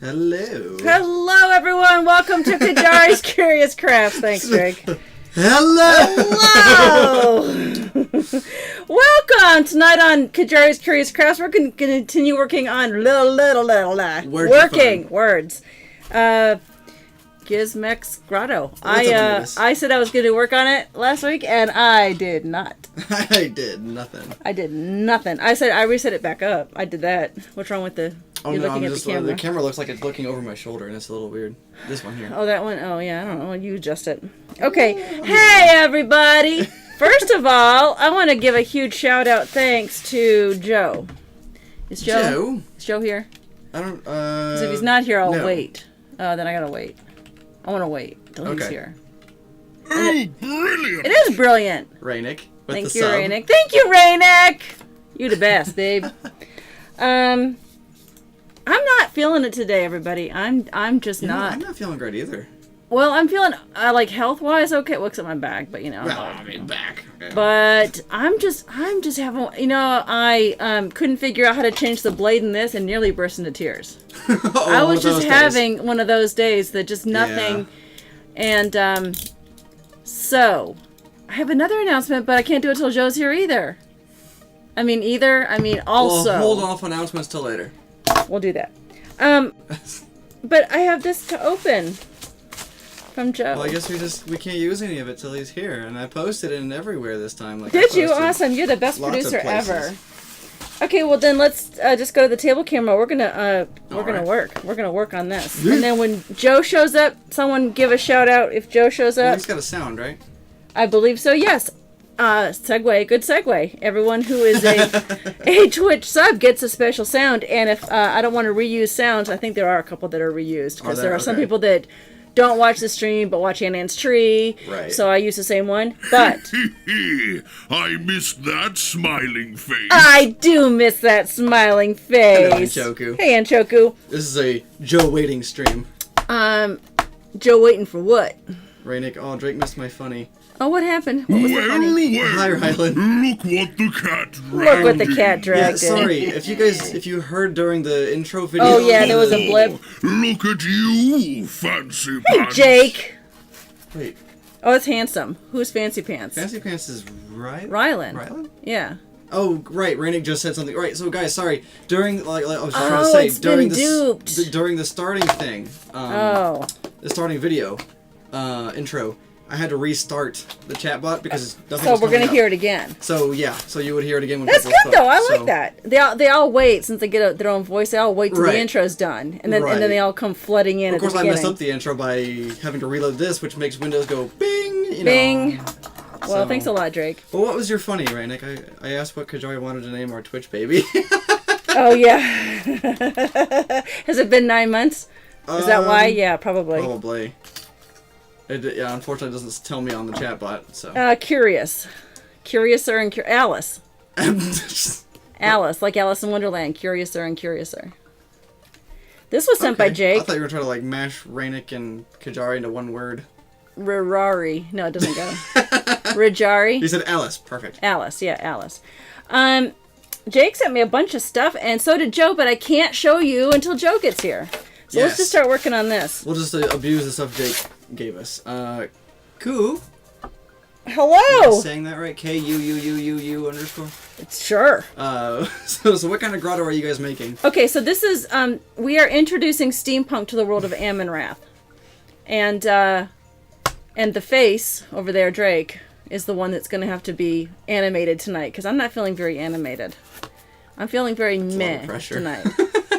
Hello. Hello, everyone. Welcome to Qyjari's Curious Crafts. Thanks, Greg. Hello. Welcome. Tonight on Qyjari's Curious Crafts, we're going to continue working on words. Gizmech's Grotto. I said I was going to work on it last week, and I did not. I did nothing. I said I reset it back up. I did that. What's wrong with the... Oh, you're looking at the camera. The camera looks like it's looking over my shoulder, and it's a little weird. This one here. Oh, that one? Oh, yeah. I don't know. You adjust it. Okay. Hey, everybody. First of all, I want to give a huge shout-out thanks to Joe. Is Joe? Is Joe here? I don't, Because if he's not here, I'll wait. Then I gotta wait. I want to wait till he's here. Oh, brilliant! It is brilliant. Rainick. Thank you, Rainick. Thank you, Rainick. You the best, babe. I'm not feeling it today, everybody. I'm just not. I'm not feeling great either. Well, I'm feeling like health-wise okay. Looks at my back, but you know. Well, I mean back. Yeah. But I'm just having. You know, I couldn't figure out how to change the blade in this, and nearly burst into tears. I was just having one of those days that just nothing. Yeah. And so I have another announcement, but I can't do it till Joe's here either. I mean also. Well, hold off announcements till later. We'll do that. But I have this to open from Joe. Well, I guess we can't use any of it till he's here, and I posted it in everywhere this time. Like Did you? Awesome! You're the best producer ever. Okay, well then let's just go to the table camera. We're gonna work. We're gonna work on this, and then when Joe shows up, someone give a shout out if Joe shows up. Well, he's got a sound, right? I believe so. Yes. Segue, good segue. Everyone who is a Twitch sub gets a special sound, and if I don't want to reuse sounds, I think there are a couple that are reused, because there are some people that don't watch the stream but watch Ann-Ann's Tree, right. So I use the same one, but... I miss that smiling face. I do miss that smiling face. Hello, Anchoku. Hey, Anchoku. This is a Joe waiting stream. Joe waiting for what? Rainick, Drake missed my funny. Oh, what happened? What was well, Hi, Rylan. Look what the cat dragged. Look what the cat dragged. Yeah, sorry. If you heard during the intro video. Oh yeah, there was a blip. Look at you, fancy Hey, pants. Jake. Wait. Oh, it's Handsome. Who's Fancy Pants? Fancy Pants is Rylan? Rylan. Rylan? Yeah. Oh, right. Rainik just said something. Right. So, guys, sorry. During, like I was just trying to Oh, say, it's been duped. during the starting thing, the starting video, intro, I had to restart the chatbot because nothing So was we're coming gonna up. hear it again. So yeah, so you would hear it again when That's people good spoke. though. I So- like that. They all wait since they get their own voice. They all wait till Right. the intro's done, and then Right. they all come flooding in. Of course, at I the messed beginning. up the intro by having to reload this, which makes Windows go bing. You know. Bing. Well, So- thanks a lot, Drake. Well, what was your funny, Rainik? I asked what Qyjari wanted to name our Twitch baby. Oh yeah. Has it been 9 months? Is that why? Yeah, probably. Probably. Yeah, unfortunately, it doesn't tell me on the chat bot. So. Curious, Curiouser and Alice. Alice, like Alice in Wonderland. Curiouser and Curiouser. This was sent by Okay. Jake. I thought you were trying to like mash Rainik and Qyjari into one word. Rarari. No, it doesn't go. Rajari. You said Alice. Perfect. Alice, yeah, Alice. Jake sent me a bunch of stuff, and so did Joe, but I can't show you until Joe gets here. So let's Yes. just start working on this. We'll just abuse the stuff Jake gave us. Ku. Am I Hello! saying that right? Kuuu underscore. Sure. So what kind of grotto are you guys making? Okay, so this is, we are introducing steampunk to the world of Amun-Rath. And the face over there, Drake, is the one that's going to have to be animated tonight, because I'm not feeling very animated. I'm feeling very meh pressure. tonight.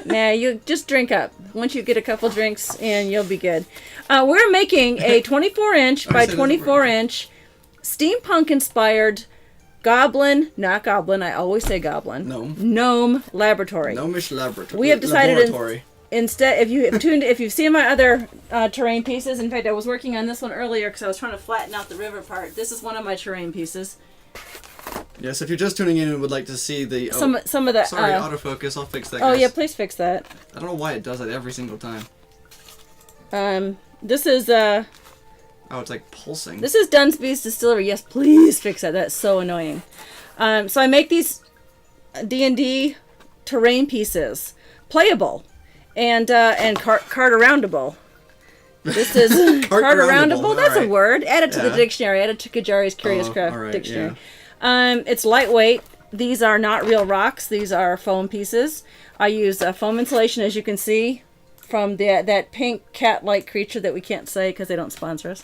Nah, you just drink up. Once you get a couple drinks in, you'll be good. We're making a 24-inch by 24-inch steampunk-inspired not goblin, I always say goblin. Gnome laboratory. Gnomish laboratory. We have decided laboratory. Instead, if you've seen my other terrain pieces, in fact, I was working on this one earlier because I was trying to flatten out the river part. This is one of my terrain pieces. Yes, if you're just tuning in and would like to see the... Some of the... Sorry, autofocus. I'll fix that, Oh, guys. yeah, please fix that. I don't know why it does that every single time. This is... Oh, it's like pulsing. This is Dunsby's Distillery. Yes, please fix that. That's so annoying. So I make these D&D terrain pieces playable and cart-aroundable. This is cart-aroundable. That's alright. a word. Add it to the Yeah. dictionary. Add it to Qyjari's Curious Craft alright, dictionary. It's lightweight. These are not real rocks. These are foam pieces. I use foam insulation, as you can see, from that pink cat-like creature that we can't say because they don't sponsor us.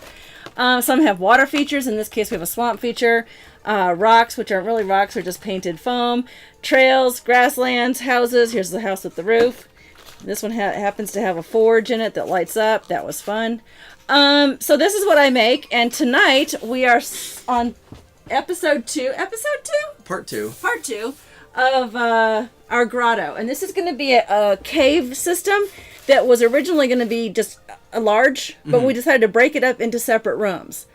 Some have water features. In this case, we have a swamp feature. Rocks, which aren't really rocks, they're just painted foam. Trails, grasslands, houses. Here's the house with the roof. This one happens to have a forge in it that lights up. That was fun. So this is what I make. And tonight, we are on episode 2. Episode 2? Part 2. Part 2 of our grotto. And this is going to be a cave system that was originally going to be just a large, but we decided to break it up into separate rooms.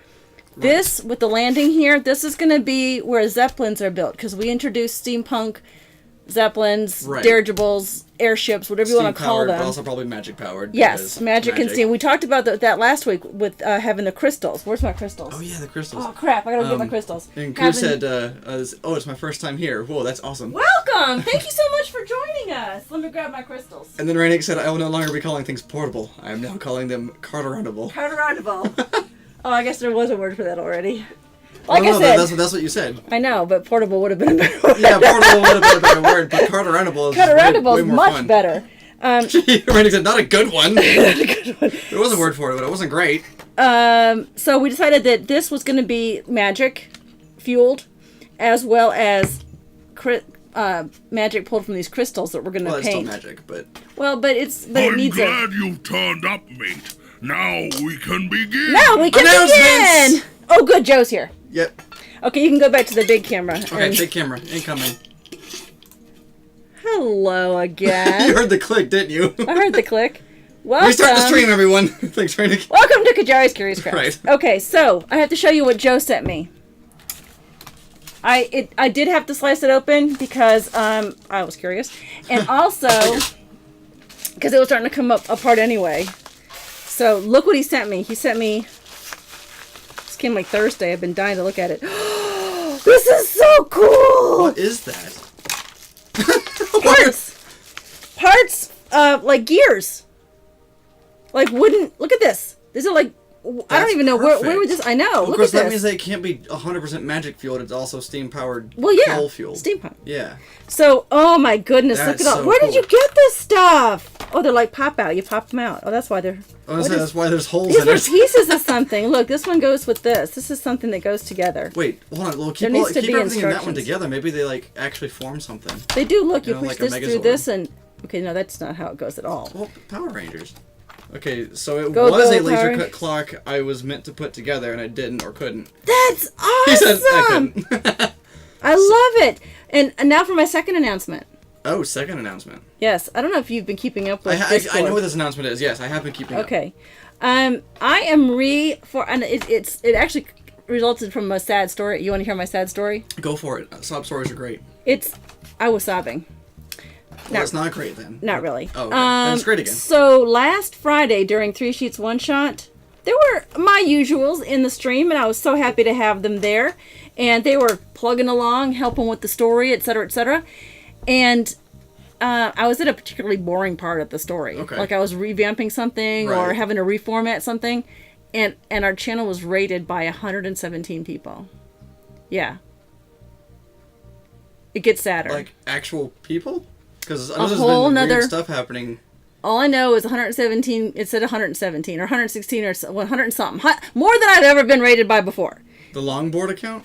Right. This, with the landing here, this is going to be where Zeppelins are built, because we introduced steampunk Zeppelins, dirigibles, airships, whatever you want to call them. But also probably magic powered. Yes, magic and steam. We talked about that last week with having the crystals. Where's my crystals? Oh yeah, the crystals. Oh crap! I gotta get my crystals. And Ku said, "Oh, it's my first time here. Whoa, that's awesome." Welcome! Thank you so much for joining us. Let me grab my crystals. And then Rainik said, "I will no longer be calling things portable. I am now calling them cart-aroundable." Cart-aroundable. Oh, I guess there was a word for that already. Like no, I said, that's what you said. I know, but portable would have been a better word. Yeah, portable would have been a better word, but cart-aroundable is Cart-aroundable way is more much fun. better. Rainik said, "Not a good one." There was a word for it, but it wasn't great. So we decided that this was going to be magic fueled, as well as magic pulled from these crystals that we're going to Well, it's paint. still magic, but it I'm needs glad you've turned up, mate. Now we can begin. Now we can begin. Oh, good, Joe's here. Yep. Okay, you can go back to the big camera. Okay, big camera incoming. Hello again. You heard the click, didn't you? I heard the click. Welcome. Restart the stream, everyone. Thanks, Rainik. Welcome to Qyjari's Curious Crafts. Right. Okay, so I have to show you what Joe sent me. I did have to slice it open because I was curious, and also because it was starting to come apart anyway. So look what he sent me. He sent me. This came like Thursday. I've been dying to look at it. This is so cool. What is that? Parts like gears. Like wooden. Look at this. These are like I don't even know where would this. I know. Well, of look course, at that this. means they can't be 100% magic fueled. It's also steam powered. Well, yeah, coal fueled. steam powered. Yeah. So, oh my goodness, look at all. So Where cool. did you get this stuff? Oh, they're like pop out. You pop them out. Oh, that's why they're. That's why there's holes These in are it. pieces of something. Look, this one goes with this. This is something that goes together. Wait, hold on. Well, keep There needs to be everything in that one instructions. together. Maybe they like actually form something. They do. Look, you know, push like a this through Megazord. this and. Okay, no, that's not how it goes at all. Well, Power Rangers. Okay, so it Go, was go, a laser Power cut clock I was meant to put together, and I didn't or couldn't. That's He said I awesome! couldn't. I love it. And now for my second announcement. Oh, second announcement. Yes, I don't know if you've been keeping up with I Discord. know what this announcement is. Yes, I have been keeping up. Okay, I am and it actually resulted from a sad story. You want to hear my sad story? Go for it. Sob stories are great. I was sobbing. Well, it's not great then. Not really. Oh, okay. Then it's great again. So last Friday during 3 Sheets 1 Shot, there were my usuals in the stream, and I was so happy to have them there. And they were plugging along, helping with the story, etc., etc. And I was at a particularly boring part of the story. Okay. Like I was revamping something or Right. having to reformat something, and our channel was rated by 117 people. Yeah. It gets sadder. Like actual people? Because I A know there's whole been nother- weird stuff happening. All I know is 117. It said 117 or 116 or 100 and something. More than I've ever been rated by before. The longboard account?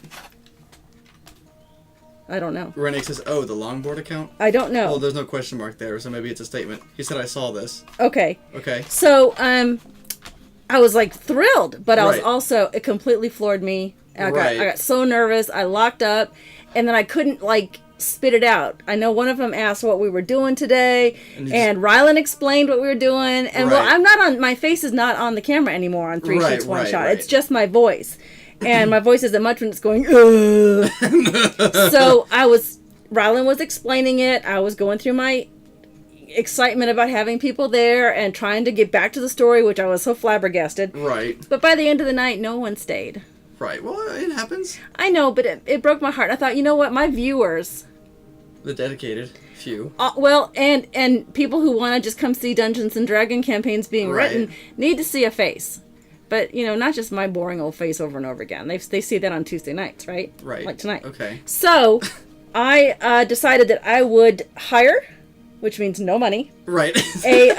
I don't know. Rennick says, oh, the longboard account? I don't know. Well, there's no question mark there, so maybe it's a statement. He said, I saw this. Okay. Okay. So, I was like thrilled, but I was Right. also, it completely floored me. I Right. got so nervous. I locked up, and then I couldn't like spit it out. I know one of them asked what we were doing today, and Rylan explained what we were doing. And well, Right. I'm not on, my face is not on the camera anymore on 3 Right, Sheets 1 right, Shot. right. It's just my voice. And my voice isn't much when it's going, ugh. So Rylan was explaining it. I was going through my excitement about having people there and trying to get back to the story, which I was so flabbergasted. Right. But by the end of the night, no one stayed. Right. Well, it happens. I know, but it broke my heart. I thought, you know what, my viewers, The dedicated few. well, and people who want to just come see Dungeons and Dragon campaigns being Right. written need to see a face. But, you know, not just my boring old face over and over again. They see that on Tuesday nights, right? Right. Like tonight. Okay. So, I decided that I would hire, which means no money, Right. a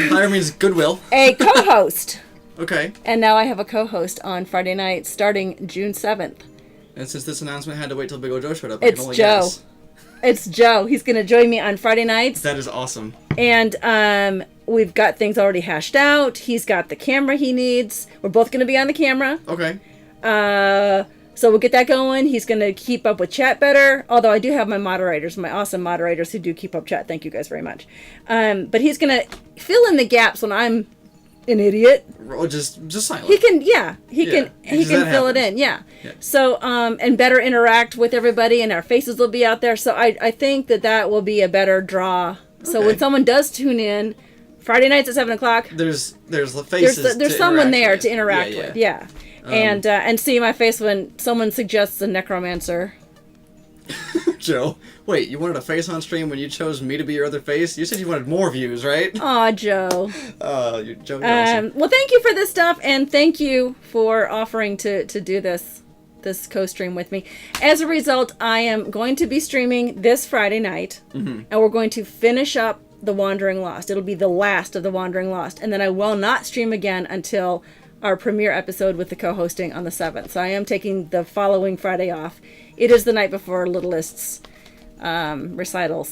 Hire means goodwill. a co-host. Okay. And now I have a co-host on Friday night starting June 7th. And since this announcement had to wait till Big O Joe showed up, It's I can only Joe. guess. It's Joe. He's going to join me on Friday nights. That is awesome. And we've got things already hashed out. He's got the camera he needs. We're both going to be on the camera. Okay. So we'll get that going. He's going to keep up with chat better. Although I do have my moderators, my awesome moderators who do keep up chat. Thank you guys very much. But he's going to fill in the gaps when I'm an idiot. Or just silent. He can, he Yeah, can because that fill it happens. in, yeah. Yeah. So, and better interact with everybody, and our faces will be out there. So I think that will be a better draw. So when Okay. someone does tune in, Friday nights at 7:00, There's the faces. there's to someone interact there with. to interact with, yeah. And see my face when someone suggests a necromancer. Joe, wait, you wanted a face on stream when you chose me to be your other face? You said you wanted more views, right? Aw, Joe. Joe, you're awesome. Well, thank you for this stuff, and thank you for offering to do this co-stream with me. As a result, I am going to be streaming this Friday night, and we're going to finish up The Wandering Lost. It'll be the last of The Wandering Lost, and then I will not stream again until our premiere episode with the co-hosting on the 7th. So I am taking the following Friday off. It is the night before Littlest's recital,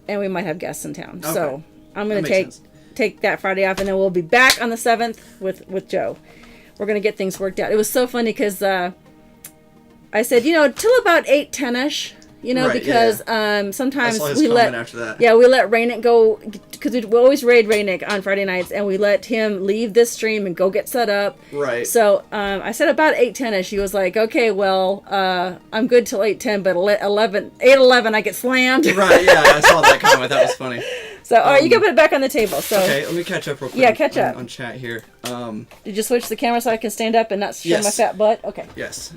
and we might have guests in town. Okay. So I'm going That to makes sense. take that Friday off, and then we'll be back on the 7th with Joe. We're going to get things worked out. It was so funny because I said, till about 8:10ish, Right, because I sometimes saw his we comment let after that. we let Rainick go, because we always raid Rainick on Friday nights, and we let him leave this stream and go get set up. Right. So I said about 8:10ish. He was like, okay, well, I'm good till 8:10, but 8:11 I get slammed. Right, yeah, I saw that comment. That was funny. So all right, you can put it back on the table. So Okay, let me catch up real quick. Yeah, catch up. On chat here. did you switch the camera so I can stand up and not show Yes. my fat butt? Okay. Yes.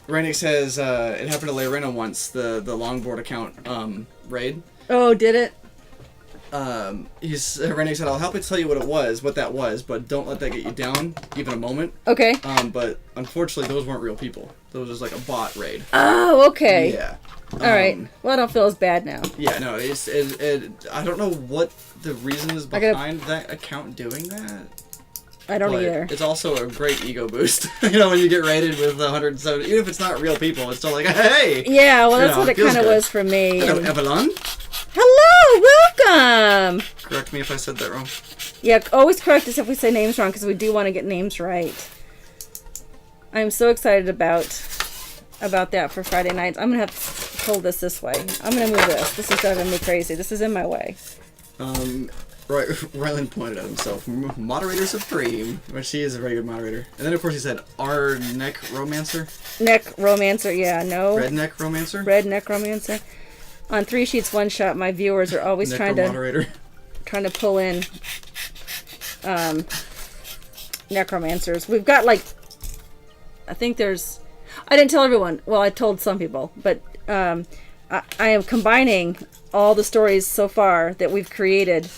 Rennick says it happened to Layrina once, the longboard account raid. Oh, did it? Renee said, I'll help you tell you what that was, but don't let that get you down, even a moment. Okay. But unfortunately, those weren't real people. Those was like a bot raid. Oh, okay. Yeah. All right. Well, I don't feel as bad now. Yeah, no, I don't know what the reason is behind that account doing that. I don't either. It's also a great ego boost. When you get rated with 170, even if it's not real people, it's still like, hey! Yeah, well, that's what it kind of was for me. Hello, Evelyn. Hello, welcome! Correct me if I said that wrong. Yeah, always correct us if we say names wrong, because we do want to get names right. I'm so excited about that for Friday nights. I'm going to have to hold this way. I'm going to move this. This is driving me crazy. This is in my way. Right, Ryland pointed at himself. Moderator Supreme. Well, she is a very good moderator. And then, of course, he said, our neck romancer? Neck romancer, yeah, no. Redneck romancer? Redneck romancer. On 3 Sheets 1 Shot, my viewers are always trying to pull in necromancers. We've got, like, I think there's... I didn't tell everyone. Well, I told some people. But I am combining all the stories so far that we've created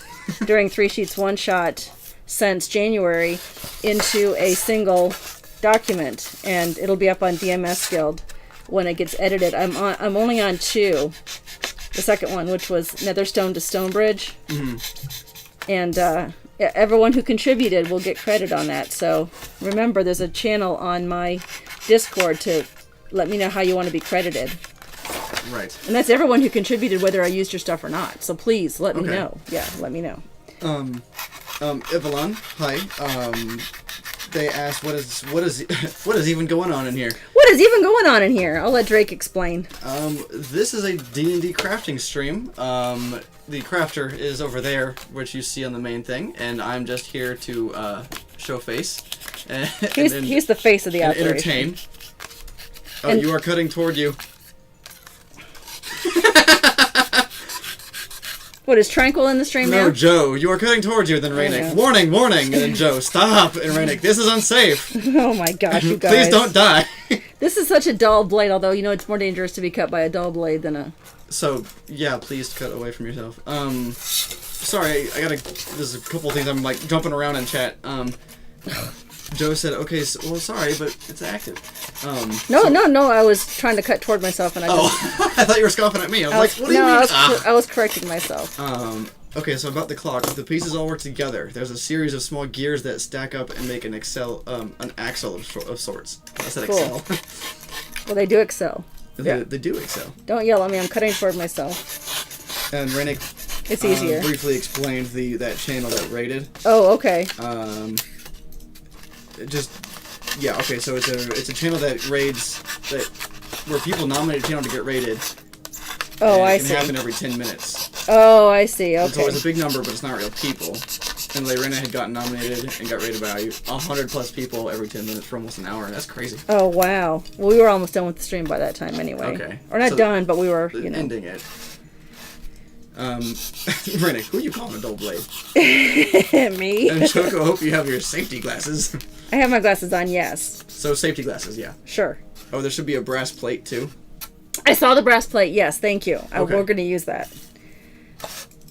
during 3 Sheets 1 Shot since January into a single document, and it'll be up on DMS Guild when it gets edited. I'm only on 2. The second one, which was Netherstone to Stonebridge, and everyone who contributed will get credit on that. So remember, there's a channel on my Discord to let me know how you want to be credited. Right. And that's everyone who contributed, whether I used your stuff or not. So please let me know. Yeah, let me know. Evelyn, hi. They asked, what is even going on in here? What is even going on in here? I'll let Drake explain. This is a D&D crafting stream. The crafter is over there, which you see on the main thing, and I'm just here to show face. He's the face of the operation. Entertain. Oh, you are cutting toward you. What, is Tranquil in the stream now? No, Joe, you are cutting towards you, then Rainick. Warning, warning! And then Joe, stop! And Rainick, this is unsafe! Oh my gosh, you guys. Please don't die! This is such a dull blade, although, it's more dangerous to be cut by a dull blade than a... So, yeah, please cut away from yourself. Sorry, there's a couple things I'm, jumping around in chat. Joe said, okay, sorry, but it's active. No, I was trying to cut toward myself, and I didn't. I thought you were scoffing at me. I was like, what do you mean? I was correcting myself. Okay, so about the clock, the pieces all work together. There's a series of small gears that stack up and make an axle of sorts. I said cool. excel. Well, they do excel. They do excel. Don't yell at me. I'm cutting toward myself. And Rennick it's easier. Briefly explained that channel that raided. Oh, okay. Okay, so it's a channel that raids where people nominate a channel to get raided. Oh, I see. It can happen every 10 minutes. Oh, I see. Okay. It's always a big number, but it's not real people. And Lorena had gotten nominated and got rated by 100+ people every 10 minutes for almost an hour. That's crazy. Oh, wow. Well, we were almost done with the stream by that time anyway. Okay. Or not done, but we were, ending it. Rennick, who are you calling a dull blade? Me. And Choco, I hope you have your safety glasses. I have my glasses on, yes. So safety glasses, yeah. Sure. Oh, there should be a brass plate too. I saw the brass plate. Yes, thank you. Okay. We're going to use that.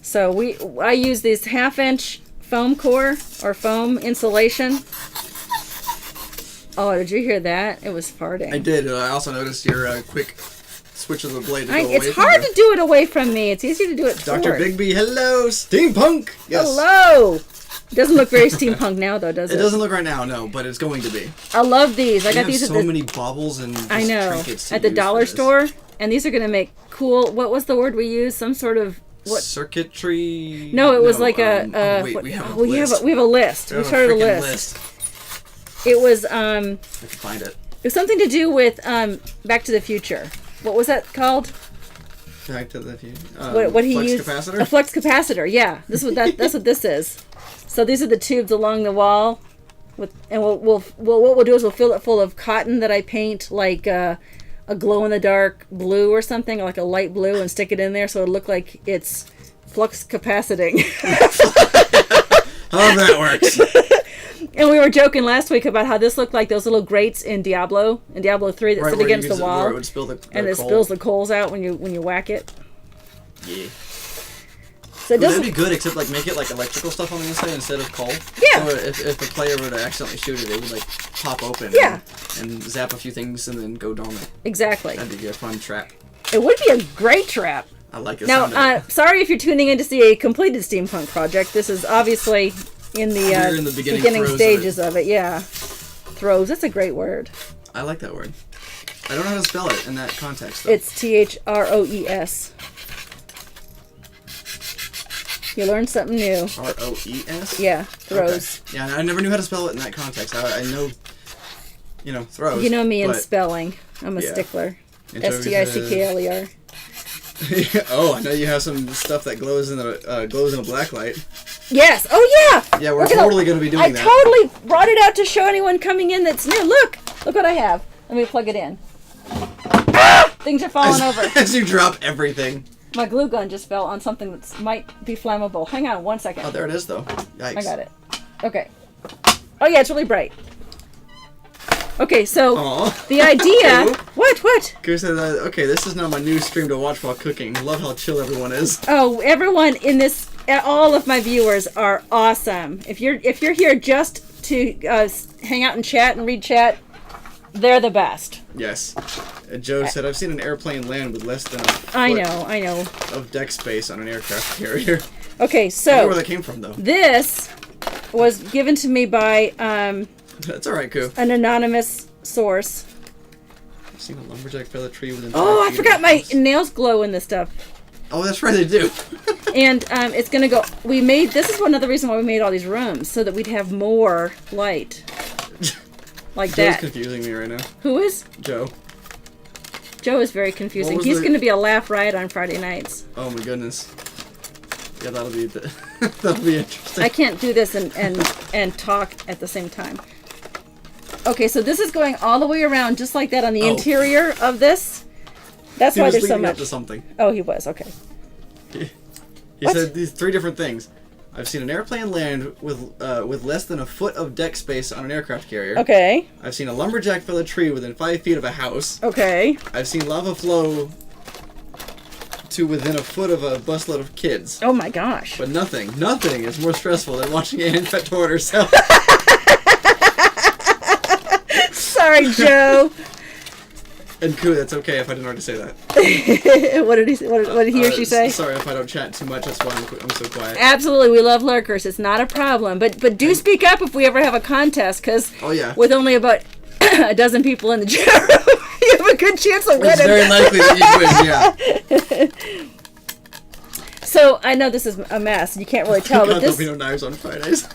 So I use this 1/2-inch foam core or foam insulation. Oh, did you hear that? It was farting. I did. I also noticed your quick switch of the blade to go away. It's hard to do it away from me. It's easier to do it Dr. forward. Bigby, hello, steampunk. Yes. Hello. It doesn't look very steampunk now, though, does it? It doesn't look right now, no, but it's going to be. I love these. I got these at so many baubles and I know trinkets to at the use dollar for this. store, and these are going to make cool. What was the word we used? Some sort of what? Circuitry. No, it was like a. Wait, we have a list. We have a list. We started a list. It was I can find it. It was something to do with Back to the Future. What was that called? Back to the Future. What he flux used? Capacitor? A flux capacitor. Yeah, that's what this is. So these are the tubes along the wall, and what we'll do is we'll fill it full of cotton that I paint like a glow in the dark blue or something, like a light blue, and stick it in there so it'll look like it's flux capaciting. How that works. And we were joking last week about how this looked like those little grates in Diablo 3 that sit against the wall, where it would spill the and it coal. spills the coals out when you whack it. Yeah. So it doesn't. That'd be good, except like make it like electrical stuff on the inside instead of coal. Yeah. So if the player were to accidentally shoot it, it would like pop open. Yeah. And zap a few things and then go dormant. Exactly. That'd be a fun trap. It would be a great trap. I like it. Now, sorry if you're tuning in to see a completed steampunk project. This is obviously in the, beginning stages of it. Yeah. Throes. That's a great word. I like that word. I don't know how to spell it in that context, though. It's Throes. You learned something new. Roes? Yeah, throws. Okay. Yeah, I never knew how to spell it in that context. I know, throws. You know me in spelling. I'm a stickler. Stickler. Oh, I know you have some stuff that glows in a black light. Yes. Oh, yeah. Yeah, we're totally going to be doing that. I totally brought it out to show anyone coming in that's new. Look what I have. Let me plug it in. Ah! Things are falling over. As you drop everything. My glue gun just fell on something that might be flammable. Hang on 1 second. Oh, there it is, though. Yikes. I got it. Okay. Oh, yeah, it's really bright. Okay, so the idea... What? Goose said, okay, this is now my new stream to watch while cooking. Love how chill everyone is. Oh, everyone in this... All of my viewers are awesome. If you're here just to hang out and chat and read chat, they're the best. Yes. Joe said, I've seen an airplane land with less than a foot I know. of deck space on an aircraft carrier. Okay, I so... don't know where that came from, though. This was given to me by... That's alright, Koo. An anonymous source. I've seen a lumberjack fell a tree within 5 Oh, I feet forgot of my house. nails glow in this stuff. Oh, that's right, they do. And it's gonna go. This is another reason why we made all these rooms, so that we'd have more light. Like Joe's that. confusing me right now. Who is? Joe. Joe is very confusing. He's gonna be a laugh riot on Friday nights. Oh my goodness. Yeah, that'll be interesting. I can't do this and talk at the same time. Okay, so this is going all the way around, just like that, on the interior of this. That's why there's so much. Up to something. Oh, he was. Okay. He said these 3 different things. I've seen an airplane land with less than a foot of deck space on an aircraft carrier. Okay. I've seen a lumberjack fell a tree within 5 feet of a house. Okay. I've seen lava flow to within a foot of a busload of kids. Oh my gosh. But nothing is more stressful than watching a hen cut toward herself. Sorry, Joe. And Koo, that's okay if I didn't already say that. What did he say? What did he or she say? Sorry if I don't chat too much. That's why I'm so quiet. Absolutely, we love lurkers. It's not a problem. But do speak up if we ever have a contest, because with only about a dozen people in the chat room, you have a good chance of winning. It's very likely that you win. Yeah. So I know this is a mess. You can't really tell, but there'll be no knives on Fridays.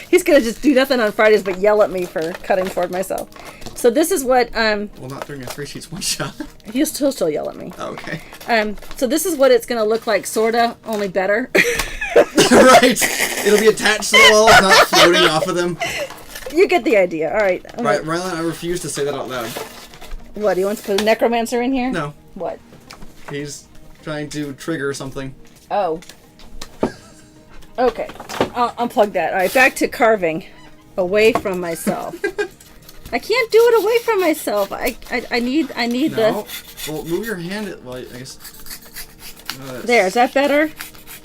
He's gonna just do nothing on Fridays but yell at me for cutting toward myself. So this is what Well, not during a 3 sheets 1 shot. He'll still yell at me. Oh, okay. So this is what it's gonna look like, sorta, only better. Right. It'll be attached to the walls, not floating off of them. You get the idea. All right. Right, Rylan, I refuse to say that out loud. What? Do you want to put a necromancer in here? No. What? He's trying to trigger something. Oh. Okay. I'll unplug that. All right, back to carving. Away from myself. I can't do it away from myself. I need No. Well, move your hand. Well, I guess. There. Is that better?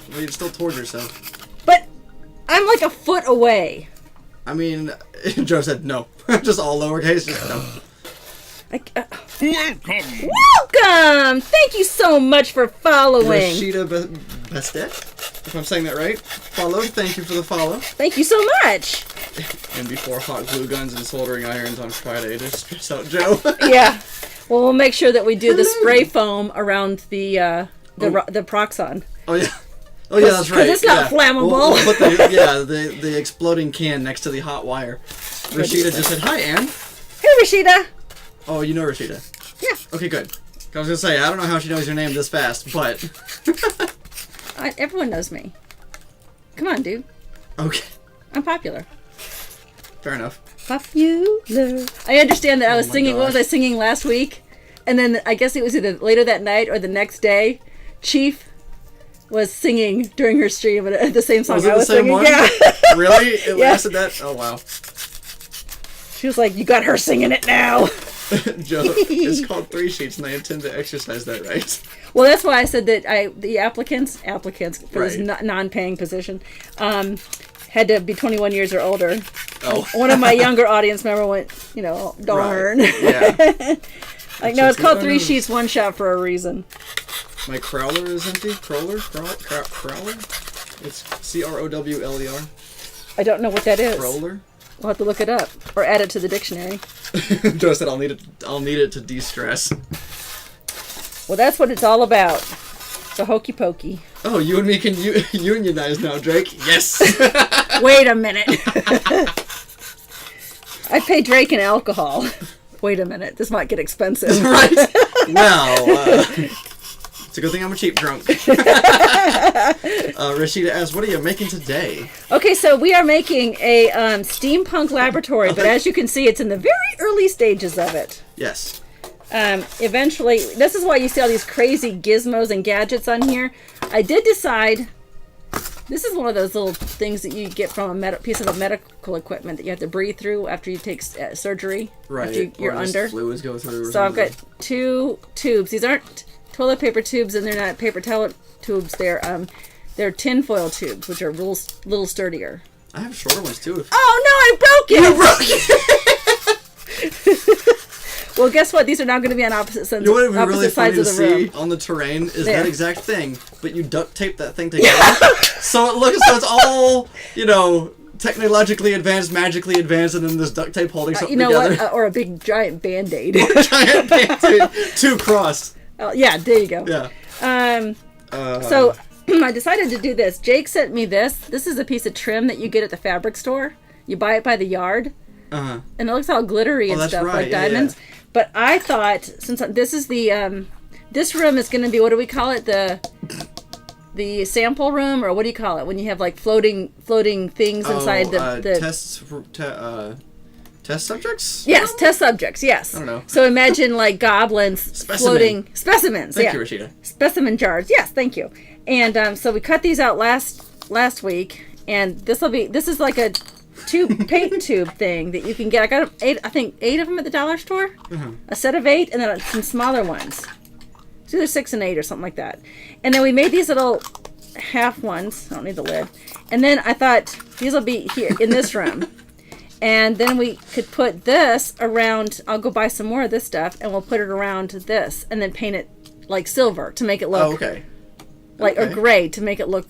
Well, you're still toward yourself. But I'm like a foot away. I mean, Joe said no. Just all lowercase. Just no. Welcome! Thank you so much for following. Rashida Bestet, if I'm saying that right. Followed. Thank you for the follow. Thank you so much. And before hot glue guns and soldering irons on Friday to stress out Joe. Yeah. Well, we'll make sure that we do the spray foam around the Proxon. Oh yeah. Oh yeah, that's right. Because it's not flammable. We'll put the exploding can next to the hot wire. Rashida just said, "Hi, Ann." Hey, Rashida. Oh, you know Rashida. Yeah. Okay, good. I was gonna say I don't know how she knows your name this fast, but everyone knows me. Come on, dude. Okay. I'm popular. Fair enough. Popular. I understand that I was singing. Gosh. What was I singing last week? And then I guess it was either later that night or the next day. Chief was singing during her stream the same song Was it I was the same singing. one? Yeah. Really? It lasted that? Oh wow. She was like, "You got her singing it now." Joe, it's called 3 sheets, and I intend to exercise that right. Well, that's why I said that the applicants for Right. this non-paying position had to be 21 years or older. Oh. One of my younger audience member went, darn. Right. Yeah. Like, no, it's called 3 sheets, 1 shot for a reason. My crowler is empty. Crowler? It's Crowler. I don't know what that is. Crowler? We'll have to look it up or add it to the dictionary. Joe said I'll need it to de-stress. Well, that's what it's all about. The hokey pokey. Oh, you and me can unionize now, Drake. Yes. Wait a minute. I pay Drake in alcohol. Wait a minute. This might get expensive. Right. Well, it's a good thing I'm a cheap drunk. Rashida asks, what are you making today? Okay, so we are making a steampunk laboratory, but as you can see, it's in the very early stages of it. Yes. Eventually, this is why you see all these crazy gizmos and gadgets on here. I did decide, this is one of those little things that you get from a piece of medical equipment that you have to breathe through after you take surgery. Right. After you're under. Fluids go through. So I've got 2 tubes. These aren't toilet paper tubes, and they're not paper towel tubes. They're tinfoil tubes, which are a little sturdier. I have shorter ones too. Oh no, I broke it! You broke it! Well, guess what? These are now going to be on opposite sides, You know what would be really funny sides to of the room. see on the terrain is There. that exact thing, but you duct tape that thing together. So it's all, technologically advanced, magically advanced, and then this duct tape holding something You know together. what? Or a big giant Band-Aid. Giant Band-Aid, 2 crossed. Yeah, there you go. Yeah. So I decided to do this. Jake sent me this. This is a piece of trim that you get at the fabric store. You buy it by the yard. Uh-huh. And it looks all glittery and that's stuff, right, like yeah, diamonds. yeah. But I thought, since this is the, this room is going to be, what do we call it? The sample room, or what do you call it? When you have like floating things inside the test subjects? Yes, test subjects, yes. I don't know. So imagine like goblins floating specimens. Thank yeah. you, Rashida. Specimen jars. Yes, thank you. And so we cut these out last week, and this is like a paint tube thing that you can get. I got 8 of them at the dollar store. A set of 8, and then some smaller ones. It's either 6 and 8 or something like that. And then we made these little half ones. I don't need the lid. And then I thought these will be here in this room. And then we could put this around. I'll go buy some more of this stuff, and we'll put it around this, and then paint it like silver to make it look or gray to make it look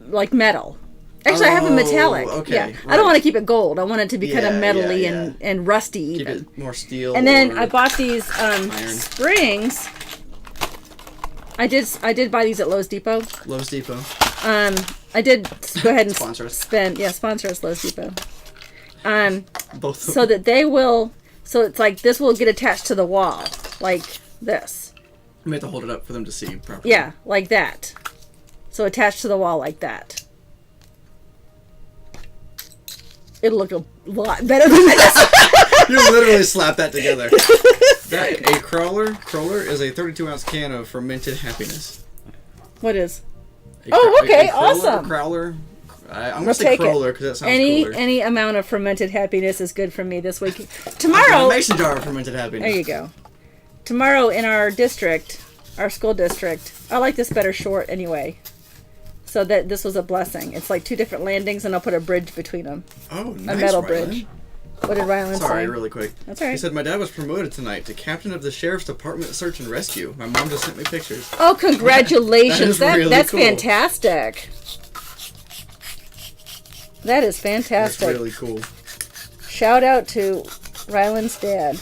like metal. Actually, I have a metallic. Okay, yeah, right. I don't want to keep it gold. I want it to be kind of Yeah, metally yeah. and rusty Keep even. it more steel. And then or I bought these iron. springs. I did buy these at Lowe's Depot. Lowe's Depot. I did go ahead and Sponsor us. sponsor us, Lowe's Depot. Both. So that they will. So it's like this will get attached to the wall, like this. You have to hold it up for them to see properly. Yeah, like that. So attached to the wall like that. It'll look a lot better than this. You literally slap that together. A crawler is a 32-ounce can of fermented happiness. What is? Okay, awesome. Crowler. I'm We'll gonna say take it. crawler because that sounds cooler. Any amount of fermented happiness is good for me this week. A Tomorrow. mason jar of fermented happiness. There you go. Tomorrow in our district, our school district, I like this better short anyway. So that this was a blessing. It's like 2 different landings, and I'll put a bridge between them. Oh, nice. A metal Rylan. bridge. What did Rylan say? Sorry, really quick. That's all right. He said, my dad was promoted tonight to captain of the Sheriff's Department Search and Rescue. My mom just sent me pictures. Oh, congratulations. That is really That's cool. fantastic. That is That's fantastic. really cool. Shout out to Rylan's dad.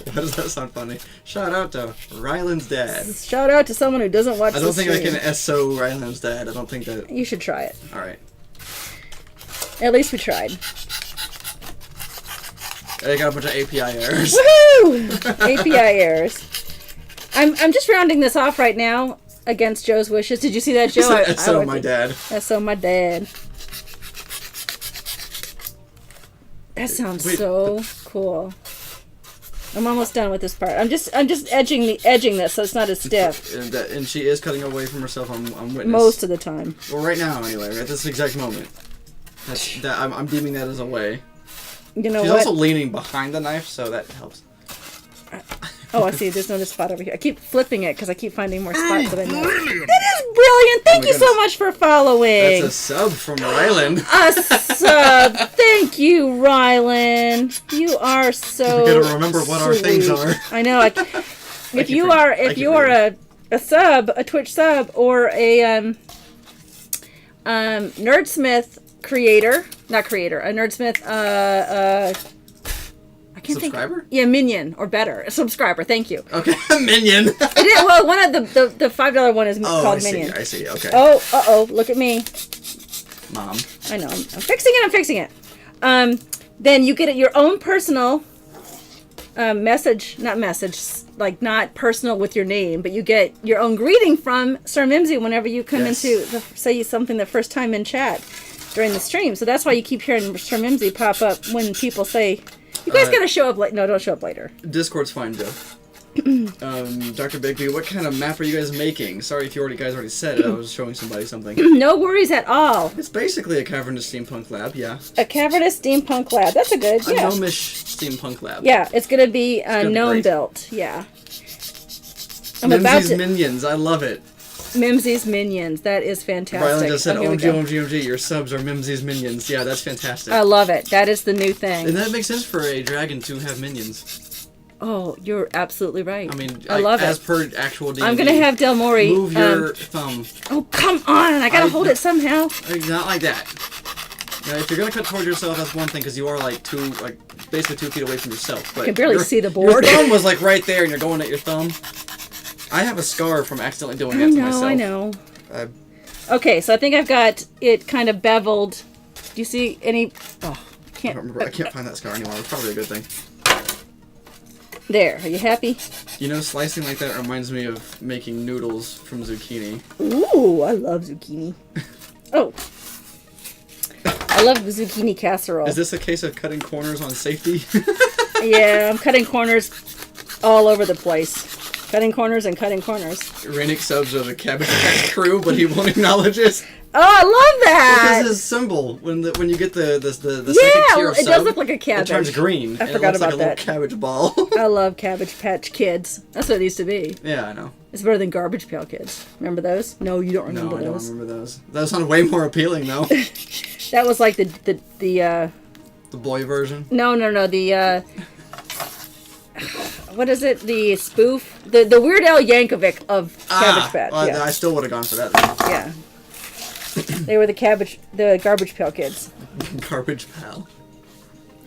Why does that sound funny? Shout out to Rylan's dad. Shout out to someone who doesn't watch I don't the think I stream. can SO Rylan's dad. I don't think that... You should try it. Alright. At least we tried. I got a bunch of API errors. Woohoo! API errors. I'm just rounding this off right now against Joe's wishes. Did you see that, Joe? SO my dad. SO my dad. That sounds Wait, so cool. I'm almost done with this part. I'm just edging this so it's not as stiff. And she is cutting away from herself. I'm witness. Most of the time. Well, right now, anyway, at this exact moment. I'm deeming that as a way. You know She's what? also leaning behind the knife, so that helps. Oh, I see. There's another spot over here. I keep flipping it because I keep finding more spots that I know. Brilliant. That is brilliant. Thank you so goodness. much for following. That's a sub from Ryland. A sub. Thank you, Rylan. You are so. We gotta remember what our things sweet. are. I know. If you are a sub, a Twitch sub, or a Nerdsmith creator, not creator, a Nerdsmith I can't Subscriber? think. Yeah, minion or better, a subscriber. Thank you. Okay, minion. Well, one of the $5 one is called Minion. I see. Okay. Oh, look at me. Mom. I know. I'm fixing it. Then you get your own personal not personal with your name, but you get your own greeting from Sir Mimsy whenever you come into say something the first time in chat during the stream. So that's why you keep hearing Sir Mimsy pop up when people say, "You guys gotta show up late." No, don't show up later. Discord's fine, Joe. Dr. Bigby, what kind of map are you guys making? Sorry if you guys already said it. I was showing somebody something. No worries at all. It's basically a cavernous steampunk lab, yeah. A cavernous steampunk lab. That's a good, A yeah. gnomish steampunk lab. Yeah, it's gonna be gonna be gnome great. built. Yeah. Mimsy's Minions, I love it. Mimsy's Minions. That is fantastic. Rylan just said, here we go. OMG, your subs are Mimsy's Minions. Yeah, that's fantastic. I love it. That is the new thing. And that makes sense for a dragon to have minions. Oh, you're absolutely right. I mean, I love as it. per actual D&D. I'm gonna have Del Mori Move your thumb. Oh, come on! I gotta hold it somehow. Not like that. Now, if you're gonna cut toward yourself, that's one thing, because you are basically 2 feet away from yourself. But I can barely see the board. Your thumb was like right there, and you're going at your thumb. I have a scar from accidentally doing that to myself. I know. Uh, Okay, so I think I've got it kind of beveled. Do you see any? Oh, I can't. don't remember. I can't find that scar anymore. It's probably a good thing. There. Are you happy? You know, slicing like that reminds me of making noodles from zucchini. Ooh, I love zucchini. Oh. I love zucchini casserole. Is this a case of cutting corners on safety? Yeah, I'm cutting corners all over the place. Cutting corners and cutting corners. Renick subs are the Cabbage Patch crew, but he won't acknowledge it. Oh, I love that! Because his symbol, when you get the second tier of it sub, does look like a cabbage. it turns green. I and forgot it looks about like a that. little cabbage ball. I love Cabbage Patch Kids. That's what it used to be. Yeah, I know. It's better than Garbage Pail Kids. Remember those? No, you don't remember No, I don't those. remember those. Those sound way more appealing, though. That was like the The boy version. No, the what is it? The spoof, the Weird Al Yankovic of Cabbage Patch. Well, Yeah. I still would have gone for that. Then. Yeah. They were the Garbage Pail Kids. Garbage pal.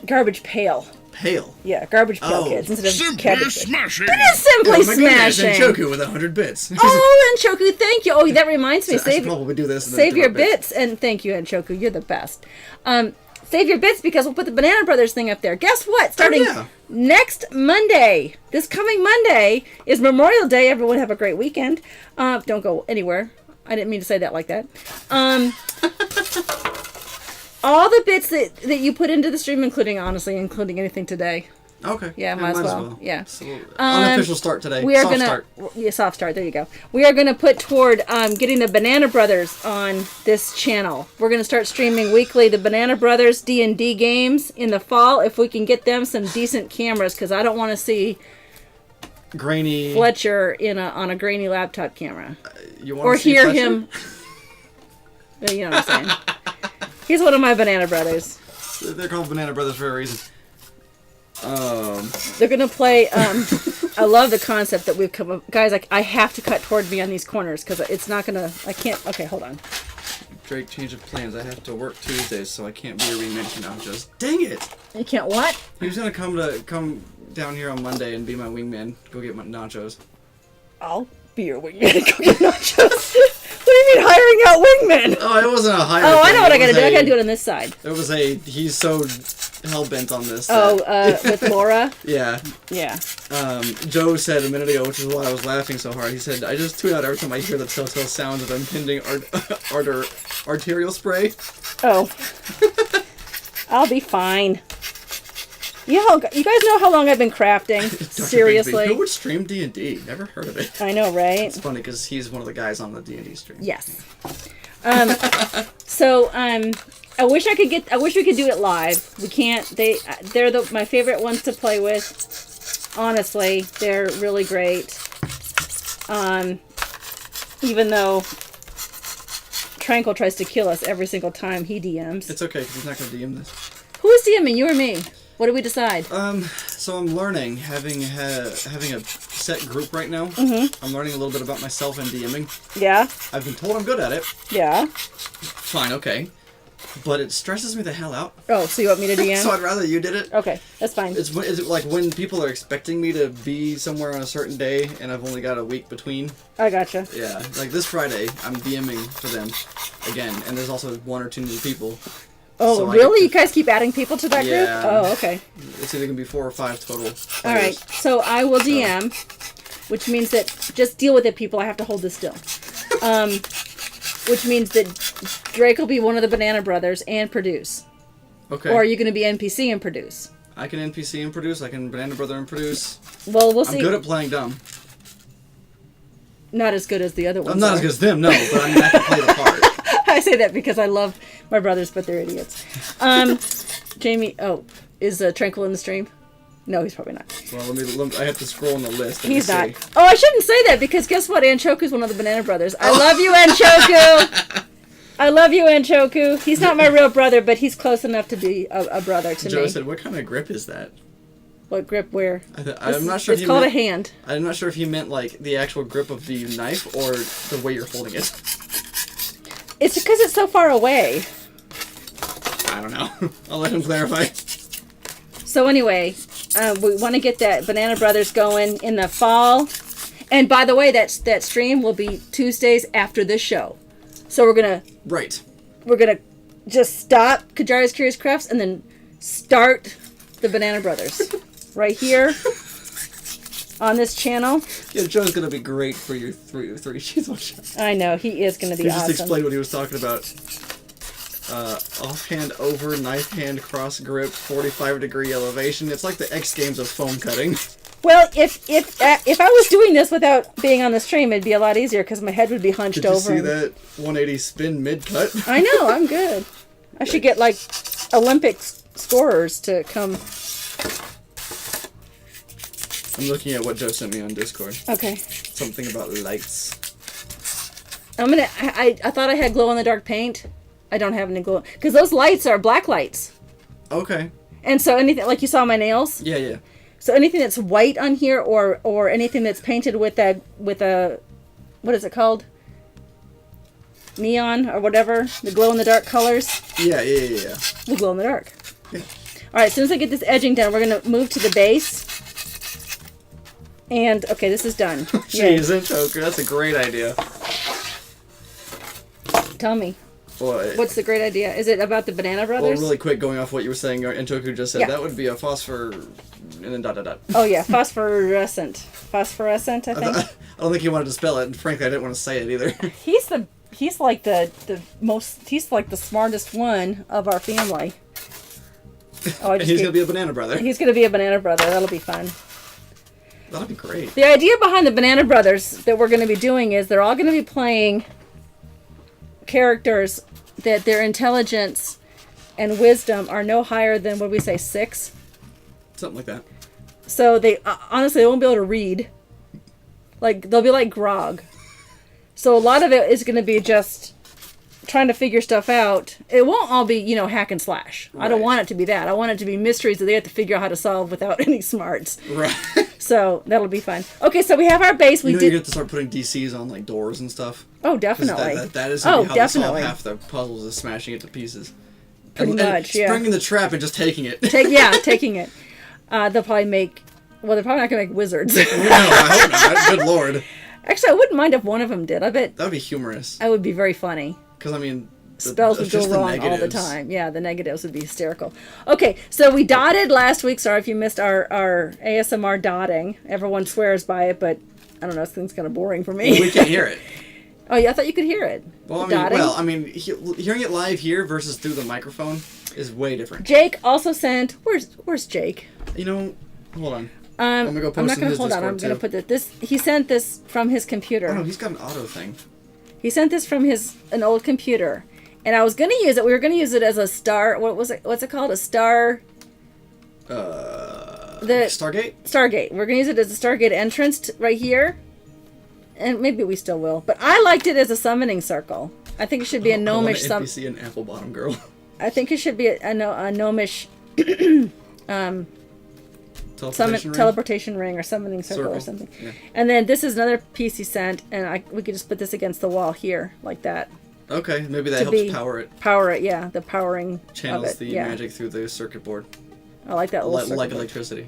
Garbage Pail. Pale. Yeah, Garbage Pail Oh. Kids instead of Simply Cabbage Patch. smashing. It is simply Oh my goodness, smashing. and Choku with 100 bits. Oh, Anshoku, thank you. Oh, that reminds me. I should probably do this. And then Save do your our bits. bits, and thank you, Anshoku. You're the best. Save your bits because we'll put the Banana Brothers thing up there. Guess what? Starting next Monday, this coming Monday, is Memorial Day. Everyone have a great weekend. Don't go anywhere. I didn't mean to say that like that. All the bits that you put into the stream, including anything today. Okay. Yeah, might as well. Yeah. So, unofficial start today. We are Soft gonna start. soft start. There you go. We are gonna put toward getting the Banana Brothers on this channel. We're gonna start streaming weekly the Banana Brothers D&D games in the fall if we can get them some decent cameras, because I don't want to see Grainy. Fletcher on a grainy laptop camera You want or to see hear Fletcher? him. You know what I'm saying? He's one of my Banana Brothers. They're called Banana Brothers for a reason. They're gonna play. I love the concept that we've come up, guys. I have to cut toward me on these corners because it's not gonna. I can't. Okay, hold on. Drake, change of plans. I have to work Tuesdays, so I can't be a wingman now. Just dang it! You can't what? He was gonna come down here on Monday and be my wingman. Go get my nachos. I'll be your wingman. Go get nachos. What do you mean hiring out wingmen? Oh, it wasn't a hire. Oh, I thing. know what It I gotta was do. I gotta do it on this side. It was he's so hell bent on this. Oh, that- with Laura. yeah. Yeah. Joe said a minute ago, which is why I was laughing so hard. He said, "I just tune out every time I hear the telltale sounds of impending arterial spray." Oh. I'll be fine. You guys know how long I've been crafting? Dr. Seriously. Bigby, who would stream D&D? Never heard of it. I know, right? It's funny because he's one of the guys on the D&D stream. Yes. So I wish we could do it live. We can't. They're my favorite ones to play with. Honestly, they're really great. Even though Tranquil tries to kill us every single time he DMs. It's okay, because he's not going to DM this. Who is DMing, you or me? What did we decide? So I'm learning, having a set group right now. Mm-hmm. I'm learning a little bit about myself and DMing. Yeah. I've been told I'm good at it. Yeah. Fine, okay. But it stresses me the hell out. Oh, so you want me to DM? So I'd rather you did it. Okay, that's fine. Is it like when people are expecting me to be somewhere on a certain day and I've only got a week between? I gotcha. Yeah, like this Friday, I'm DMing for them again, and there's also 1 or 2 new people. Oh, so really? You guys keep adding people to that yeah, group? Oh, okay. It's either going to be 4 or 5 total players. All right, so I will DM, which means that, just deal with it, people. I have to hold this still. Which means that Drake will be one of the Banana Brothers and produce. Okay. Or are you going to be NPC and produce? I can NPC and produce. I can Banana Brother and produce. Well, we'll see. I'm good at playing dumb. Not as good as the other ones. I'm not as good as them, no, but I mean, I can play the part. I say that because I love my brothers, but they're idiots. Jamie, is Tranquil in the stream? No, he's probably not. Well, I have to scroll on the list. He's not. Oh, I shouldn't say that because guess what? Anshoku's one of the Banana Brothers. I love you, Anshoku. I love you, Anshoku. He's not my real brother, but he's close enough to be a brother to me. Joe said, "What kind of grip is that?" What grip? Where? I'm not sure. It's called a hand. I'm not sure if he meant like the actual grip of the knife or the way you're holding it. It's because it's so far away. I don't know. I'll let him clarify. So anyway, we want to get that Banana Brothers going in the fall. And by the way, that stream will be Tuesdays after this show. So we're gonna just stop Qyjari's Curious Crafts and then start the Banana Brothers right here on this channel. Yeah, Joe's gonna be great for your three sheets one shot. I know he is gonna be awesome. He just explained what he was talking about. Offhand over, knife hand cross grip, 45-degree elevation. It's like the X Games of foam cutting. Well, if I was doing this without being on the stream, it'd be a lot easier because my head would be hunched over. Did you see that 180 spin mid-cut? I know, I'm good. I should get like Olympic scorers to come. I'm looking at what Joe sent me on Discord. Okay. Something about lights. I thought I had glow-in-the-dark paint. I don't have any glow because those lights are black lights. Okay. And so anything like you saw my nails. Yeah, yeah. So anything that's white on here, or anything that's painted with a what is it called? Neon or whatever, the glow-in-the-dark colors. Yeah. The glow-in-the-dark. Yeah. All right. As soon as I get this edging done, we're gonna move to the base. And okay, this is done. Jeez, Anshoku, that's a great idea. Tell me. What? What's the great idea? Is it about the Banana Brothers? Well, really quick, going off what you were saying, Anshoku just said that would be a phosphor, and then ... Oh yeah, phosphorescent, I think. I don't think he wanted to spell it, and frankly, I didn't want to say it either. He's like the smartest one of our family. And he's gonna be a Banana Brother. He's gonna be a Banana Brother. That'll be fun. That'll be great. The idea behind the Banana Brothers that we're gonna be doing is they're all gonna be playing characters that their intelligence and wisdom are no higher than, what do we say, 6? Something like that. So they honestly they won't be able to read. Like they'll be like Grog. So a lot of it is going to be just trying to figure stuff out. It won't all be, hack and slash. Right. I don't want it to be that. I want it to be mysteries that they have to figure out how to solve without any smarts. Right. So that'll be fun. Okay, so we have our base. You have to start putting DCs on like doors and stuff. Oh, definitely. That is how they solve half the puzzles, is smashing it to pieces. Pretty much, yeah. Springing the trap and just taking it. Taking it. They'll probably make... Well, they're probably not going to make wizards. No, I hope not. Good lord. Actually, I wouldn't mind if one of them did. I bet... That would be humorous. That would be very funny. Because, I mean... Spells would go wrong all the time. Yeah, the negatives would be hysterical. Okay, so we dotted last week. Sorry if you missed our ASMR dotting. Everyone swears by it, but I don't know. This thing's kind of boring for me. Well, we can't hear it. Oh, yeah, I thought you could hear it. Well, hearing it live here versus through the microphone is way different. Jake also sent... Where's Jake? Hold on. I'm going to go post in his Discord, I'm going to put this... He sent this from his computer. Oh, no, he's got an auto thing. He sent this from an old computer. And I was going to use it. We were going to use it as a star. What was it? What's it called? A star. Stargate. Stargate. We're going to use it as a Stargate entrance right here, and maybe we still will. But I liked it as a summoning circle. I think it should be a gnomish. NPC an apple bottom girl. I think it should be a gnomish. Teleportation ring or summoning circle or something. Yeah. And then this is another piece he sent, and we could just put this against the wall here like that. Okay, maybe that helps power it. Power it, yeah. The powering channels of it, the magic through the circuit board. I like that little like electricity.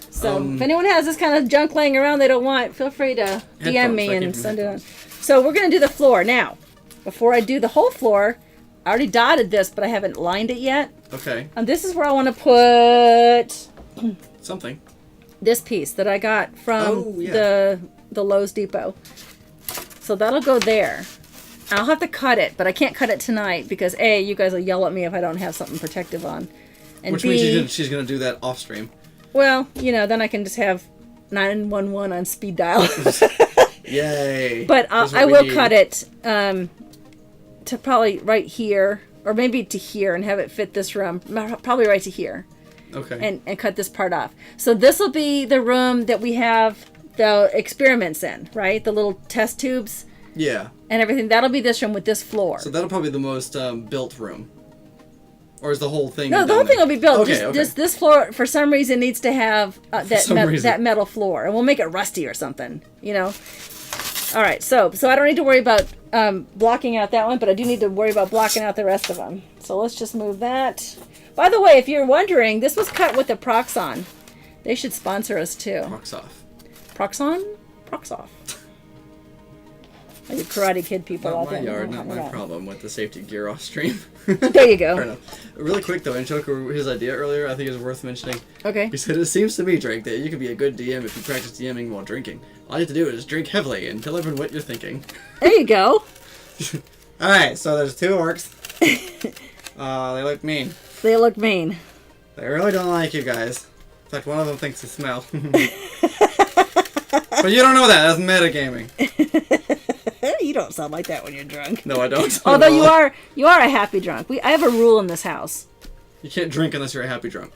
So if anyone has this kind of junk laying around they don't want, feel free to DM me and send it on. So we're going to do the floor. Now, before I do the whole floor, I already dotted this, but I haven't lined it yet. Okay. And this is where I want to put... something. This piece that I got from the Lowe's Depot. So that'll go there. I'll have to cut it, but I can't cut it tonight because A, you guys will yell at me if I don't have something protective on. And which B, means she's going to do that off stream. Well, then I can just have 911 on speed dial. Yay. But I will cut it to probably right here, or maybe to here and have it fit this room. Probably right to here. Okay. And cut this part off. So this will be the room that we have the experiments in, right? The little test tubes. Yeah. And everything. That'll be this room with this floor. So that'll probably be the most built room. Or is the whole thing? No, the whole thing will be built. Okay, This floor, for some reason, needs to have that metal floor. And we'll make it rusty or something, All right, so I don't need to worry about blocking out that one, but I do need to worry about blocking out the rest of them. So let's just move that. By the way, if you're wondering, this was cut with the Proxon. They should sponsor us too. Proxon? Proxoff. Like the Karate Kid people out there. Not my yard, not my problem with the safety gear off stream. There you go. Fair enough. Really quick though, Anshoka, his idea earlier, I think is worth mentioning. Okay. He said, it seems to me, Drake, that you could be a good DM if you practice DMing while drinking. All you have to do is drink heavily and tell everyone what you're thinking. There you go. Alright, so there's two orcs. They look mean. They look mean. They really don't like you guys. In fact, one of them thinks you smell. But you don't know that. That's metagaming. You don't sound like that when you're drunk. No, I don't. Although you are a happy drunk. I have a rule in this house. You can't drink unless you're a happy drunk.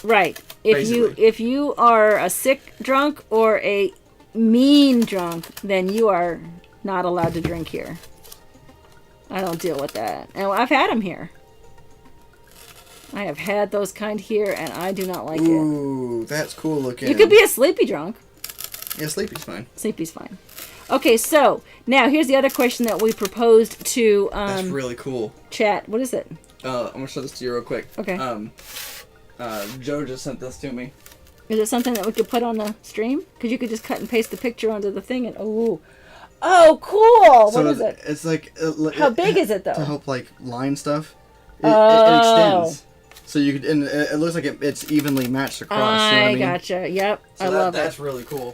Right. If you are a sick drunk or a mean drunk, then you are not allowed to drink here. I don't deal with that. And I've had them here. I have had those kind here, and I do not like it. Ooh, that's cool looking. You could be a sleepy drunk. Yeah, sleepy's fine. Sleepy's fine. Okay, so now here's the other question that we proposed to that's really cool. Chat. What is it? I'm gonna show this to you real quick. Okay. Joe just sent this to me. Is it something that we could put on the stream? Because you could just cut and paste the picture onto the thing and cool. What is it? It's like how big is it though? To help like line stuff. It extends. So you could, and it looks like it's evenly matched across. You know what I mean? Gotcha. Yep, so I love that's really cool.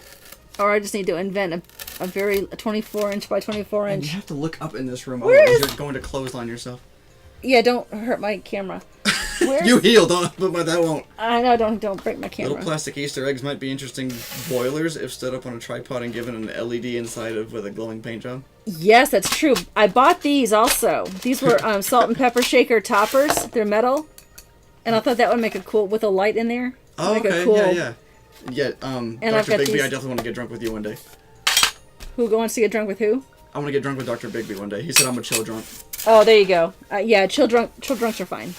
Or I just need to invent a 24 inch by 24 inch. And you have to look up in this room, otherwise you're going to clothesline yourself. Yeah, don't hurt my camera. You heal, but that won't. I know, don't break my camera. Little plastic Easter eggs might be interesting boilers if stood up on a tripod and given an LED inside of with a glowing paint job. Yes, that's true. I bought these also. These were salt and pepper shaker toppers. They're metal. And I thought that would make a cool, with a light in there. Oh, okay, cool, yeah. Yeah, and Dr. Bigby, I definitely want to get drunk with you one day. Who wants to get drunk with who? I want to get drunk with Dr. Bigby one day. He said I'm a chill drunk. Oh, there you go. Yeah, chill drunks are fine.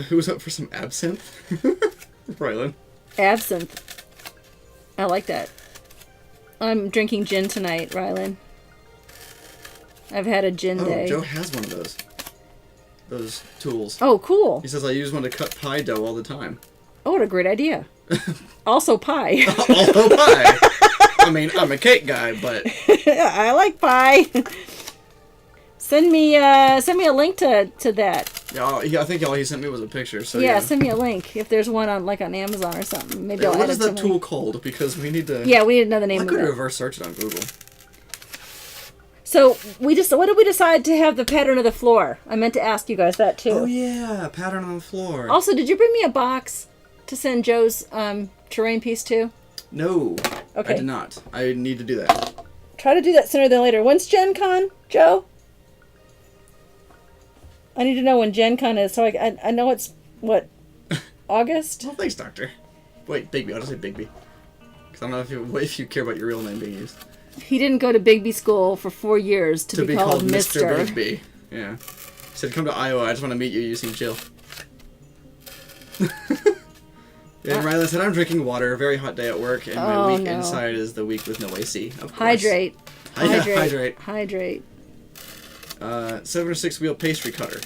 Who's up for some absinthe? Rylan. Absinthe. I like that. I'm drinking gin tonight, Rylan. I've had a gin day. Joe has one of those. Those tools. Oh, cool. He says I use one to cut pie dough all the time. Oh, what a great idea. Also pie. Also pie. I mean, I'm a cake guy, but... I like pie. Send me a link to that. Yeah, I think all he sent me was a picture. So yeah, send me a link if there's one on Amazon or something. Maybe I'll what is that tool called? Because we need to. Yeah, we need to know the name of it. I could reverse search it on Google. So what did we decide to have the pattern of the floor? I meant to ask you guys that too. Oh yeah, pattern on the floor. Also, did you bring me a box to send Joe's terrain piece to? No. Okay. I did not. I need to do that. Try to do that sooner than later. When's Gen Con, Joe? I need to know when Gen Con is, so I know it's, what, August? Well, thanks, Doctor. Wait, Bigby. I'll just say Bigby. Because I don't know if you care about your real name being used. He didn't go to Bigby school for 4 years to be called Mr. Bigby. Yeah. He said, come to Iowa. I just want to meet you. You seem chill. And Riley said, I'm drinking water. A very hot day at work. And my week inside is the week with no AC. Of course. Hydrate. Hydrate. Hydrate. 7 or 6 wheel pastry cutter.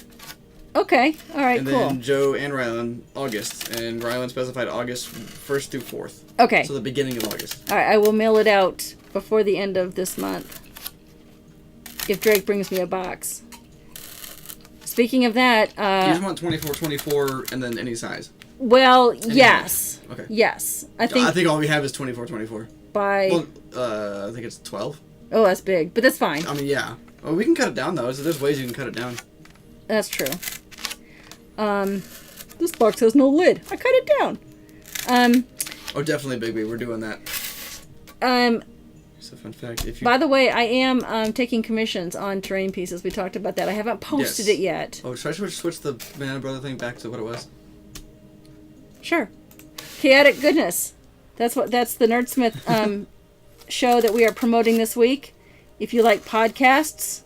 Okay. All right, and cool. And then Joe and Rylan, August. And Rylan specified August 1st through 4th. Okay. So the beginning of August. All right, I will mail it out before the end of this month. If Drake brings me a box. Speaking of that... you just want 24 and then any size? Well, any yes. size. Okay. Yes. I think all we have is 24. By... Well, I think it's 12. Oh, that's big. But that's fine. I mean, yeah. Well, we can cut it down, though. So there's ways you can cut it down. That's true. This box has no lid. I cut it down. Oh, definitely, Bigby. We're doing that. It's a fun fact. By the way, I am taking commissions on terrain pieces. We talked about that. I haven't posted it yet. Oh, should I switch the Banana Brother thing back to what it was? Sure. Chaotic Goodness. That's the Nerdsmith show that we are promoting this week. If you like podcasts,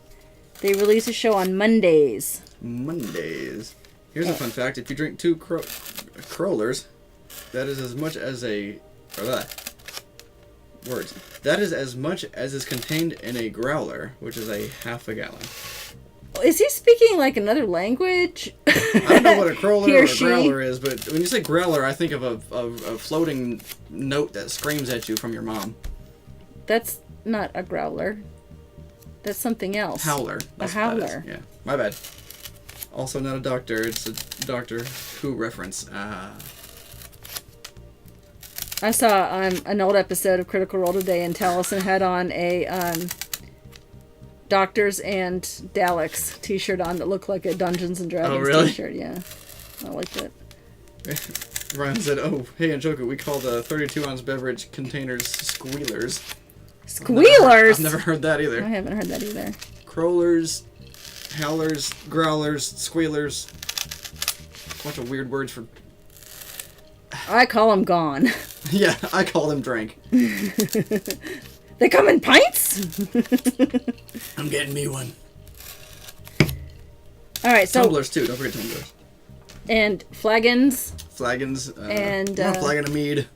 they release a show on Mondays. Here's a fun fact. If you drink 2 Crowlers, that is as much as That is as much as is contained in a growler, which is a half a gallon. Is he speaking like another language? I don't know what a crowler or a growler is, but when you say growler, I think of a floating note that screams at you from your mom. That's not a growler. That's something else. Howler. That's a howler. Yeah, my bad. Also not a doctor. It's a Doctor Who reference. I saw an old episode of Critical Role today, and Taliesin had on a Doctors and Daleks t-shirt on that looked like a Dungeons and Dragons t-shirt. Yeah, I liked it. Ryan said, "Oh, hey, Anjoka, we call the 32-ounce beverage containers squealers." Squealers? I've never heard that either. I haven't heard that either. Crowlers, howlers, growlers, squealers. A bunch of weird words for... I call them gone. Yeah, I call them drink. They come in pints? I'm getting me one. Alright, so... Tumblers, too. Don't forget tumblers. And flagons. Flagons. And... One flagon of mead.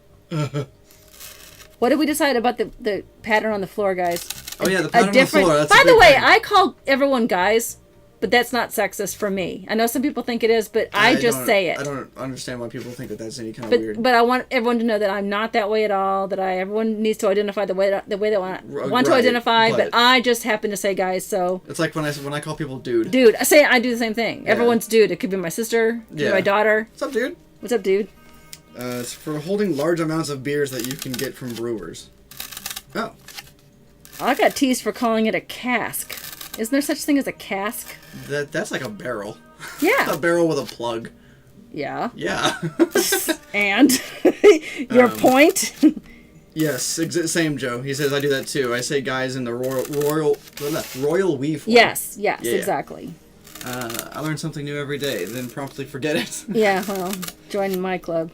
What did we decide about the pattern on the floor, guys? Oh, yeah, the pattern on the floor. That's By the way, thing. I call everyone guys, but that's not sexist for me. I know some people think it is, but I just say it. I don't understand why people think that that's any kind of weird. But I want everyone to know that I'm not that way at all. That everyone needs to identify the way they want to identify. But I just happen to say guys. So it's like when I call people dude. Dude, I do the same thing. Yeah. Everyone's dude. It could be my sister. It could be my daughter. What's up, dude? What's up, dude? It's for holding large amounts of beers that you can get from brewers. Oh. I got teased for calling it a cask. Isn't there such thing as a cask? That's like a barrel. Yeah. A barrel with a plug. Yeah. Yeah. And your point? Yes, same Joe. He says I do that too. I say guys in the royal we form. Yes, exactly. I learn something new every day, then promptly forget it. Yeah, well, join my club.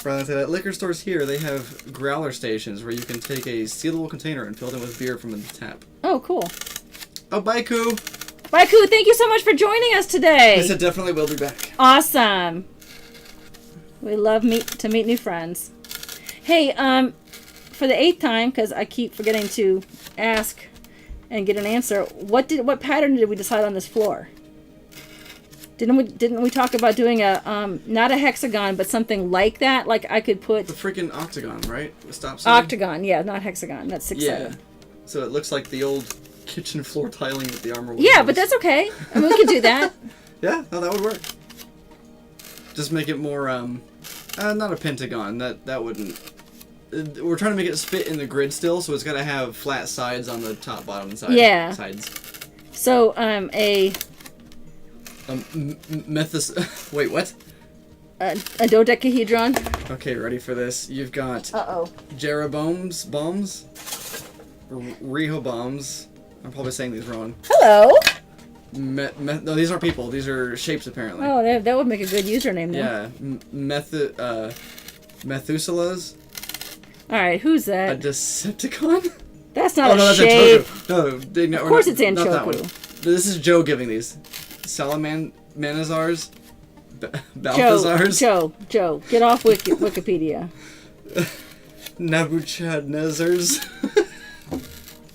Rather than at liquor stores here, they have growler stations where you can take a sealable container and fill them with beer from the tap. Oh, cool. Oh, Baiku! Baiku, thank you so much for joining us today. I said definitely will be back. Awesome. We love to meet new friends. Hey, for the 8th time, because I keep forgetting to ask and get an answer, what pattern did we decide on this floor? Didn't we talk about doing a not a hexagon but something like that? Like I could put the freaking octagon, right? The stop sign. Octagon, yeah, not hexagon. That's 6-sided. Yeah. So it looks like the old kitchen floor tiling with the armor. Yeah, but that's okay. I mean, we could do that. Yeah, no, that would work. Just make it more not a pentagon. That wouldn't. We're trying to make it fit in the grid still, so it's got to have flat sides on the top, bottom, and sides. So wait, what? A dodecahedron. Okay, ready for this? You've got Jeroboam's bombs, Rehoboam's. I'm probably saying these wrong. Hello. No, these aren't people. These are shapes, apparently. Oh, that would make a good username, then. Yeah. Methuselahs. Alright, who's A that? Decepticon? That's not Oh, no, a that's shape. a Choco. No, Of course it's Anshoku. This is Joe giving these. Salamanazars? Balthazars? Joe, get off Wikipedia. Nebuchadnezzars?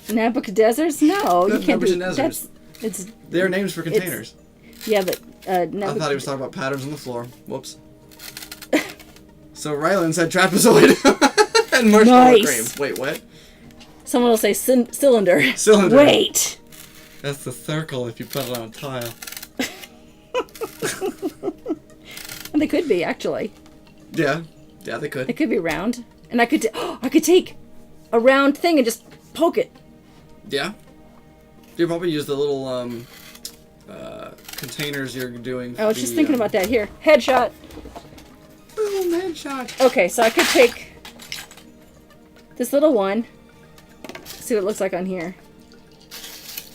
Nebuchadnezzars? No, you can't do Nebuchadnezzars. It's They are names for containers. yeah, but I thought he was talking about patterns on the floor. Whoops. So Ryland said trapezoid and marshmallow Nice. cream. Wait, what? Someone will say cylinder. Cylinder. Wait. That's the circle if you put it on a tile. And they could be actually. Yeah, they They could. could be round, and I could take a round thing and just poke it. Yeah. You probably use the little containers you're doing. I was just thinking about that. Here, headshot. Boom, headshot. Okay, so I could take this little one. See what it looks like on here.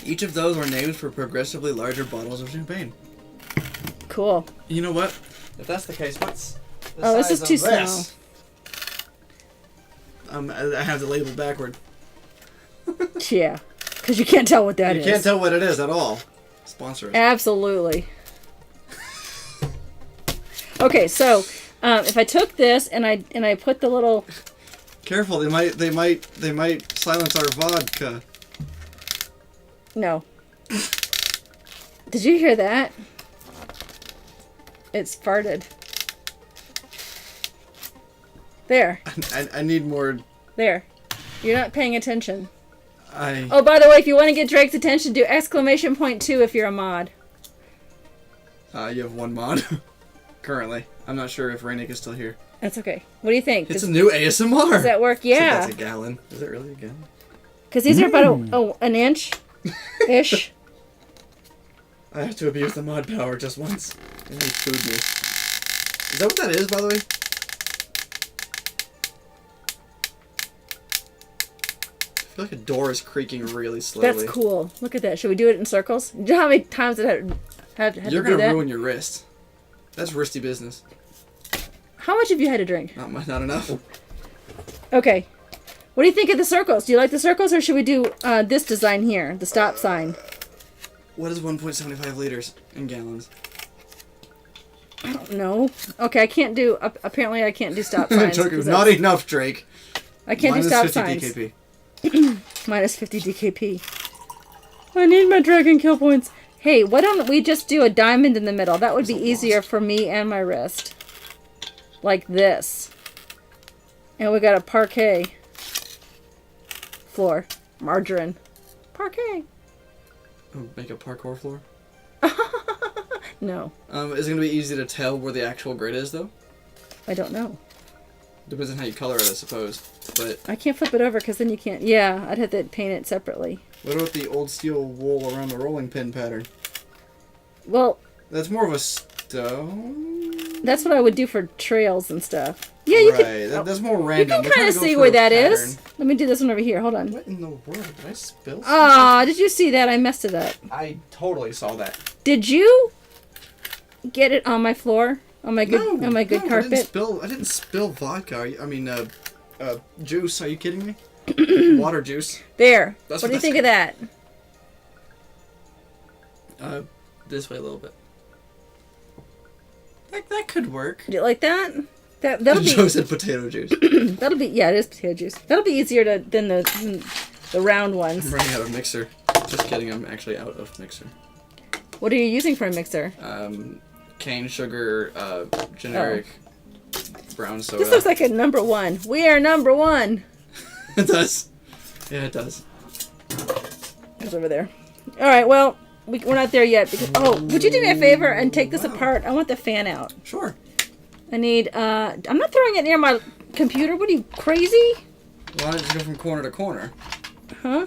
Each of those are names for progressively larger bottles of champagne. Cool. You know what? If that's the case, what's the Oh, this size is too of this? I have the label backward. Yeah, because you can't tell what that You is. can't tell what it is at all. Sponsor us. Absolutely. Okay, so if I took this and I put the little Careful, they might silence our vodka. no. Did you hear that? It's farted. There. I need more. There. You're not paying attention. I. Oh, by the way, if you want to get Drake's attention, do !2 if you're a mod. You have one mod currently. I'm not sure if Rainick is still here. That's okay. What do you think? It's a new ASMR. Does that work? I think Yeah. that's a gallon. Is it really a gallon? Because these are about an inch-ish. I have to abuse the mod power just once. And they food me. Is that what that is, by the way? I feel like a door is creaking really slowly. That's cool. Look at that. Should we do it in circles? Do you know how many times it had You're to do gonna that? ruin your wrist. That's wristy business. How much have you had to drink? Not enough. Okay. What do you think of the circles? Do you like the circles, or should we do this design here, the stop sign? What is 1.75 liters in gallons? I don't know. Okay, I can't do. Apparently, I can't do stop signs. Took 'cause not that's- enough, Drake. I can't do Minus stop 50 signs. DKP. Minus 50 DKP. I need my dragon kill points. Hey, why don't we just do a diamond in the middle? That would be easier for me and my wrist. Like this. And we got a parquet floor. Margarine. Parquet. Make a parkour floor. No, Is it gonna be easy to tell where the actual grid is, though? I don't know. Depends on how you color it, I suppose. But I can't flip it over because then you can't. Yeah, I'd have to paint it separately. what about the old steel wool around the rolling pin pattern? Well, That's more of a stone. that's what I would do for trails and stuff. Yeah, you right. could. That's more You random. can They're kind trying of to go see for where a that is. pattern. Let me do this one over here. Hold on. What in the world? Did I spill something? Ah, did you see that? I messed it up. I totally saw that. Did you get it on my floor? On my good No, on my good no, carpet? I didn't spill vodka. Juice. Are you kidding me? Water juice. There. That's What do you what think of that? This way a little bit. That could work. Do you like that? That'll Joe be said potato juice. that'll be yeah, it is potato juice. That'll be easier than the round I'm ones. running out of mixer. Just kidding. I'm actually out of mixer. What are you using for a mixer? Cane sugar, generic brown soda. This looks like a number one. We are number one. It does. Yeah, it does. It's over there. All right. Well, we're not there yet. Because, would you do me a favor and take this apart? I want the fan out. Sure. I need. I'm not throwing it near my computer. What are you, crazy? Why don't you go from corner to corner? Huh?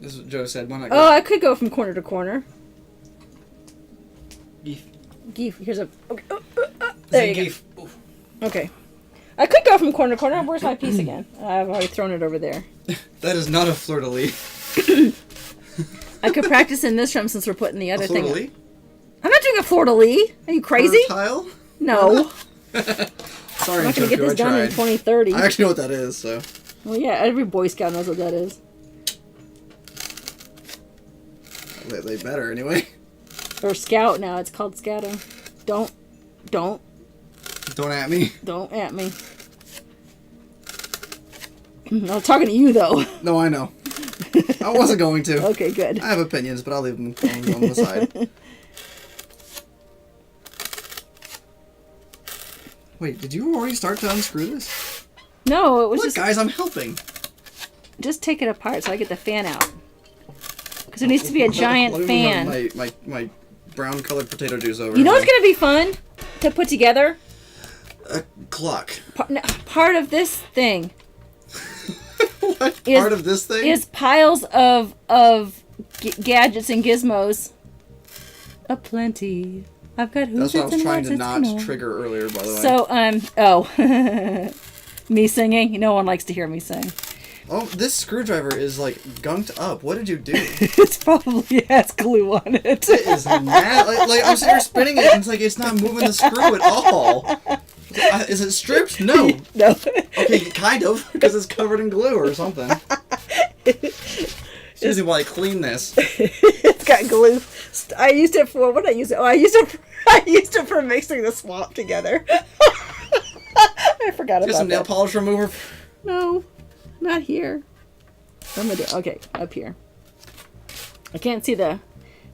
This is what Joe said. Why not Oh, I could go from corner to corner. Geef. Geef. Here's a. Okay. There you Geef. go. Okay. I could go from corner to corner. Where's my piece again? I've already thrown it over there. That is not a fleur de lis. I could practice in this room since we're putting the other thing. Fleur-de-lis? I'm not doing a fleur-de-lis. Are you crazy? Tile? No. Sorry, I'm not going to get this done in 2030. I actually know what that is, so. Well, yeah, every Boy Scout knows what that is. They better, anyway. Or Scout now. It's called Scouting. Don't at me. Don't at me. I'm talking to you, though. No, I know. I wasn't going to. Okay, good. I have opinions, but I'll leave them on the side. Wait, did you already start to unscrew this? No, it was Look, just... guys, I'm helping. Just take it apart so I get the fan out. Because there needs to be a giant Let me fan. move my brown-colored potato juice over. You know what's going to be fun to put together? A clock. Part of this thing. What? Part of this thing? Is piles of gadgets and gizmos. Aplenty. I've got That's what I was and trying to widgets not trigger earlier, by the way. So, me singing? No one likes to hear me sing. Oh, this screwdriver is, like, gunked up. What did you do? It probably has glue on it. It is mad. Like, I'm sitting here spinning it, and it's like it's not moving the screw at all. Is it stripped? No. No. Okay, kind of, because it's covered in glue or something. Excuse me while I clean this. It's got glue. I used it for, what did I use it? Oh, I used it for mixing the swamp together. I forgot about Get some nail that. polish remover. No, not here. I'm gonna do, okay, up here. I can't see the,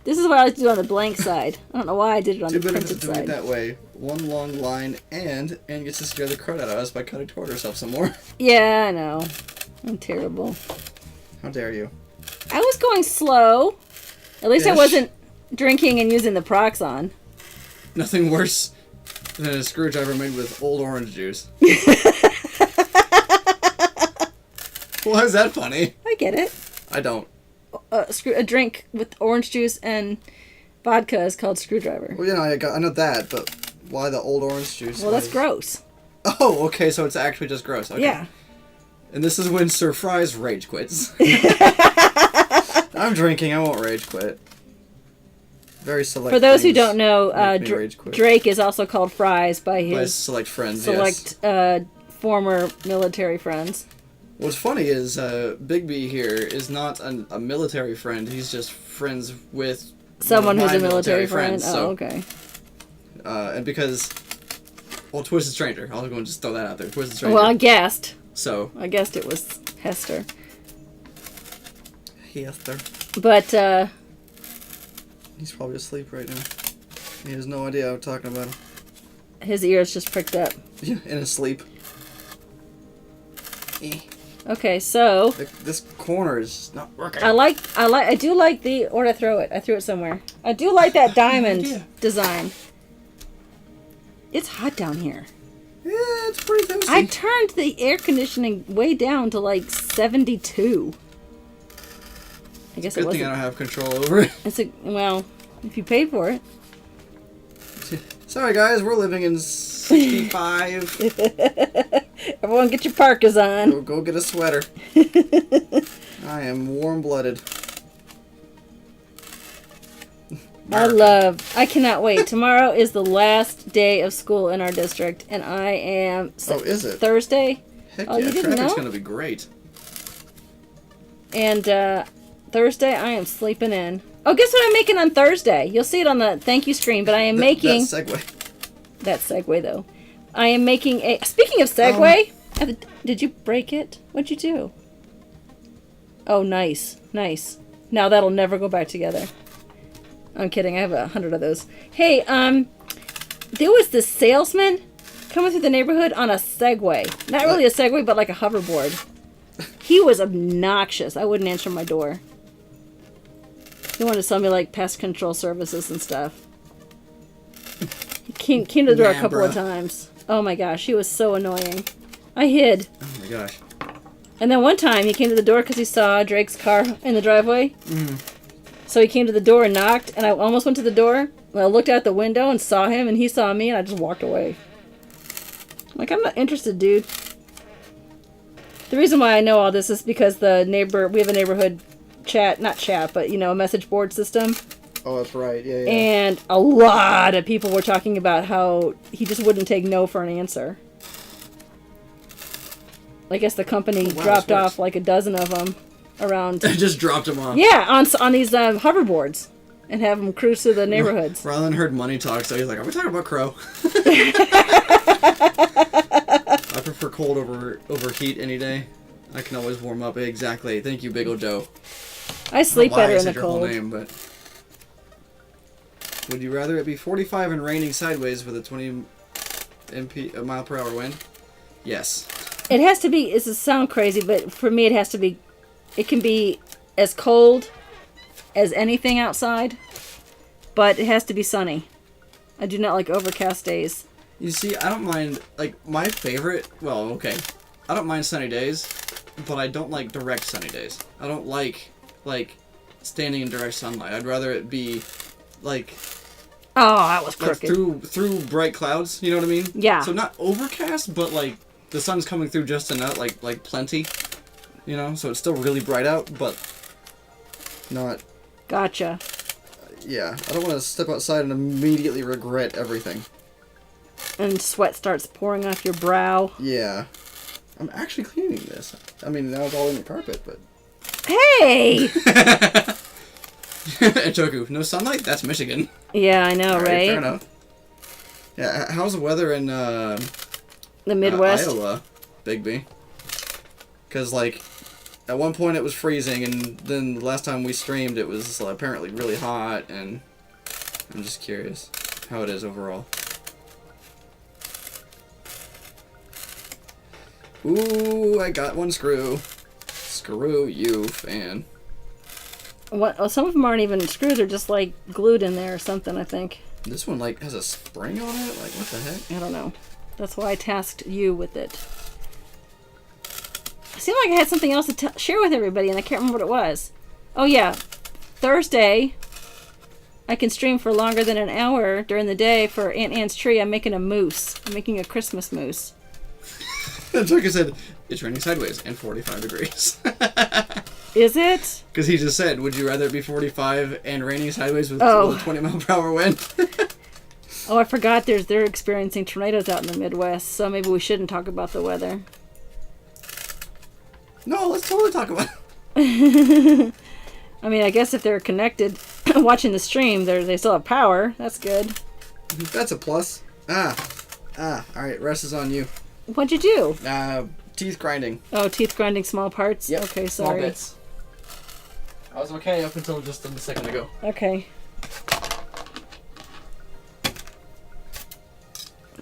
this is what I like to do on the blank side. I don't know why I did it on Too the bad it's printed doing it side. that way. One long line and gets to scare the crud out of us by cutting toward herself some more. Yeah, I know. I'm terrible. How dare you? I was going slow. At least I Ish. wasn't drinking and using the Proxon. Nothing worse than a screwdriver made with old orange juice. Why is that funny? I get it. I don't. A drink with orange juice and vodka is called screwdriver. Well, you know, I know that, but why the old orange juice? Well, that's gross. Oh, okay, so it's actually just gross. Okay. Yeah. And this is when Sir Fries rage quits. I'm drinking, I won't rage quit. Very select. For those who things don't know, make me rage quit. Drake is also called Fries by By his select friends, select yes. former military friends. What's funny is Big B here is not a military friend. He's just friends with Someone one of who's a my military friend. friends. Oh, okay. And because, well, Twisted Stranger. I'll go and just throw that out there. Twisted Stranger. Well, I guessed. So. I guessed it was Hester. Hester. But, He's probably asleep right now. He has no idea I'm talking about him. his ears just pricked up. Yeah, in his sleep. Okay, so This corner is not working. I do like the, where'd I throw it? I threw it somewhere. I do like that diamond idea. design. It's hot down here. Yeah, it's pretty toasty. I turned the air conditioning way down to like 72. I guess it Good thing I wasn't. don't have control over it. It's a, well, if you paid for it. Sorry guys, we're living in 65. Everyone get your parkas on. Go get a sweater. I am warm-blooded. I cannot wait. Tomorrow is the last day of school in our district, and I am... Oh, is it? Thursday. Heck Oh, yeah, you didn't traffic's know? gonna be great. And Thursday, I am sleeping in. Oh, guess what I'm making on Thursday? You'll see it on the thank you screen, but I am making... That segue. That segue, though. I am making a... Speaking of segue, did you break it? What'd you do? Oh, nice. Nice. Now that'll never go back together. I'm kidding. I have 100 of those. Hey, there was this salesman coming through the neighborhood on a Segway. Not really a Segway, but like a hoverboard. He was obnoxious. I wouldn't answer my door. He wanted to sell me like pest control services and stuff. He came to the door a couple of times. Oh my gosh, he was so annoying. I hid. Oh my gosh. And then one time he came to the door because he saw Drake's car in the driveway. So he came to the door and knocked, and I almost went to the door. Well, I looked out the window and saw him, and he saw me, and I just walked away. Like, I'm not interested, dude. The reason why I know all this is because we have a neighborhood not chat, but a message board system. Oh, that's right. Yeah, yeah. And a lot of people were talking about how he just wouldn't take no for an answer. I guess the company dropped off like a dozen of them around. Just dropped them off. Yeah, on these hoverboards, and have them cruise through the neighborhoods. Rylan heard money talk, so he's like, "Are we talking about Crow?" I prefer cold over heat any day. I can always warm up. Exactly. Thank you, Big O Joe. I sleep better in the your cold. Whole name, but would you rather it be 45 and raining sideways with a 20 mile per hour wind? Yes. It has to be. It sound crazy, but for me, it has to be. It can be as cold as anything outside, but it has to be sunny. I do not like overcast days. You see, I don't mind, like, my favorite, well, okay, I don't mind sunny days, but I don't like direct sunny days. I don't like, standing in direct sunlight. I'd rather it be, like... Oh, that was crooked. Through bright clouds, you know what I mean? Yeah. So not overcast, but, like, the sun's coming through just enough, like plenty, you know? So it's still really bright out, but not... Gotcha. Yeah, I don't want to step outside and immediately regret everything. And sweat starts pouring off your brow. Yeah. I'm actually cleaning this. I mean, now it's all in the carpet, but... Hey! Choku, no sunlight? That's Michigan. Yeah, I know, All right? Fair enough. Yeah, how's the weather in, the Midwest? Iowa, Bigby? Because, like, at one point it was freezing, and then the last time we streamed it was apparently really hot, and I'm just curious how it is overall. Ooh, I got one screw. Screw you, fan. What? Oh, some of them aren't even screws; they're just like glued in there or something. I think. This one has a spring on it. Like, what the heck? I don't know. That's why I tasked you with it. I seemed like I had something else to share with everybody, and I can't remember what it was. Oh yeah, Thursday. I can stream for longer than an hour during the day for Aunt Anne's tree. I'm making a mousse. I'm making a Christmas mousse. Chuck said, it's raining sideways and 45 degrees. Is it? Because he just said, would you rather it be 45 and raining sideways with a 20 mile per hour wind? Oh, I forgot they're experiencing tornadoes out in the Midwest, so maybe we shouldn't talk about the weather. No, let's totally talk about it. I mean, I guess if they're connected, watching the stream, they still have power. That's good. That's a plus. Alright, rest is on you. What'd you do? Teeth grinding. Oh, teeth grinding small parts? Yep. Okay, Small sorry. bits. I was okay up until just a second ago. Okay.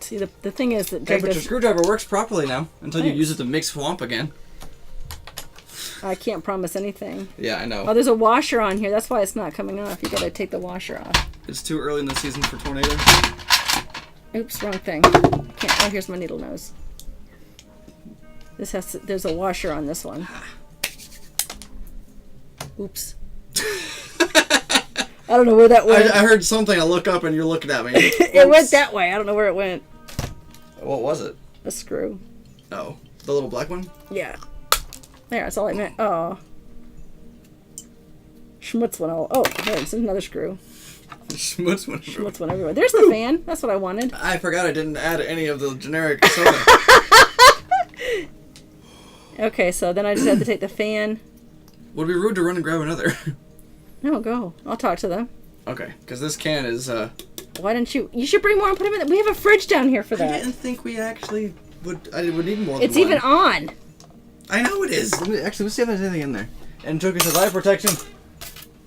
See, the thing is that... Hey, but your screwdriver works properly now, until you use it to mix swamp again. I can't promise anything. Yeah, I know. Oh, there's a washer on here. That's why it's not coming off. You gotta take the washer off. It's too early in the season for tornadoes. Oops, wrong thing. Can't. Oh, here's my needle nose. This has to, there's a washer on this one. Oops. I don't know where that went. I heard something. I look up and you're looking at me. It went that way. I don't know where it went. What was it? A screw. Oh, the little black one? Yeah. There, that's all I meant. Oh. Schmutz went all... Oh, there's another screw. Schmutz went everywhere. Schmutz went everywhere. There's the fan. That's what I wanted. I forgot I didn't add any of the generic soda. Okay, so then I just had to take the fan. Would it be rude to run and grab another? No, go. I'll talk to them. Okay, because this can is, Why didn't you... You should bring more and put them in... We have a fridge down here for I that. didn't think we actually would need more than It's one. even on. I know it is. Let's see if there's anything in there. And Joker says, eye protection.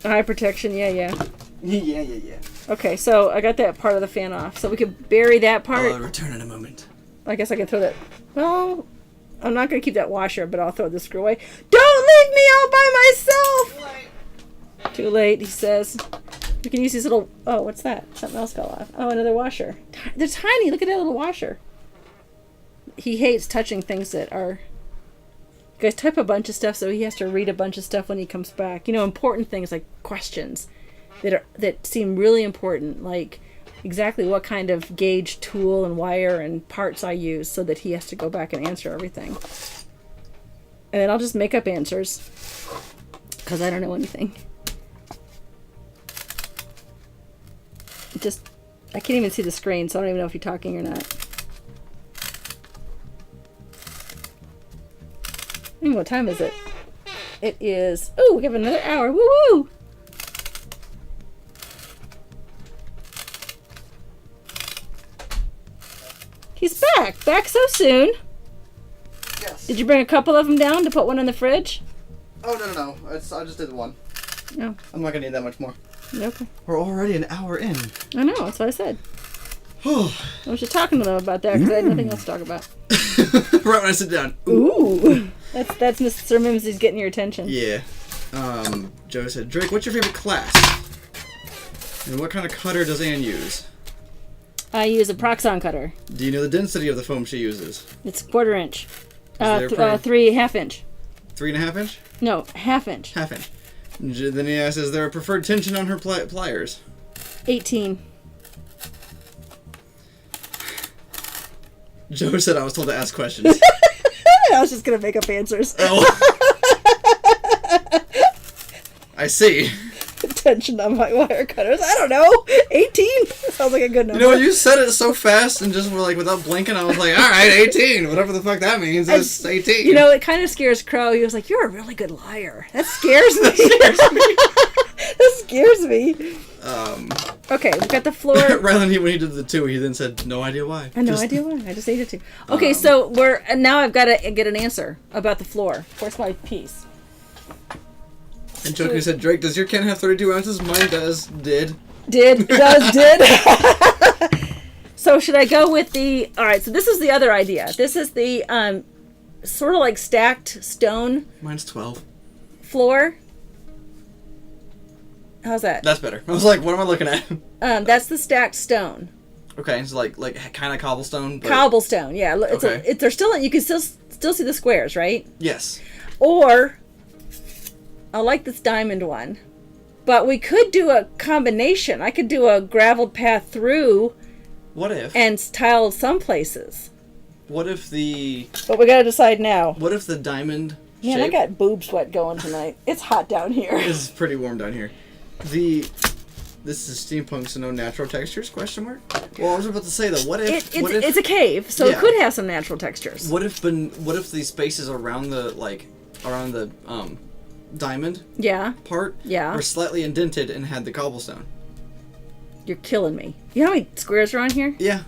Eye protection, yeah. Yeah. Okay, so I got that part of the fan off. So we could bury that part. I'll return in a moment. I guess I can throw that... Well, I'm not going to keep that washer, but I'll throw the screw away. Don't leave me all by myself! Too late, he says. We can use these little... Oh, what's that? Something else fell off. Oh, another washer. They're tiny. Look at that little washer. He hates touching things that are... You guys type a bunch of stuff, so he has to read a bunch of stuff when he comes back. You know, important things like questions that seem really important, like exactly what kind of gauge tool and wire and parts I use, so that he has to go back and answer everything. And then I'll just make up answers. Because I don't know anything. I can't even see the screen, so I don't even know if you're talking or not. What time is it? It is... Oh, we have another hour. Woo-woo! He's back. Back so soon. Yes. Did you bring a couple of them down to put one in the fridge? Oh, no. I just did one. No. I'm not gonna need that much more. Okay. We're already an hour in. I know. That's what I said. I was just talking to them about that because I had nothing else to talk about. Right when I sit down. Ooh. That's Mr. Mimsy's getting your attention. Yeah. Joe said, Drake, what's your favorite class? And what kind of cutter does Anne use? I use a Proxxon cutter. Do you know the density of the foam she uses? It's 1/4 inch. 3.5 inch. 3.5 inch? No, 1/2 inch. 1/2 inch. Then he asks, is there a preferred tension on her pliers? 18. Joe said I was told to ask questions. I was just gonna make up answers. Oh. I see. Tension on my wire cutters. I don't know. 18 sounds like a good number. You know, you said it so fast and just were like without blinking. I was like, all right, 18. Whatever the fuck that means. It's 18. You know, it kind of scares Crow. He was like, "You're a really good liar." That scares me. That scares me. Okay, we've got the floor. Rylan, when he did the 2, he then said, "No idea why." I have no idea why. I just ate it too. Okay, so now I've got to get an answer about the floor. Where's my piece? And Joker said, Drake, does your can have 32 ounces? Mine does. Did. Did. So should I go with the... Alright, so this is the other idea. This is the sort of like stacked stone... Mine's 12. ...floor. How's that? That's better. I was like, what am I looking at? That's the stacked stone. Okay, it's like kind of cobblestone. But... Cobblestone, yeah. It's okay. they're still... You can still see the squares, right? Yes. Or... I like this diamond one. But we could do a combination. I could do a graveled path through. What if? And tile some places. What if the... But we gotta decide now. What if the diamond Man, shape... I got boob sweat going tonight. It's hot down here. It's pretty warm down here. This is steampunk, so no natural textures, question mark? Well, I was about to say, though, what if... It's a cave, so it could have some natural textures. What if the spaces around the, diamond part were slightly indented and had the cobblestone? You're killing me. You know how many squares are on here? Yeah.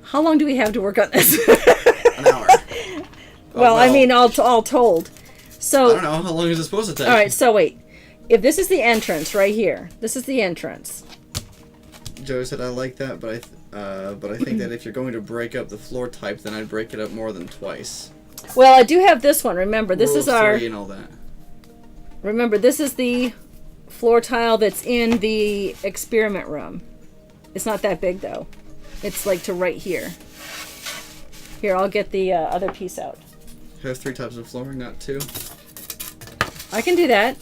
How long do we have to work on this? An hour. Well, I mean, all told. So I don't know. How long is it supposed to take? All right, so wait. If this is the entrance right here, this is the entrance. Joe said I like that, but I think that if you're going to break up the floor type, then I'd break it up more than twice. Well, I do have this one. Remember, this Rule is our... 3 and all that. Remember, this is the floor tile that's in the experiment room. It's not that big, though. It's like to right here. Here, I'll get the other piece out. Have 3 types of flooring, not 2. I can do that.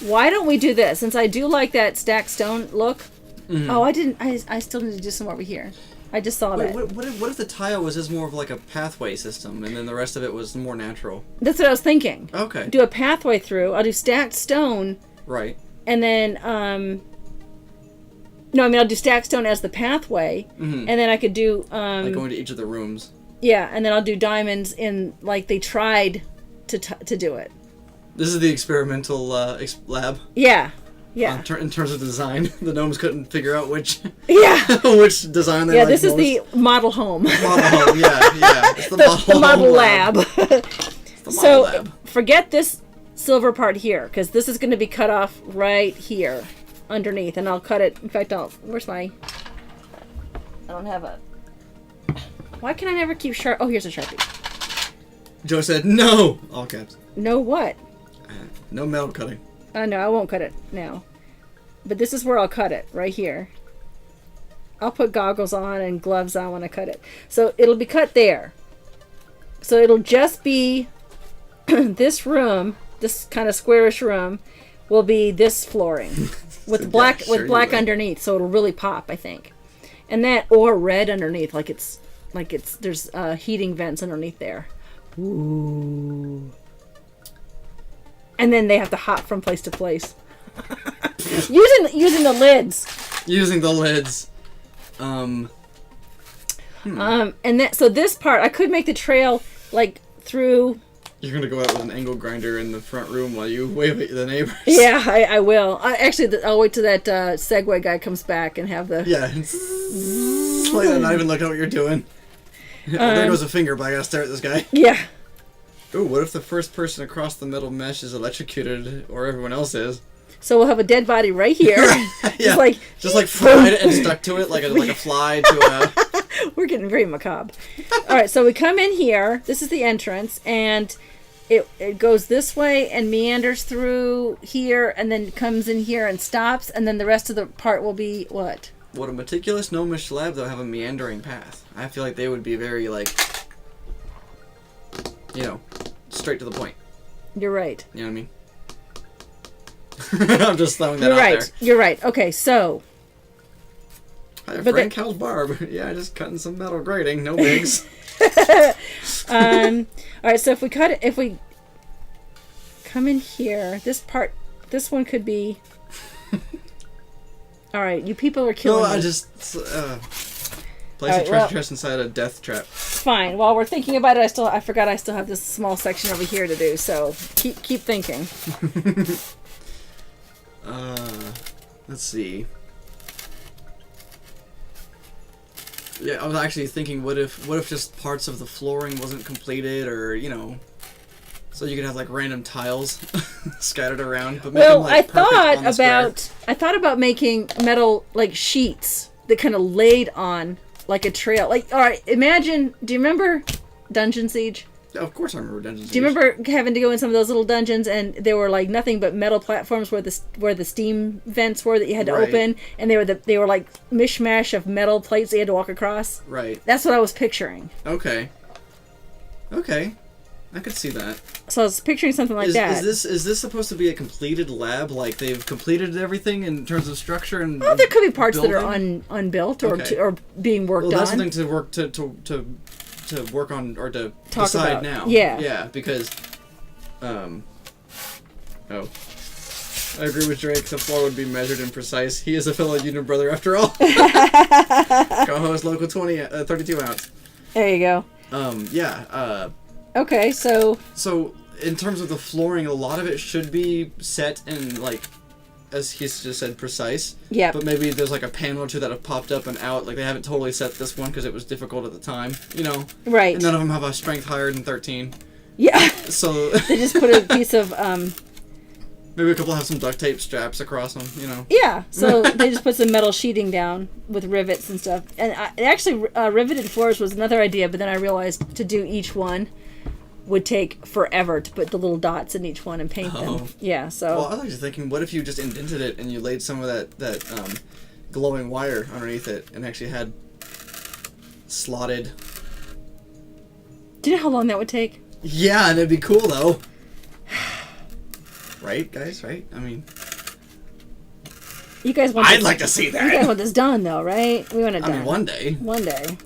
Why don't we do this? Since I do like that stacked stone look. Mm-hmm. Oh, I didn't. I still need to do some over here. I just saw that. What if the tile was just more of like a pathway system, and then the rest of it was more natural? That's what I was thinking. Okay. Do a pathway through. I'll do stacked stone. Right. And then, no, I mean, I'll do stacked stone as the pathway, and then I could do... like going to each of the rooms. Yeah, and then I'll do diamonds in, like, they tried to do it. This is the experimental lab? Yeah. Yeah. In terms of design, the gnomes couldn't figure out which which design they liked most. This is the model home. Model home, yeah. It's the model lab. So, lab. Forget this silver part here, because this is going to be cut off right here, underneath, and I'll cut it. In fact, where's my... I don't have a... Why can I never keep sharp... Oh, here's a Sharpie. Joe said, no! All caps. No what? No metal cutting. No, I won't cut it now. But this is where I'll cut it, right here. I'll put goggles on and gloves on when I cut it. So it'll be cut there. So it'll just be this room, this kind of squarish room, will be this flooring with black underneath. So it'll really pop, I think. And that, or red underneath, like there's heating vents underneath there. Ooh. And then they have to hop from place to place. using the lids. Using the lids. And so this part, I could make the trail like through. You're gonna go out with an angle grinder in the front room while you wave at the neighbors. Yeah, I will. I'll wait till that Segway guy comes back and have the. Yeah. Like that, not even looking at what you're doing. There goes a finger, but I gotta stare at this guy. Yeah. Ooh, what if the first person across the metal mesh is electrocuted, or everyone else is? So we'll have a dead body right here. Yeah. Just like fried and stuck to it like a fly to a... We're getting very macabre. All right, so we come in here. This is the entrance, and it goes this way and meanders through here, and then comes in here and stops, and then the rest of the part will be what? Would a meticulous gnomish slab, though, have a meandering path? I feel like they would be very, like, straight to the point. You're right. You know what I mean? I'm just throwing that out there. You're right. Okay, so... Hi, Frank, how's Barb? Yeah, just cutting some metal grating. No bigs. All right, so if we come in here, this one could be... All right, you people are killing me. No, I just... place a treasure chest inside a death trap. Fine. While we're thinking about it, I forgot I still have this small section over here to do, so keep thinking. Let's see. Yeah, I was actually thinking, what if just parts of the flooring wasn't completed, or so you could have like random tiles scattered around. But make them, like, I thought about making metal like sheets that kind of laid on like a trail. Like, all right, imagine. Do you remember Dungeon Siege? Of course I remember Dungeon Siege. Do you remember having to go in some of those little dungeons and there were like nothing but metal platforms where the steam vents were that you had to open, and they were like mishmash of metal plates that you had to walk across? Right. That's what I was picturing. Okay. I could see that. So I was picturing something like that. Is this supposed to be a completed lab? Like they've completed everything in terms of structure and well, there could be parts building? that are unbuilt or being worked on. Well, that's something to work to work on or to talk decide about now. Yeah, because I agree with Drake. The floor would be measured and precise. He is a fellow unit brother after all. Co-host local 32 ounce. There you go. Okay, so in terms of the flooring, a lot of it should be set and, like, as he's just said, precise. Yeah. But maybe there's like a panel or two that have popped up and out. Like they haven't totally set this one because it was difficult at the time. Right. And none of them have a strength higher than 13. Yeah. So they just put a piece of maybe a couple have some duct tape straps across them. Yeah. So they just put some metal sheeting down with rivets and stuff. And actually, riveted floors was another idea, but then I realized to do each one would take forever to put the little dots in each one and paint them. Yeah, so... Well, I was actually thinking, what if you just indented it and you laid some of that glowing wire underneath it and actually had slotted... Do you know how long that would take? Yeah, and it'd be cool, though. Right, guys? Right? I mean... You guys want I'd like to see that! You guys want this done, though, right? We want it done. I mean, one day. One day.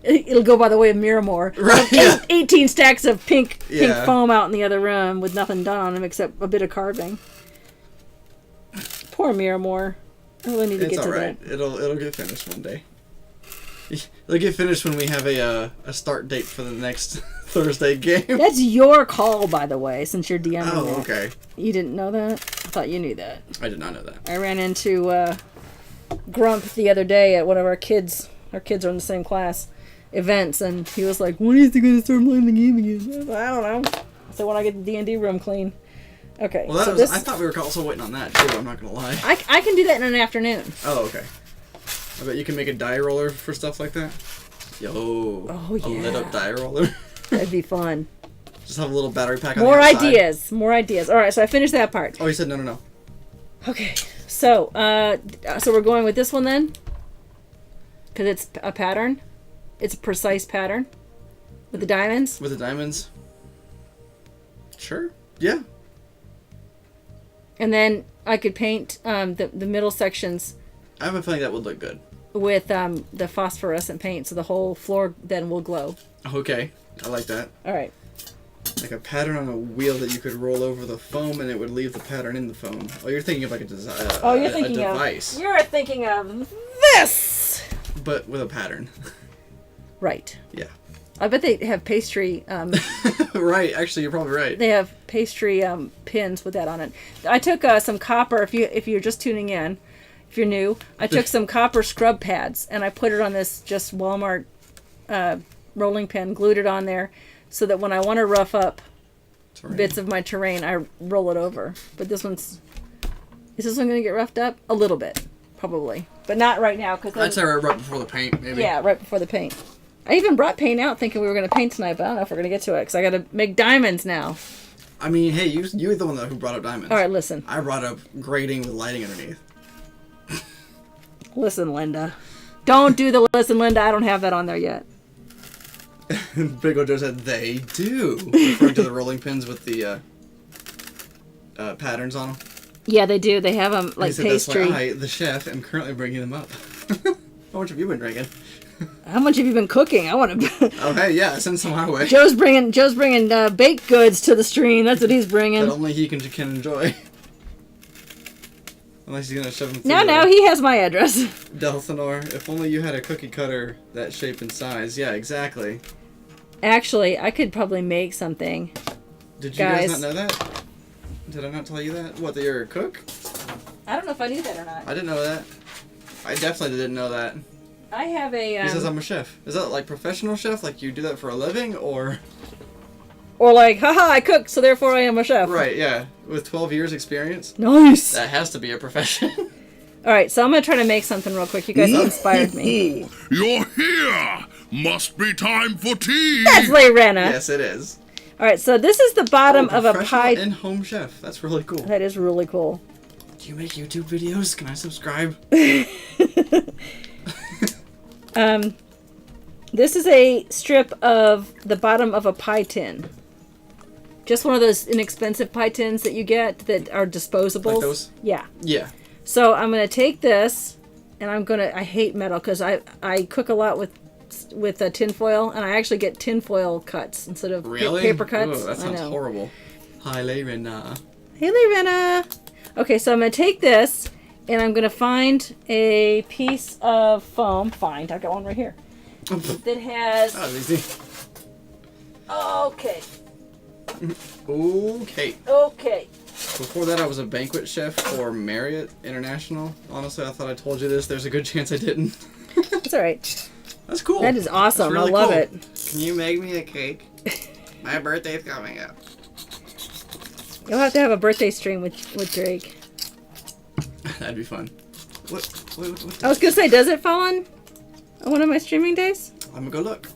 It'll go by the way of Miramore. Right, yeah. 18 stacks of pink foam out in the other room with nothing done on them except a bit of carving. Poor Miramore. I really need to get to that. It'll get finished one day. It'll get finished when we have a start date for the next Thursday game. That's your call, by the way, since you're DMing Oh, it. okay. You didn't know that? I thought you knew that. I did not know that. I ran into Grump the other day at one of our kids' are in the same class, events, and he was like, when is he going to start playing the game again? I don't know. So when I get the D&D room clean. Okay. Well, I thought we were also waiting on that, too, I'm not going to lie. I can do that in an afternoon. Oh, okay. I bet you can make a die roller for stuff like that. Yo. Oh, yeah. A lit up die roller. That'd be fun. Just have a little battery pack on More the outside. More ideas. All right, so I finished that part. Oh, you said no. Okay. So we're going with this one then? Because it's a pattern. It's a precise pattern. With the diamonds. With the diamonds? Sure. Yeah. And then I could paint the middle sections. I have a feeling that would look good. With the phosphorescent paint, so the whole floor then will glow. Okay. I like that. All right. Like a pattern on a wheel that you could roll over the foam and it would leave the pattern in the foam. Oh, you're thinking of like a design. Oh, you're thinking a device. You're thinking of this. But with a pattern. Right. Yeah. I bet they have pastry. Right. Actually, you're probably right. They have pastry pins with that on it. I took some copper. If you're just tuning in, if you're new, I took some copper scrub pads and I put it on this just Walmart rolling pin, glued it on there, so that when I want to rough up bits of my terrain, I roll it over. But is this one going to get roughed up? A little bit, probably, but not right now. I'd say right before the paint, maybe. Yeah, right before the paint. I even brought paint out thinking we were going to paint tonight, but I don't know if we're going to get to it because I got to make diamonds now. I mean, hey, you're the one who brought up diamonds. All right, listen. I brought up grading with lighting underneath. Listen, Linda. Don't do the listen, Linda. I don't have that on there yet. Big O Joe said they do, referring to the rolling pins with the patterns on them. Yeah, they do. They have them like said, pastry. That's why I, the chef, am currently bringing them up. How much have you been drinking? How much have you been cooking? I want to. Oh hey, yeah, send some my way. Joe's bringing baked goods to the stream. That's what he's bringing. That only he can enjoy. Unless he's gonna shove them. No, he has my address. Delthanor, if only you had a cookie cutter that shape and size. Yeah, exactly. Actually, I could probably make something. Did you guys not know that? Did I not tell you that? What, that you're a cook? I don't know if I knew that or not. I didn't know that. I definitely didn't know that. I have a. He says I'm a chef. Is that like professional chef? Like you do that for a living, or? Or like, haha, I cook, so therefore I am a chef. Right. Yeah. With 12 years experience. Nice. That has to be a profession. All right, so I'm gonna try to make something real quick. You guys inspired me. You're here. Must be time for tea. That's Layrena. Yes, it is. All right, so this is the bottom of a Professional pie. in-home chef. That's really cool. That is really cool. Do you make YouTube videos? Can I subscribe? This is a strip of the bottom of a pie tin. Just one of those inexpensive pie tins that you get that are disposables. Like those? Yeah. Yeah. So I'm gonna take this, and I hate metal because I cook a lot with tin foil, and I actually get tin foil cuts instead of paper cuts. Ooh, that sounds horrible. Hi, Layrena. Hey, Layrena. Okay, so I'm gonna take this, and I'm gonna find a piece of foam. I got one right here. That has. Oh, easy. Okay. Okay. Before that, I was a banquet chef for Marriott International. Honestly, I thought I told you this. There's a good chance I didn't. That's all right. That's cool. That is awesome. Really I love cool. it. Can you make me a cake? My birthday's coming up. You'll have to have a birthday stream with Drake. That'd be fun. What I was gonna say, does it fall on one of my streaming days? I'm gonna go look.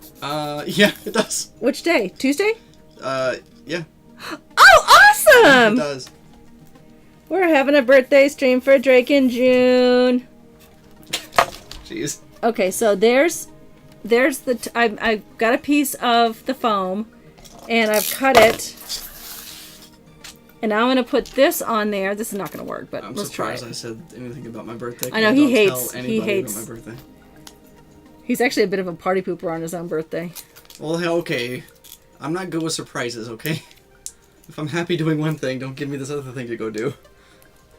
Yeah, it does. Which day? Tuesday? Yeah. Oh, awesome! It does. We're having a birthday stream for Drake in June. Jeez. Okay, so there's I've got a piece of the foam, and I've cut it, and now I'm gonna put this on there. This is not gonna work, but let's try it. I'm surprised I said anything about my birthday. I know he hates about my birthday. He's actually a bit of a party pooper on his own birthday. Well, hey, okay. I'm not good with surprises, okay? If I'm happy doing one thing, don't give me this other thing to go do.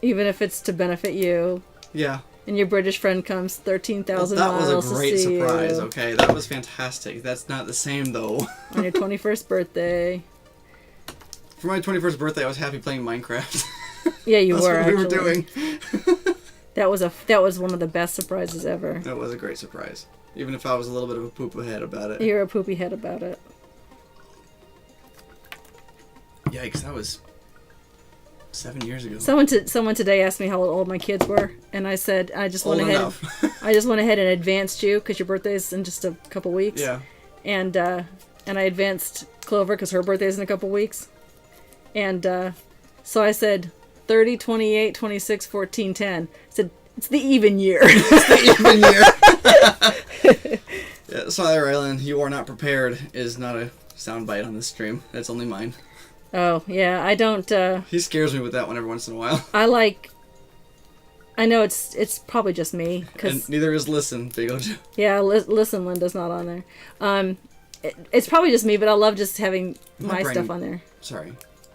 Even if it's to benefit you. Yeah. And your British friend comes 13,000 That miles was a great to see surprise, you. Okay? That was fantastic. That's not the same, though. On your 21st birthday. For my 21st birthday, I was happy playing Minecraft. Yeah, you That's were, what we were actually. doing. That was one of the best surprises ever. That was a great surprise. Even if I was a little bit of a poop ahead about it. You're a poopy head about it. Yikes, that was 7 years ago. Someone today asked me how old my kids were, and I said I just went ahead. I just went ahead and advanced you because your birthday's in just a couple weeks. Yeah. And I advanced Clover because her birthday's in a couple weeks. And so I said 30, 28, 26, 14, 10. I said it's the even year. It's the even year. Yeah, sorry, Rylan, you are not prepared is not a soundbite on this stream. That's only mine. Oh, yeah, I don't... He scares me with that one every once in a while. I know it's probably just me. And neither is Listen, Big O. Yeah, listen, Linda's not on there. It's probably just me, but I love just having my brain- stuff on there. Sorry.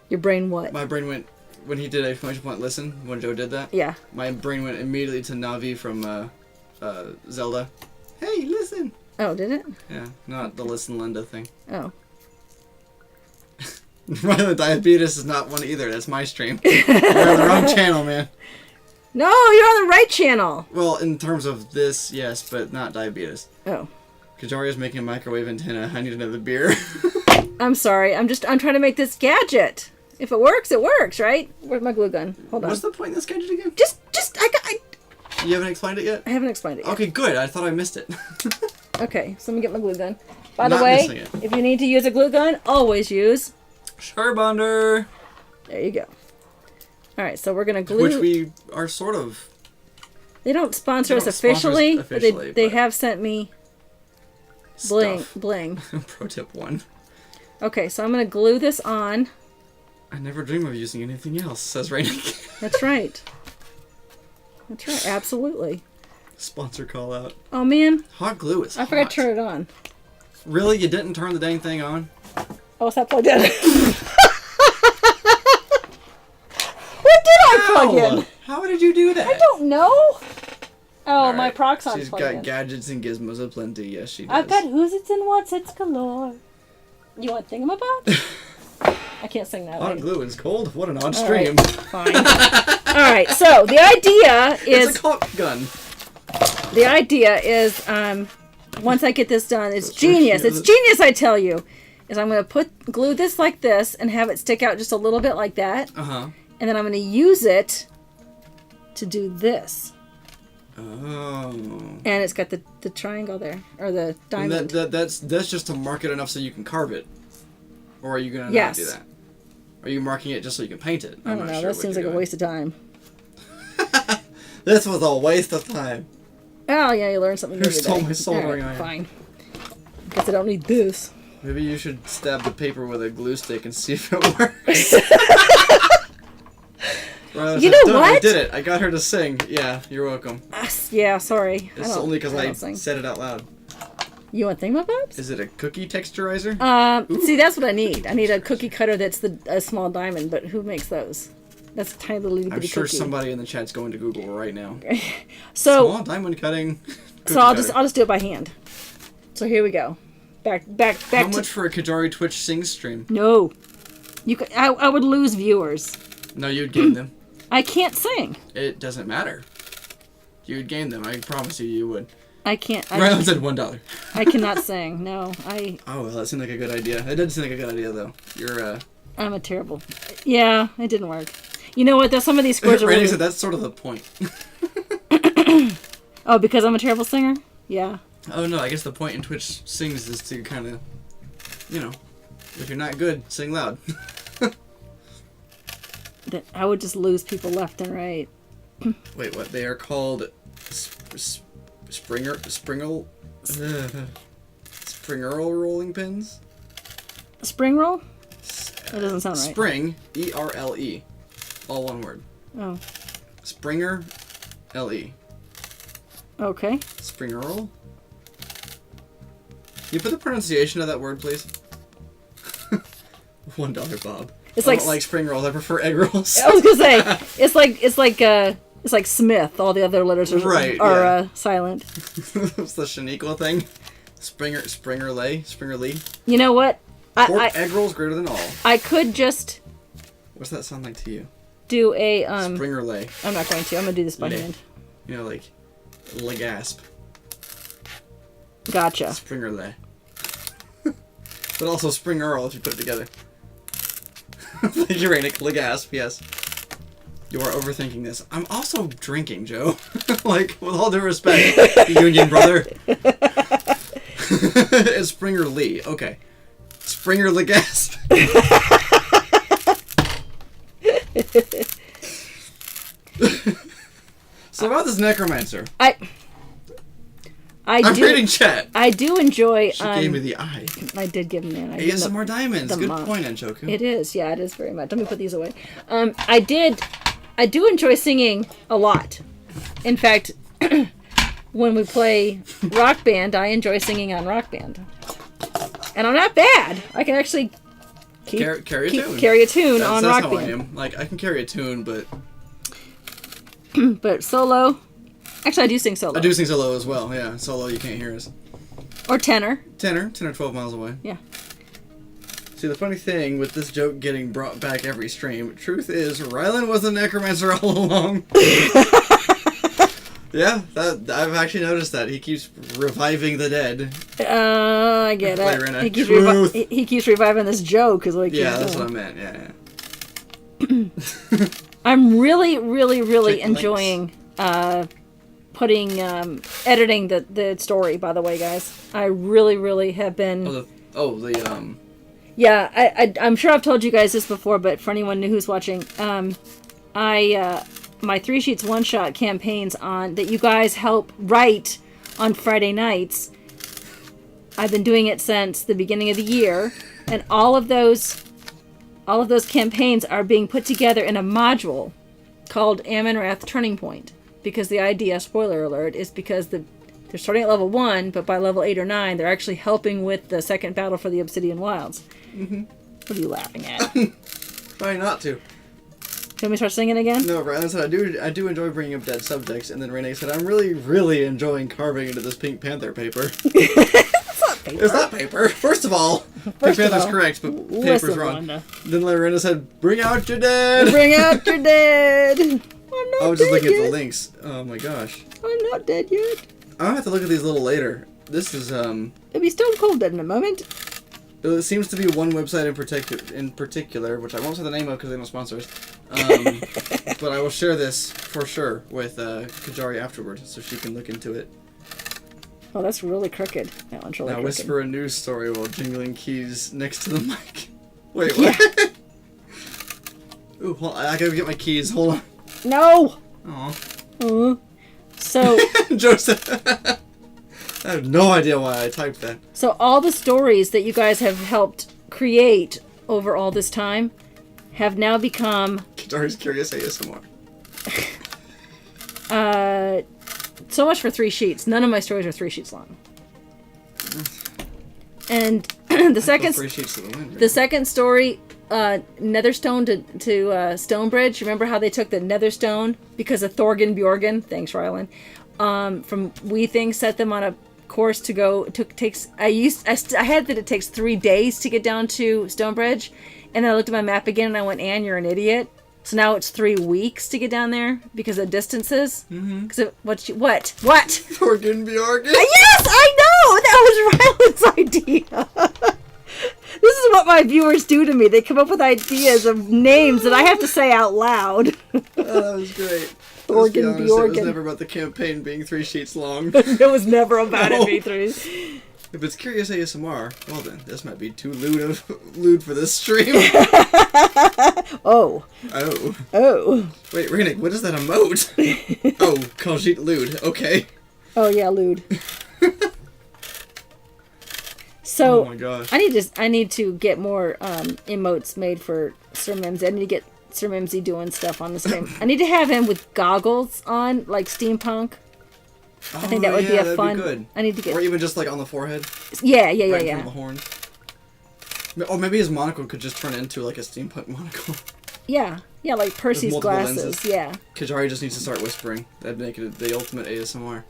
Your brain what? My brain went, when he did exclamation point listen, when Joe did that, Yeah. my brain went immediately to Navi from Zelda. Hey, listen! Oh, did it? Yeah, not the listen Linda thing. Oh. The diabetes is not one either. That's my stream. You're on the wrong channel, man. No, you're on the right channel. Well, in terms of this, yes, but not diabetes. Oh. Qyjari is making a microwave antenna. I need another beer. I'm sorry. I'm trying to make this gadget. If it works, it works, right? Where's my glue gun? Hold on. What's the point in this gadget again? I You haven't explained it yet? haven't explained it yet. Okay, good. I thought I missed it. Okay, so let me get my glue gun. By the Not way, missing it. if you need to use a glue gun, always use. Charbonder. There you go. All right, so we're gonna glue. Which we are sort of. They don't sponsor They us don't sponsor us officially, officially, but they but- have sent me bling. Stuff. Bling. Pro tip 1. Okay, so I'm gonna glue this on. I never dream of using anything else, says Rainick. That's right. That's right. Absolutely. Sponsor call out. Oh man, Hot glue is I forgot hot. to turn it on. Really? You didn't turn the dang thing on? Oh, is that plugged in? What did I plug in? How did you do that? I don't know. Oh, All my right. Proxon's She's plugged got in. gadgets and gizmos aplenty. Yes, she does. I've got who's it's and what's it's galore. You want thingamabob? I can't sing that. Hot Wait. glue is cold? What an odd All stream. right, fine. All right, so the idea It's is a caulk gun. once I get this done, it's That's genius. right. It's genius, I tell you. Is I'm going to glue this like this and have it stick out just a little bit like that. Uh-huh. And then I'm going to use it to do this. Oh. And it's got the triangle there, or the And diamond. that's just to mark it enough so you can carve it. Or are you going to Yes. not do that? Are you marking it just so you can paint it? I don't know. That seems like a waste of time. This was a waste of time. Oh, yeah, you learned something new Who stole today. my soldering iron? Fine. Guess I don't need this. Maybe you should stab the paper with a glue stick and see if it works. You know Done, I what? did it. I got her to sing. Yeah, you're welcome. Yeah, sorry. It's only because I don't sing. said it out loud. You want thingamabobs? Is it a cookie texturizer? See, that's what I need. I need a cookie cutter that's a small diamond, but who makes those? That's a tiny little bitty I'm sure cookie. somebody in the chat's going to Google right now. So, Small diamond cutting. so I'll just do it by hand. So here we go. Back How to much for a Qyjari Twitch sing stream? no. You could, I would lose viewers. No, you'd gain them. I can't sing. It doesn't matter. You'd gain them. I promise you would. I can't. Rylan said $1. I cannot sing. No, Oh, well, that seemed like a good idea. It didn't seem like a good idea, though. You're, I'm a terrible. Yeah, it didn't work. You know what? Though some of these scores are Randy really... said that's sort of the point. Oh, because I'm a terrible singer? Yeah. Oh, no, I guess the point in Twitch sings is to kind of, you know, if you're not good, sing loud. That I would just lose people left and right. Wait, what? They are called Springerl rolling pins? Spring roll? That doesn't sound right. Spring, E-R-L-E. All one word. Oh. Springer, L-E. Okay. Springerl? Can you put the pronunciation of that word, please? $1, Bob. It's I like don't like spring rolls. I prefer egg rolls. I was gonna say it's like Smith. All the other letters are Right, yeah. Silent. What's the Shaniqua thing? Springer Lee. You know what? Pork egg rolls greater than all. I could just What's that sound like to you? do a Springer Lay. I'm not going to. I'm gonna do this by Lay. hand. You know, like Legasp. Gotcha. Springer Lay. But also Spring Earl if you put it together. Thank you, Rainick. Legasp, yes. You are overthinking this. I'm also drinking, Joe. Like, with all due respect, Union brother. It's Springer Lee. Okay. Springer Legasp. So about this necromancer. I'm reading chat. I do enjoy. She gave me the eye. I did give him that. ASMR diamonds. Good mom. point, Anshoku. It is, yeah, it is very much. Let me put these away. I do enjoy singing a lot. In fact, when we play Rock Band, I enjoy singing on Rock Band. And I'm not bad. I can actually carry a tune on Rock Rock Band. Band. I am. Like, I can carry a tune, but... But solo... Actually, I do sing solo. I do sing solo as well, yeah. Solo, you can't hear us. Or tenor. 10 or 12 miles away. Yeah. See, the funny thing with this joke getting brought back every stream, truth is, Rylan was a necromancer all along. Yeah, I've actually noticed that. He keeps reviving the dead. I get it. He keeps reviving this joke. Is like, yeah, that's what I meant. Yeah. I'm really, really, really enjoying editing the story, by the way, guys. I really, really have been... Yeah, I'm sure I've told you guys this before, but for anyone who's watching, my 3 Sheets One Shot campaigns that you guys help write on Friday nights, I've been doing it since the beginning of the year, and all of those campaigns are being put together in a module called Amonrath Turning Point, because the idea, spoiler alert, is because they're starting at level 1, but by level 8 or 9, they're actually helping with the second battle for the Obsidian Wilds. Mm-hmm. What are you laughing at? Trying not to. Can we start singing again? No, Rylan said, I do enjoy bringing up dead subjects, and then Renee said, I'm really, really enjoying carving into this Pink Panther paper. It's not paper. It's not paper. First of all, Pink Panther's correct, but paper's wrong. Wanda. Then Lorena said, bring out your dead! Bring out your dead! I'm not I was just dead looking yet. at the links. Oh my gosh. I'm not dead yet. I'll have to look at these a little later. This is, It'll be Stone Cold dead in a moment. It seems to be one website in particular, which I won't say the name of because they don't sponsor us. But I will share this for sure with Qyjari afterward, so she can look into it. Oh, that's really crooked. That one's really Now crooked. whisper a news story while jingling keys next to the mic. Wait, what? Yeah. Ooh, hold on, I gotta get my keys. Hold on. No! Aw. So... Joseph. I have no idea why I typed that. So all the stories that you guys have helped create over all this time have now become... Qyjari's Curious ASMR. So much for 3 sheets. None of my stories are 3 sheets long. And the second story, Netherstone to Stonebridge. Remember how they took the Netherstone because of Thorgan Bjorgen? Thanks, Rylan. From We Things set them on a course to go. I had that it takes 3 days to get down to Stonebridge, and then I looked at my map again and I went, Anne, you're an idiot. So now it's 3 weeks to get down there because of distances. Mm-hmm. What? Thorgan Bjorgen? Yes, I know! That was Ryland's idea. This is what my viewers do to me. They come up with ideas of names that I have to say out loud. Oh, that was great. Thorgan Bjorgen. It was never about the campaign being 3 sheets long. It was never about it being 3. If it's Curious ASMR, well then, this might be too lewd for this stream. Oh. Wait, Renee, what is that emote? Oh, Qyjari lewd. Okay. Oh yeah, lewd. So, oh my gosh. I need to get more emotes made for Sir Mimsy. I need to get Sir Mimsy doing stuff on the stream. I need to have him with goggles on, like steampunk. I think that would be a fun. Be good. I need to get. Or even just like on the forehead. Yeah. Right in front of the horn. Or maybe his monocle could just turn into like a steampunk monocle. Yeah, like Percy's glasses. Lenses. Yeah. Qyjari just needs to start whispering. That'd make it the ultimate ASMR.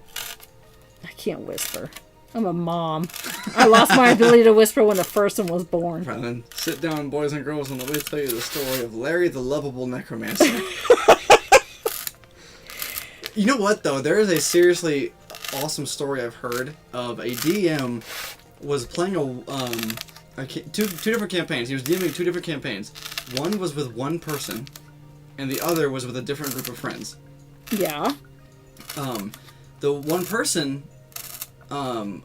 I can't whisper. I'm a mom. I lost my ability to whisper when the first one was born. Right then, sit down, boys and girls, and let me tell you the story of Larry the Lovable Necromancer. You know what, though? There is a seriously awesome story I've heard of a DM was playing two different campaigns. He was DMing 2 different campaigns. One was with one person, and the other was with a different group of friends. Yeah. The one person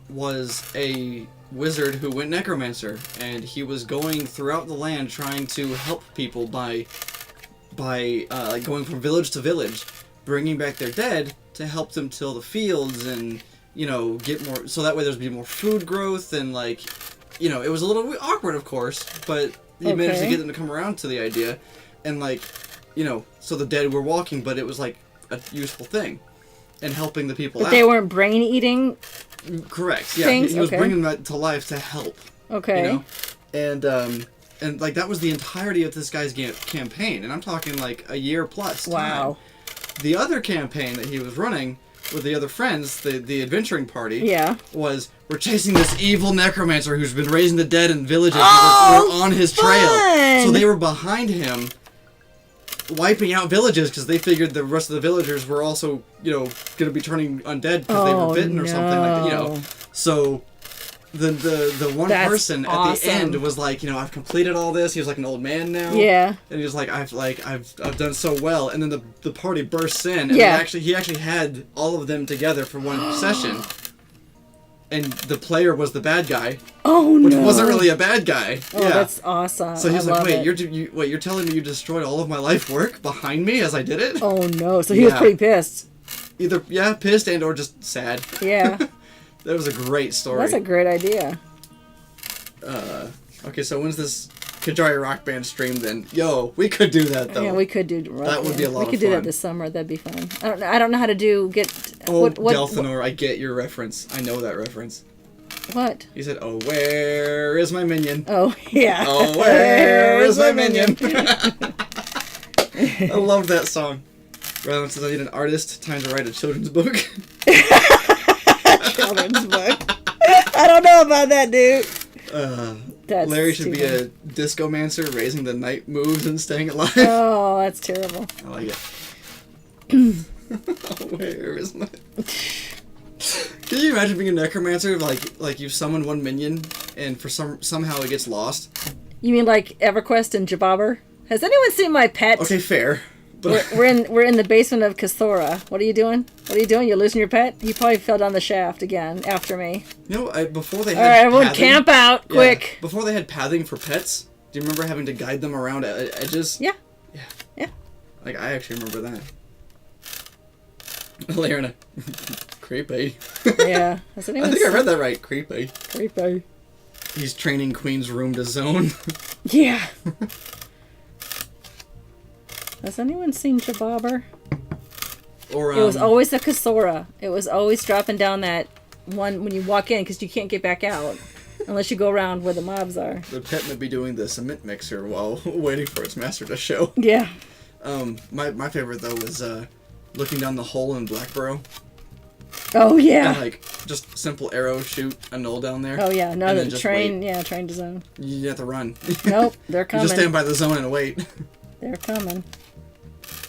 was a wizard who went necromancer, and he was going throughout the land trying to help people by like going from village to village, bringing back their dead to help them till the fields and, get more, so that way there's be more food growth and, like, it was a little awkward, of course, but he managed to get them to come around to the idea, and, like, so the dead were walking, but it was, like, a useful thing, and helping the people out. But they weren't brain-eating? Correct, yeah. Things? He was bringing them to life to help Okay. You know? And like that was the entirety of this guy's campaign, and I'm talking like a year plus. Wow. Time. The other campaign that he was running with the other friends, the adventuring party, was we're chasing this evil necromancer who's been raising the dead in villages. Oh, we're on his trail. So they were behind him, wiping out villages because they figured the rest of the villagers were also, going to be turning undead because they were bitten or something like that. So the one person at the end was like, I've completed all this. He was like an old man now. Yeah. And he was like, I've done so well. And then the party bursts in, and he actually had all of them together for one session. And the player was the bad guy. Oh, which wasn't really a bad guy. Oh, yeah. That's awesome. So he's like, wait, you're telling me you destroyed all of my life work behind me as I did it? Oh, no. So he was pretty pissed. Either, pissed and or just sad. Yeah. That was a great story. That's a great idea. Okay, so when's this Qyjari Rock Band stream then? Yo, we could do that though. Yeah, we could do rock that. Would be a lot of fun. We could do that this summer. That'd be fun. I don't know how to get. Oh, Delphinor, I get your reference. I know that reference. What? He said, "Oh, where is my minion?" Oh, yeah. Oh, where is my minion? I love that song. Rylan says, I need an artist. Time to write a children's book. Children's book. I don't know about that, dude. Larry should be a discomancer, raising the night moves and staying alive. Oh, that's terrible. I like it. Oh, where is my... Can you imagine being a necromancer? Like you summon one minion, and for somehow it gets lost? You mean like EverQuest and Jabobber? Has anyone seen my pet? Okay, fair. But we're in the basement of Kasthora. What are you doing? You're losing your pet? He probably fell down the shaft again after me. Before they had all right, everyone camp out, quick. Before they had pathing for pets, do you remember having to guide them around edges? Yeah. Yeah. Like, I actually remember that. Lerna. Creepy. Yeah. I think I read that right. Creepy. Creepy. He's training Queen's room to zone. Yeah. Has anyone seen Jabobber? Or it was always a Kasora. It was always dropping down that one when you walk in because you can't get back out unless you go around where the mobs are. The pet may be doing the cement mixer while waiting for its master to show. Yeah. My favorite though was looking down the hole in Blackborough. Oh yeah. And just simple arrow shoot a knoll down there. Oh yeah, no, the train. Wait. Yeah, train to zone. You have to run. Nope, they're coming. You just stand by the zone and wait. They're coming.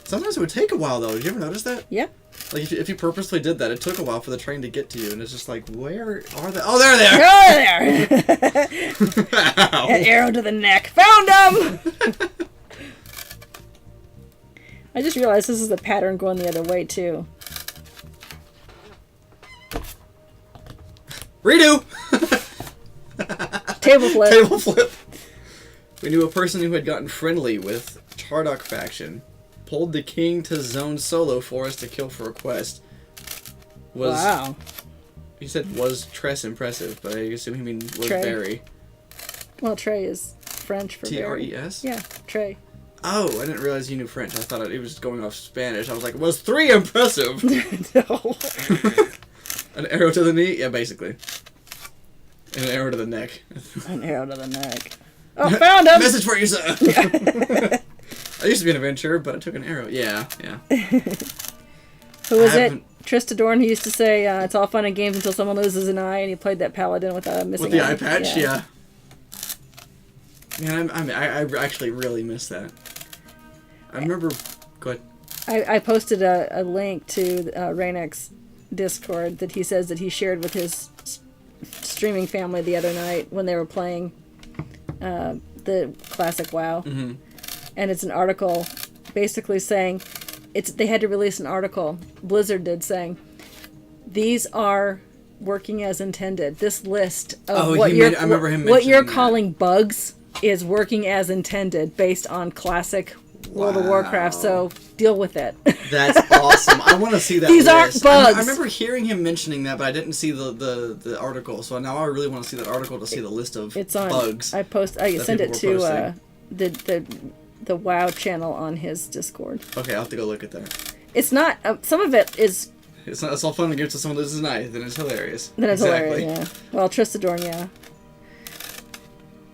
Sometimes it would take a while, though. Did you ever notice that? Yeah. Like, if you purposely did that, it took a while for the train to get to you, and it's just like, where are they? Oh, there they are! Oh, there! An arrow to the neck. Found them! I just realized this is a pattern going the other way, too. Redo! Table flip. Table flip. We knew a person who had gotten friendly with Chardok faction. Pulled the king to zone solo for us to kill for a quest. Wow. He said was Tress impressive, but I assume he mean was Trey. very. Well, Trey is French for Tres? Yeah, Trey. Oh, I didn't realize you knew French. I thought it was going off Spanish. I was like, was 3 impressive? No. An arrow to the knee? Yeah, basically. And an arrow to the neck. An arrow to the neck. Oh, found him! Message for you, sir! Yeah. I used to be an adventurer, but I took an arrow. Yeah. Who was it? Tristadorn, who used to say, it's all fun and games until someone loses an eye, and he played that paladin with a missing eye. With the eye patch, yeah. Man, I actually really miss that. I remember... Go ahead. I posted a link to Raynek's Discord that he says that he shared with his streaming family the other night when they were playing the classic WoW. Mm-hmm. And it's an article basically saying they had to release an article, Blizzard did, saying these are working as intended. This list of what you're calling bugs is working as intended based on classic World of Warcraft, so deal with it. That's awesome. I want to see that These list. aren't bugs. I remember hearing him mentioning that, but I didn't see the article, so now I really want to see that article to see the list of bugs. I sent it to the WoW channel on his Discord. Okay, I'll have to go look at that. It's not... some of it is... It's all fun to give to someone that loses an eye, then it's hilarious. Then it's hilarious, yeah. Well, Tristadorn, yeah.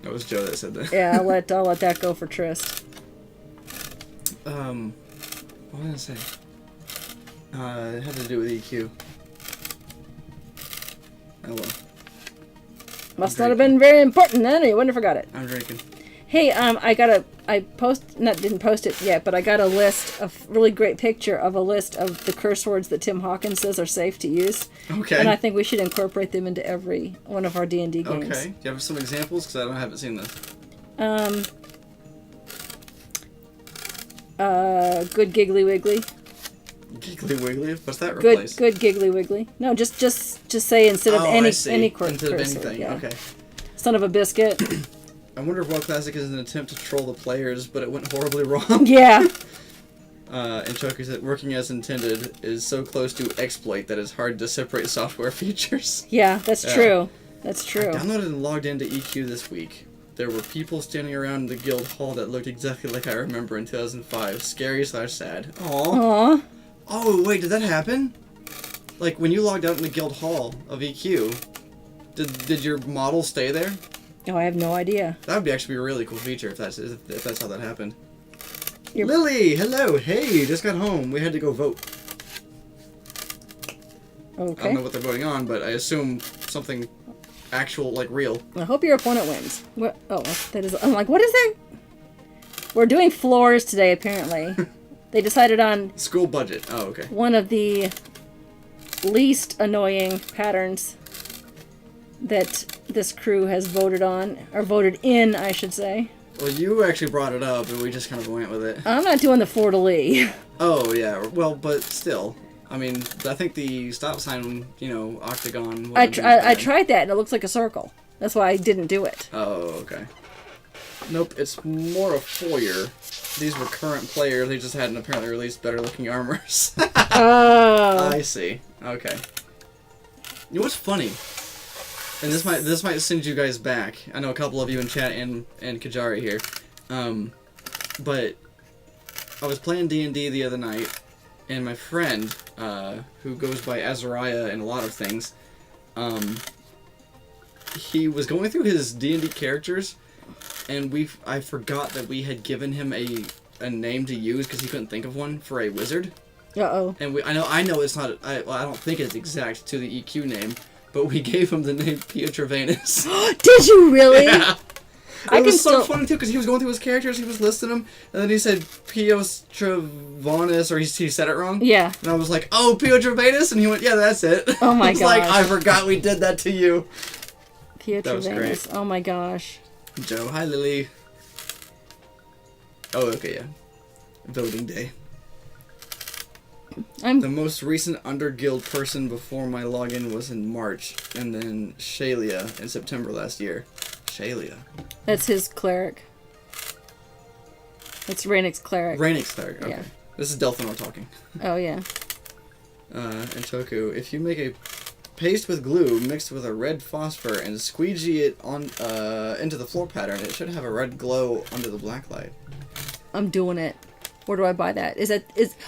That was Joe that said that. Yeah, I'll let that go for Trist. What was I gonna say? It had to do with EQ. Oh well. Must not have been very important then, or you wouldn't have forgot it. I'm drinking. Hey, didn't post it yet, but I got a really great picture of a list of the curse words that Tim Hawkins says are safe to use. Okay. And I think we should incorporate them into every one of our D&D games. Okay. Do you have some examples? Because I haven't seen this. Good giggly wiggly. Giggly Wiggly? What's that replace? Good giggly wiggly. No, just say instead of any Instead curse of word, anything. yeah. Okay. Son of a biscuit. I wonder if WoW Classic is an attempt to troll the players, but it went horribly wrong. Yeah. And Chuck said, working as intended is so close to exploit that it's hard to separate software features. Yeah, that's true. That's true. I downloaded and logged into EQ this week. There were people standing around in the guild hall that looked exactly like I remember in 2005. Scary/sad. Aww. Oh, wait, did that happen? Like, when you logged out in the guild hall of EQ, did your model stay there? Oh, I have no idea. That would actually be a really cool feature if that's how that happened. Lily, hello. Hey, just got home. We had to go vote. Okay. I don't know what they're voting on, but I assume something actual, like real. I hope your opponent wins. What? Oh, that is. I'm like, what is it? We're doing floors today, apparently. They decided on School budget. Oh, okay. one of the least annoying patterns that this crew has voted on, or voted in, I should say. Well, you actually brought it up, and we just kind of went with it. I'm not doing the fleur-de-lis. Oh, yeah. Well, but still. I mean, I think the stop sign, octagon... I tried that, and it looks like a circle. That's why I didn't do it. Oh, okay. Nope, it's more a foyer. These were current players. They just hadn't apparently released better-looking armors. Oh. I see. Okay. You know what's funny? And this might send you guys back. I know a couple of you in chat and Qyjari here. But I was playing D&D the other night, and my friend, who goes by Azariah in a lot of things, he was going through his D&D characters, and I forgot that we had given him a name to use because he couldn't think of one for a wizard. Uh-oh. And I know it's not. I don't think it's exact to the EQ name, but we gave him the name Pietravanus. Did you really? Yeah. It was so funny too because he was going through his characters, he was listing them, and then he said Pietravanus, or he said it wrong. Yeah. And I was like, "Oh, Pietravanus," and he went, "Yeah, that's it." Oh my gosh! gosh. Like, I forgot we did that to you. Pietravanus. Oh my gosh. Joe, hi Lily. Oh, okay, yeah. Voting day. The most recent Underguild person before my login was in March, and then Shalia in September last year. Shalia. That's his cleric. That's Rainik's cleric. Rainik's cleric, okay. Yeah. This is Delphinor talking. Oh, yeah. And Toku, if you make a paste with glue mixed with a red phosphor and squeegee it on into the floor pattern, it should have a red glow under the black light. I'm doing it. Where do I buy that?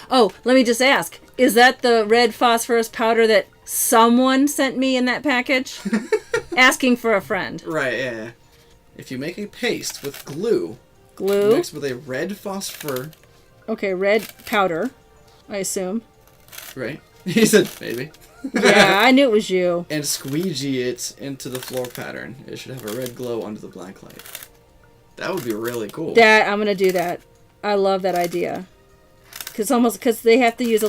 Oh, let me just ask. Is that the red phosphorus powder that someone sent me in that package? Asking for a friend. Right, yeah. If you make a paste with glue mixed with a red phosphor... Okay, red powder, I assume. Right. He said, maybe. Yeah, I knew it was you. And squeegee it into the floor pattern. It should have a red glow under the black light. That would be really cool. I'm gonna do that. I love that idea. Because they have to use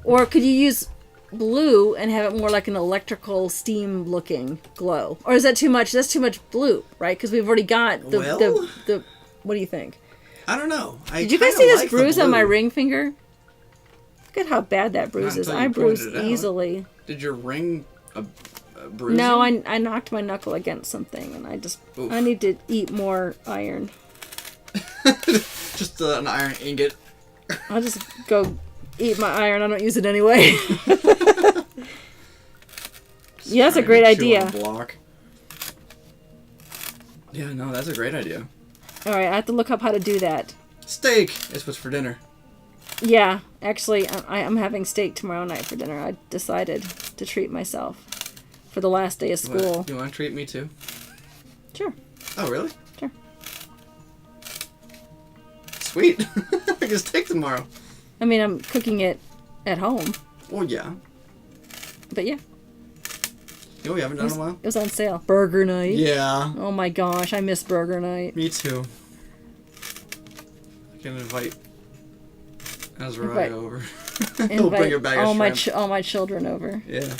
or could you use blue and have it more like an electrical steam looking glow? Or is that too much? That's too much blue, right? Because we've already got the what do you think? I don't know. Did you guys see this bruise on my ring finger? Look at how bad that bruise is. I bruise easily. Did your ring bruise? No, I knocked my knuckle against something, and I need to eat more iron. Just an iron ingot. I'll just go eat my iron. I don't use it anyway. Yeah, that's a great idea. Block. Yeah, no, that's a great idea. All right, I have to look up how to do that. Steak is what's for dinner. Yeah, actually, I'm having steak tomorrow night for dinner. I decided to treat myself for the last day of school. What? You want to treat me too? Sure. Oh, really? Sure. Sweet. I can steak tomorrow. I mean, I'm cooking it at home. Well, yeah. But yeah. You know, we haven't done in a while. It was on sale. Burger night. Yeah. Oh my gosh, I miss burger night. Me too. I can invite Azariah over. He'll bring a bag of shrimp. All my children over. Yeah.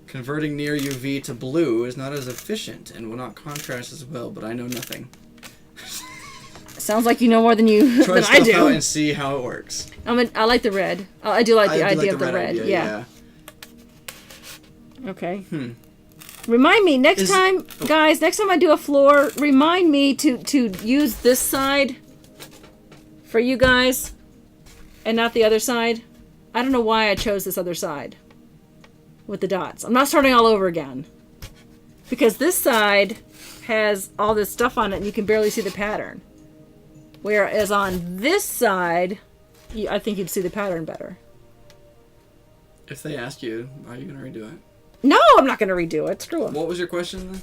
Converting near UV to blue is not as efficient and will not contrast as well, but I know nothing. Sounds like you know more than you Try than stuff I do. out and see how it works. I like the red. I do like the idea of the red. Idea, yeah. Okay. Hmm. Remind me next time, guys. Next time I do a floor, remind me to use this side for you guys, and not the other side. I don't know why I chose this other side with the dots. I'm not starting all over again because this side has all this stuff on it, and you can barely see the pattern. Whereas on this side, I think you'd see the pattern better. If they ask you, are you going to redo it? No, I'm not going to redo it. Screw them. What was your question then?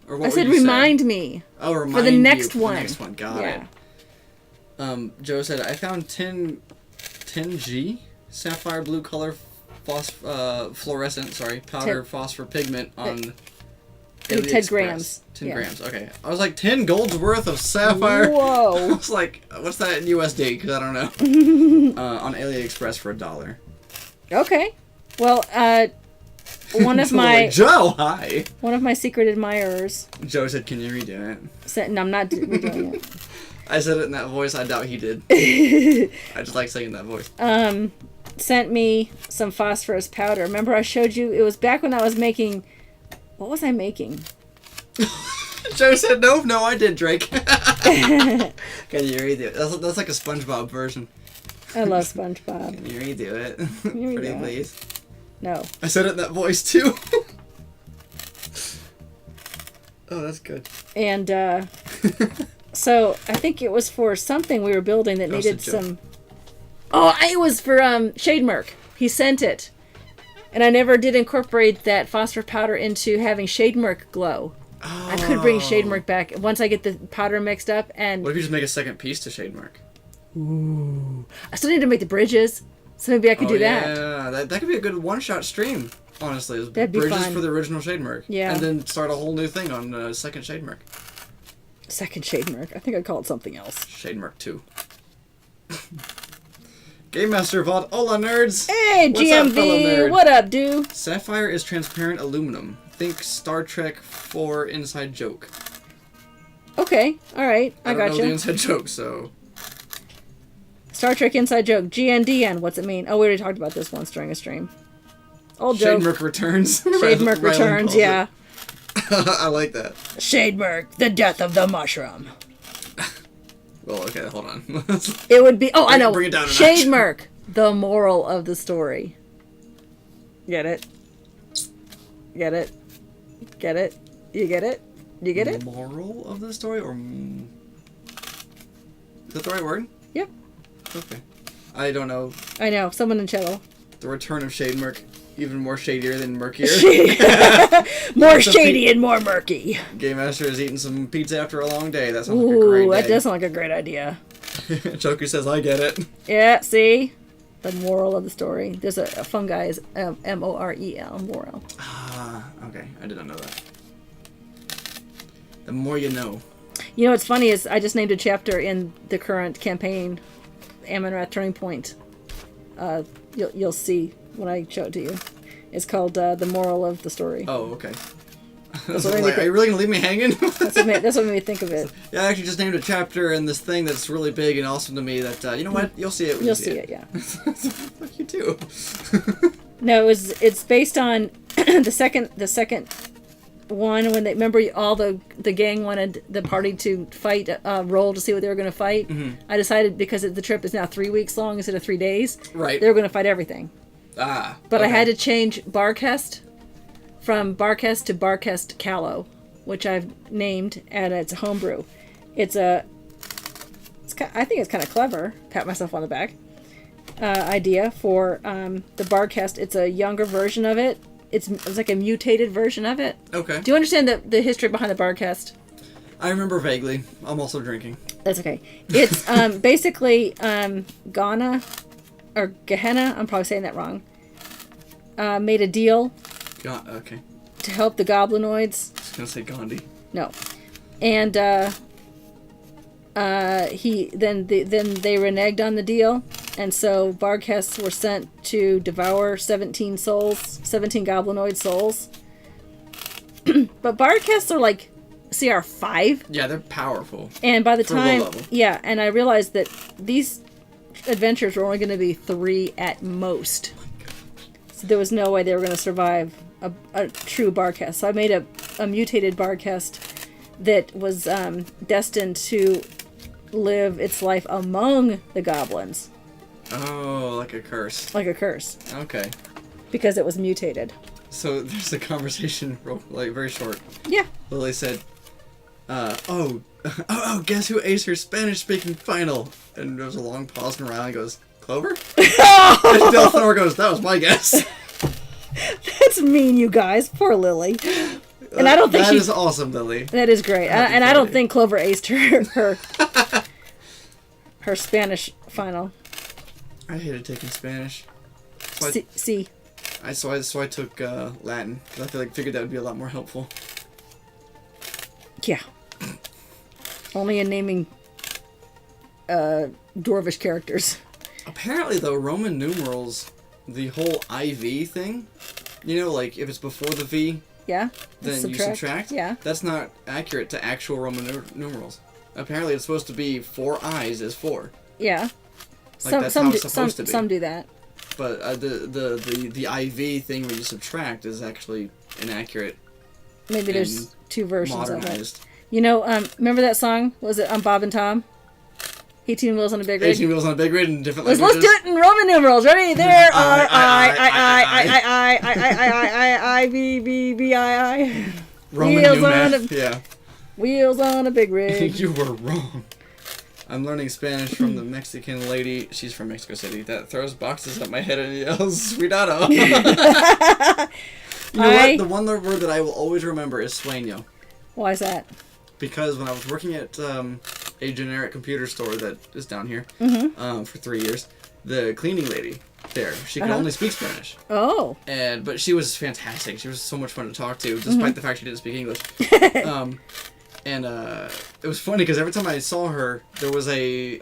Or what I said were you remind saying? me. Oh, remind for the next you one. For the next one. Got it. Joe said, I found 10G sapphire blue color fluorescent, powder phosphor pigment on AliExpress. 10 grams. 10 grams, okay. I was like, 10 gold's worth of sapphire? Whoa. I was like, what's that in USD? Because I don't know. On AliExpress for $1. Okay. Well, one of my like, Joe, hi. One of my secret admirers. Joe said, "Can you redo it?" Said, "No, I'm not redoing it." I said it in that voice. I doubt he did. I just like saying that voice. Sent me some phosphorus powder. Remember, I showed you. It was back when I was making. What was I making? Joe said, "No, I did, Drake." Can you redo it? That's like a SpongeBob version. I love SpongeBob. Can you redo it? Can you Pretty redo it? please. No. I said it in that voice too. Oh, that's good. And so I think it was for something we were building that needed Joe. some. Oh, it was for Shade Merc. He sent it, and I never did incorporate that phosphor powder into having Shade Merc glow. Oh. I could bring Shade Merc back once I get the powder mixed up. And What if you just make a second piece to Shade Mark? ooh, I still need to make the bridges, so maybe I could do that. Yeah, that could be a good one-shot stream. Honestly, is That'd be bridges fun. for the original Shade Mark. Yeah. And then start a whole new thing on second Shade Mark. Second Shade Merc. I think I'd call it something else. Shade Mark 2. Game Master Vault. Hola, nerds! Hey, What's up, fellow GMV! nerd? What up, dude? Sapphire is transparent aluminum. Think Star Trek 4 inside joke. Okay, all right, I don't got know you. the inside joke, so... Star Trek inside joke. GNDN. What's it mean? Oh, we already talked about this once during a stream. Old joke. Shade Merc returns. Shade Merc Rylan returns. calls Yeah. it. I like that. Shade Merc, the death of the mushroom. Well, okay, hold on. It would be. Oh, I know. Bring it down a notch. Shade Merc, the moral of the story. Get it? Get it? Get it? You get it? You get it? Moral of the story, or... Is that the right word? Yep. Okay. I don't know. I know. Someone in chat. The return of Shade Merc. Even more shadier than murkier. More shady and more murky. Game Master is eating some pizza after a long day. That sounds like a great Ooh, day. that does sound like a great idea. Choku says, I get it. Yeah, see? The moral of the story. There's a fungi is M-O-R-E-L, moral. Ah, okay. I did not know that. The more you know. You know what's funny is I just named a chapter in the current campaign, Amonrath Turning Point. You'll see when I show it to you. It's called The Moral of the Story. Oh, okay. That's So, what like, are you really going to leave me hanging? That's what made me think of it. Yeah, I actually just named a chapter in this thing that's really big and awesome to me that, you know what? You'll see it when You'll you see it, yeah. Fuck you too. No, it's based on the second one when they remember all the gang wanted the party to fight roll to see what they were going to fight. Mm-hmm. I decided because the trip is now 3 weeks long instead of 3 days. Right. They were going to fight everything. Ah. But okay. I had to change Barkest from Barkest to Barkest Callow, which I've named, and it's a homebrew. I think it's kind of clever. Pat myself on the back. Idea for the Barkest. It's a younger version of it, it's like a mutated version of it. Okay. Do you understand the history behind the Bardcast? I remember vaguely. I'm also drinking. That's okay. It's basically Ghana or Gehenna. I'm probably saying that wrong. Made a deal Okay. to help the goblinoids. I was gonna say Gandhi. No, and then they reneged on the deal, and so Bardcasts were sent to devour 17 goblinoid souls. But Bardcasts are like CR5. Yeah, they're powerful. And by the For low time, level. yeah, and I realized that these adventures were only going to be 3 at most. So there was no way they were going to survive a true Bardcast. So I made a mutated Bardcast that was destined to live its life among the goblins. Oh, like a curse. Like a curse. Okay. Because it was mutated. So there's a conversation, like very short. Yeah. Lily said, guess who aced her Spanish-speaking final? And there was a long pause and around and goes, Clover? And Delphine goes, that was my guess. That's mean, you guys. Poor Lily. And I don't think that is awesome, Lily. That is great. And I don't think Clover aced her Spanish final. I hated taking Spanish. So C. I took Latin because I figured that would be a lot more helpful. Yeah. Only in naming dwarvish characters. Apparently, though, Roman numerals, the whole IV thing, you know, like if it's before the V, yeah, then you subtract. Yeah, that's not accurate to actual Roman numerals. Apparently, it's supposed to be 4 I's is 4. Yeah, like that's how it's supposed to be. Some do that. But the IV thing where you subtract is actually inaccurate. Maybe there's 2 versions modernized. of it. You know, remember that song? Was it on Bob and Tom? 18 wheels on a big rig. 18 wheels on a big rig in different languages. Let's do it in Roman numerals. Ready? There are I. Roman numerals. Yeah. Wheels on a big rig. You were wrong. I'm learning Spanish from the Mexican lady. She's from Mexico City. That throws boxes at my head and yells, "Cuidado!" You know what? The one word that I will always remember is sueño. Why is that? Because when I was working at a generic computer store that is down here for 3 years, the cleaning lady there, she could only speak Spanish. Oh. But she was fantastic. She was so much fun to talk to, despite the fact she didn't speak English. It was funny because every time I saw her, there was a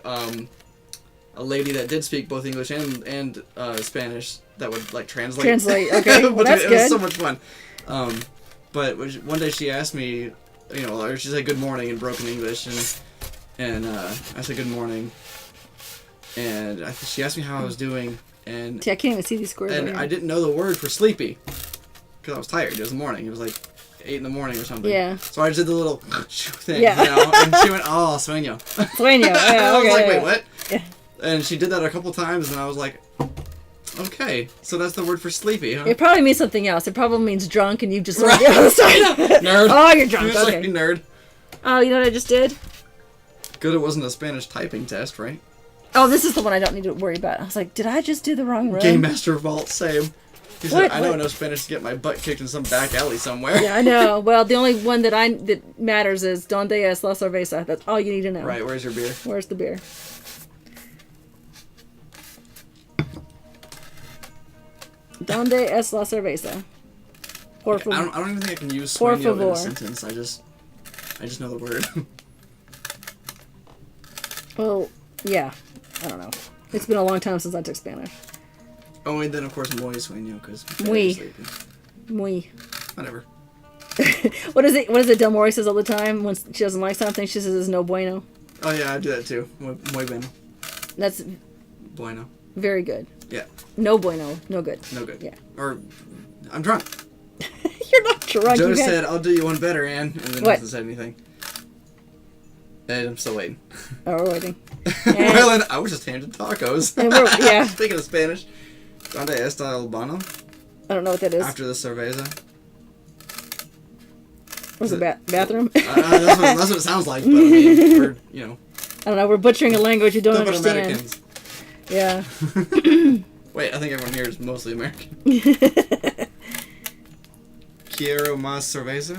lady that did speak both English and Spanish that would like translate. Okay, well, that's good. It was so much fun. But one day she asked me, you know, or she said good morning in broken English, and I said good morning, and she asked me how I was doing, and see, I can't even see these squares. And I didn't know the word for sleepy because I was tired. It was the morning. It was like 8 in the morning or something. Yeah. So I just did the little thing, yeah. you know, and she went, "Oh, sueño." Sueño. Yeah. I was Okay, like, "Wait, what?" Yeah. And she did that a couple times, and I was like, "Okay, so that's the word for sleepy, huh?" It probably means something else. It probably means drunk, and you just right. Nerd. Oh, you're drunk. You're okay. like, nerd. Oh, you know what I just did? Good, it wasn't a Spanish typing test, right? Oh, this is the one I don't need to worry about. I was like, did I just do the wrong room? Game Master Vault, same. He said, I know enough Spanish to get my butt kicked in some back alley somewhere. Yeah, I know. Well, the only one that matters is Donde es la cerveza. That's all you need to know. Right, where's your beer? Where's the beer? Donde es la cerveza? Por favor. I don't even think I can use Por sueño in favor. a sentence. I just know the word. Well, yeah. I don't know. It's been a long time since I took Spanish. Oh, and then of course muy sueño because Muy. Whatever. What is it Del Mori says all the time when she doesn't like something? She says it's no bueno. Oh yeah, I do that too. Muy bueno. That's Bueno. very good. Yeah. No bueno. No good. No good. Yeah. Or I'm drunk. You're not drunk. Joe said, "I'll do you one better, Ann," and then hasn't said anything. And I'm still waiting. Oh, we're waiting. Well, I was just handed tacos. Yeah. Speaking of Spanish, ¿Dónde está el baño? I don't know what that is. After the cerveza. What's the bathroom? That's what it sounds like, but I mean, we're, you know. I don't know, we're butchering a language you don't understand. Americans. Yeah. Wait, I think everyone here is mostly American. Quiero más cerveza.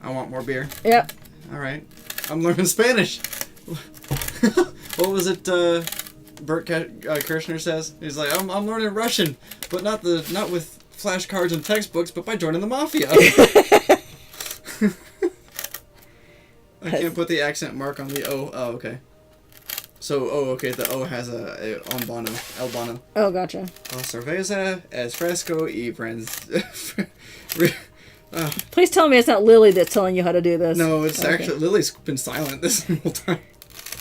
I want more beer. Yep. All right. I'm learning Spanish. What was it? Bert Kirshner says he's like, I'm learning Russian, but not with flashcards and textbooks, but by joining the mafia. I can't put the accent mark on the O. Oh, okay. So, okay, the O has a El Bono. Oh, gotcha. Oh, cerveza es fresco y Please tell me it's not Lily that's telling you how to do this. No, it's actually Lily's been silent this whole time.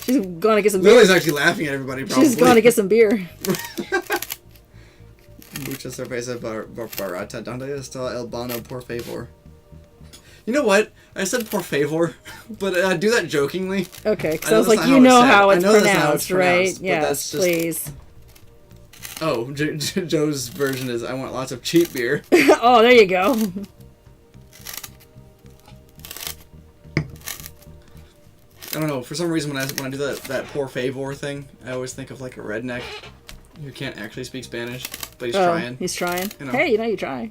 She's going to get some beer. Lily's actually laughing at everybody, probably. She's going to get some beer. Mucha cerveza barata. Donde está el bono, por favor? You know what? I said por favor, but I do that jokingly. Okay, because I was like, you know how it's pronounced, right? Yes, just... please. Oh, Joe's version is, I want lots of cheap beer. Oh, there you go. I don't know, for some reason when I do that por favor thing, I always think of like a redneck who can't actually speak Spanish, but he's trying. He's trying. You know. Hey, you try.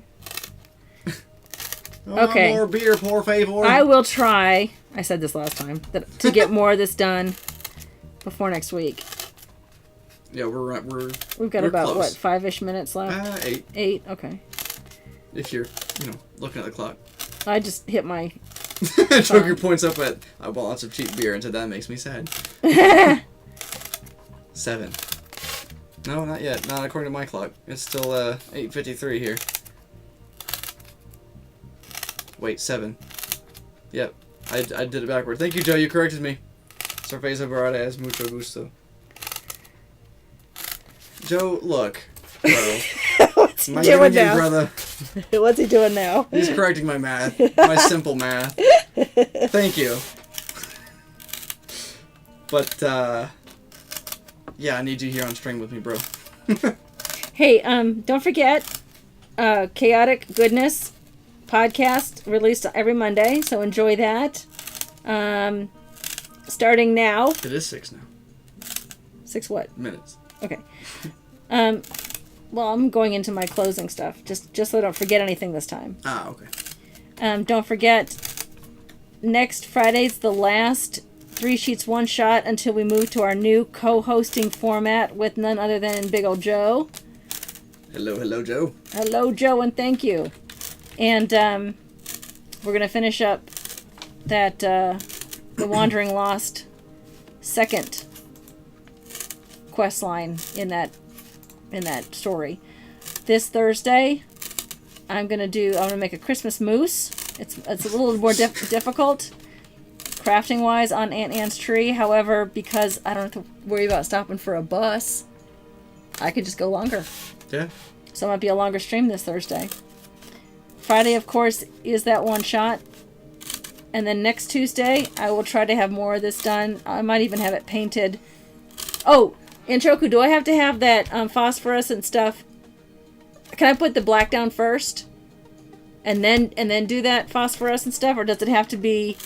Okay. More beer, por favor. I will try, I said this last time, to get more of this done before next week. Yeah, We've got about, close. What, 5-ish minutes left? 8. 8, okay. If you're, looking at the clock. I just hit my... Choke your points up at, I bought lots of cheap beer, and so that makes me sad. 7. No, not yet. Not according to my clock. It's still 8:53 here. Wait, 7. Yep. I did it backward. Thank you, Joe. You corrected me. Cerveza barata es mucho gusto. Joe, look. Bro. What's he doing now? Brother. What's he doing now? He's correcting my math. My simple math. Thank you. But, yeah, I need you here on stream with me, bro. Hey, don't forget, Chaotic Goodness podcast released every Monday, so enjoy that. Starting now. It is 6 now. 6 what? Minutes. Okay. Well, I'm going into my closing stuff, just so I don't forget anything this time. Ah, okay. Don't forget, next Friday's the last 3 Sheets 1 Shot until we move to our new co-hosting format with none other than Big Ol' Joe. Hello, Joe. Hello, Joe, and thank you. And we're going to finish up that The Wandering Lost second quest line in that story. This Thursday, I'm gonna make a Christmas mousse. It's a little more difficult crafting wise on Aunt Anne's tree. However, because I don't have to worry about stopping for a bus, I could just go longer. Yeah. So it might be a longer stream this Thursday. Friday, of course, is that one shot. And then next Tuesday, I will try to have more of this done. I might even have it painted. Oh, and Choku, do I have to have that phosphorescent stuff? Can I put the black down first? And then do that phosphorescent stuff? Or does it have to be...